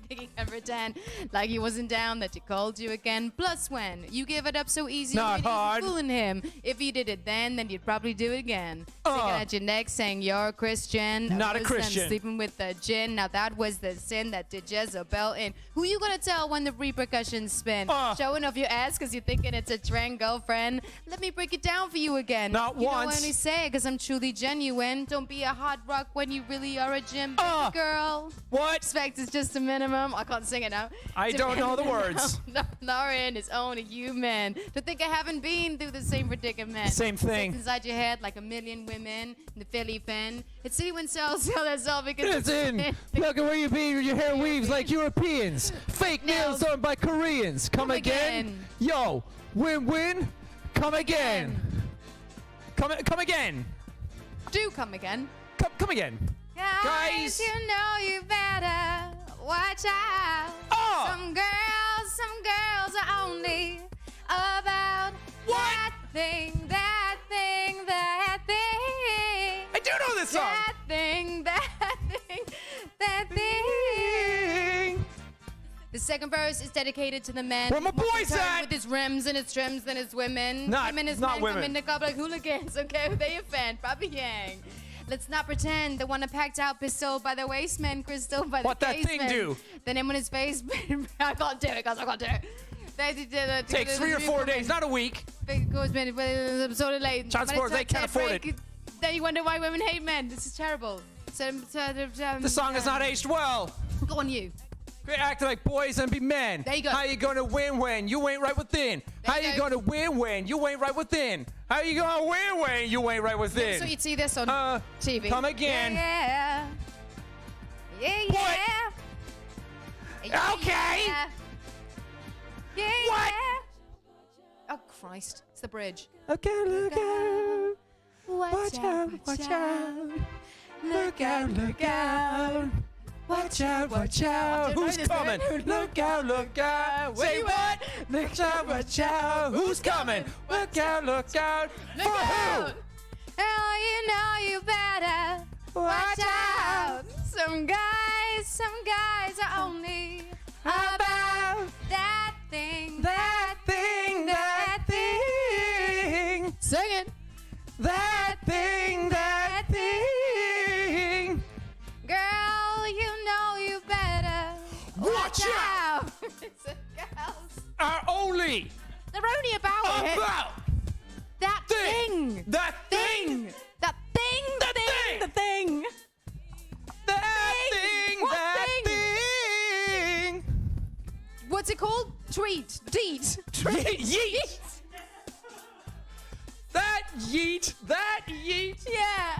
think he can pretend like he wasn't down, that he called you again. Plus, when you give it up so easy, Not you're hard. fooling him. If you did it then you'd probably do it again. Sticking at your neck, saying you're a Christian. Not a Muslim, Christian. Sleeping with the jinn. Now that was the sin that did Jezebel in. Who you gonna tell when the repercussions spin? Showing off your ass because you're thinking it's a trend, girlfriend. Let me break it down for you again. Not you once. know, I only say it because I'm truly genuine. Don't be a hot rock when you really are a gym girl. What? Respect is just a minimum. I can't sing it now. I don't know the words. Lauren is only human. To think I haven't been through the same predicament. Same thing. Sits inside your head like a million women in the Philly pen. It's see when cells sell their self because It's in. Look at where you be. Your hair weaves like Europeans. Fake nails done by Koreans. Come again. Yo. Win-win. Come again. Come again. Do come again. Come again. Guys, you know you better watch out. Some girls are only about What? that thing, that thing, that thing. I do know this song. That thing, that thing, that thing. The second verse is dedicated to the men. Where my boys at? With his rims and his trims and his women. Not- Him and his not men women. come in the club like hooligans. Okay, who they offend? Bobby Yang. Let's not pretend the one that packed out pistol by the waistman, crystal by the What that thing casement. do? Then him on his face. I can't do it, guys. I can't do it. Takes 3 or 4 days, not a week. Sort of late. Transport, they can't afford it. Then you wonder why women hate men. This is terrible. The song has not aged well. Go on, you. Quit acting like boys and be men. There you go. How you gonna win when you ain't right within? How you gonna win when you ain't right within? How you gonna win when you ain't right within? So you'd see this on TV. Come again. Yeah. Yeah. Yeah. Okay. Yeah. What? Oh Christ! It's the bridge. Okay, look out. Watch out! Watch out. Look out, look out. Watch out, watch out. Who's coming? Look out, look out. Say what? Look out, watch out. Who's coming? Look out, look out. For who? Oh, you know you better watch out. Some guys are only about that thing. That thing, that thing. Sing it. That thing, that thing. Girl, you know you better Watch out. Girls, Are only they're only about it. about That thing. that thing. That thing. That thing. The thing. That thing, What that thing? thing. What's it called? Tweet. Deed. Yeet. That yeet, that yeet. Yeah.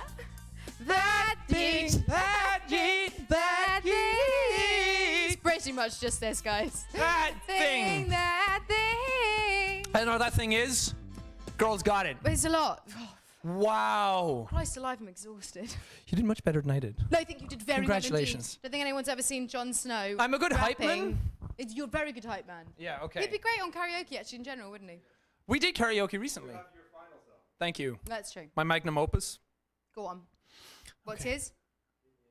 That thing, that yeet, that It's yeet. pretty much just this, guys. That thing. That thing. I don't know what that thing is. Girls got it. But it's a lot. Oh, Wow. Christ alive, I'm exhausted. You did much better than I did. No, I think you did very Congratulations. well indeed. Don't think anyone's ever seen Jon Snow. I'm a good hype rapping. man. You're a very good hype man. Yeah, okay. He'd be great on karaoke, actually, in general, wouldn't he? We did karaoke recently. Thank you. That's true. My magnum opus. Go on. What's his?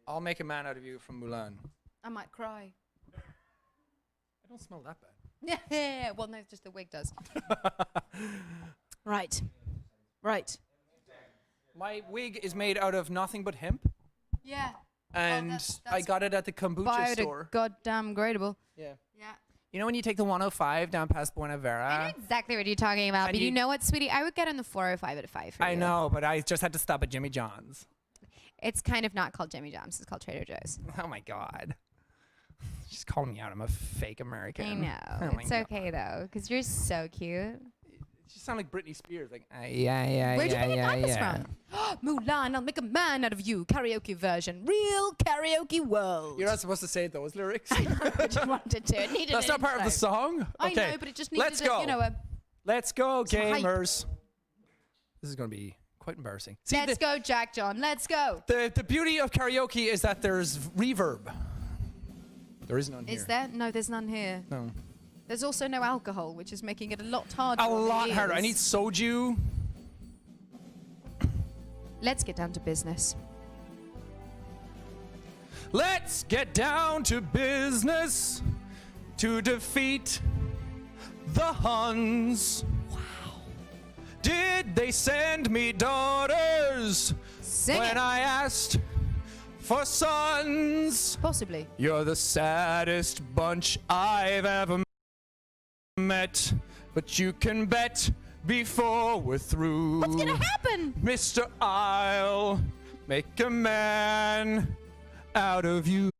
I'll make a man out of you from Mulan. I might cry. I don't smell that bad. Yeah. Well, no, just the wig does. Right. Right. My wig is made out of nothing but hemp, Yeah. and that's I got it at the kombucha store. Goddamn gradable. Yeah. Yeah. You know when you take the 105 down past Buena I know Vera? exactly what you're talking about, And but you you- know what, sweetie? I would get on the 405 at a 5 for I you. know, but I just had to stop at Jimmy John's. It's kind of not called Jimmy John's. It's called Trader Joe's. Oh my God. She's calling me out. I'm a fake American. I know. Oh my It's God. okay, though, because you're so cute. She sounds like Britney Spears. Like, yeah. Where'd you think you got this from? Mulan, I'll make a man out of you. Karaoke version. Real karaoke world. You're not supposed to say those lyrics. I wanted to. It needed That's an not part of the intro. song? I Okay. know, but it just needed Let's a, go. you know, a Let's go, Some hype. gamers. This is going to be quite embarrassing. See, let's go, Jack John. Let's go. the beauty of karaoke is that there's reverb. There is none here. Is there? No, there's none here. No. There's also no alcohol, which is making it a lot harder. A on the lot harder. I ears. need soju. Let's get down to business. Let's get down to business to defeat the Huns. Wow. Did they send me daughters Sing when it. I asked for sons? Possibly. You're the saddest bunch I've ever met, but you can bet before we're through. What's gonna happen? Mr. I'll make a man out of you.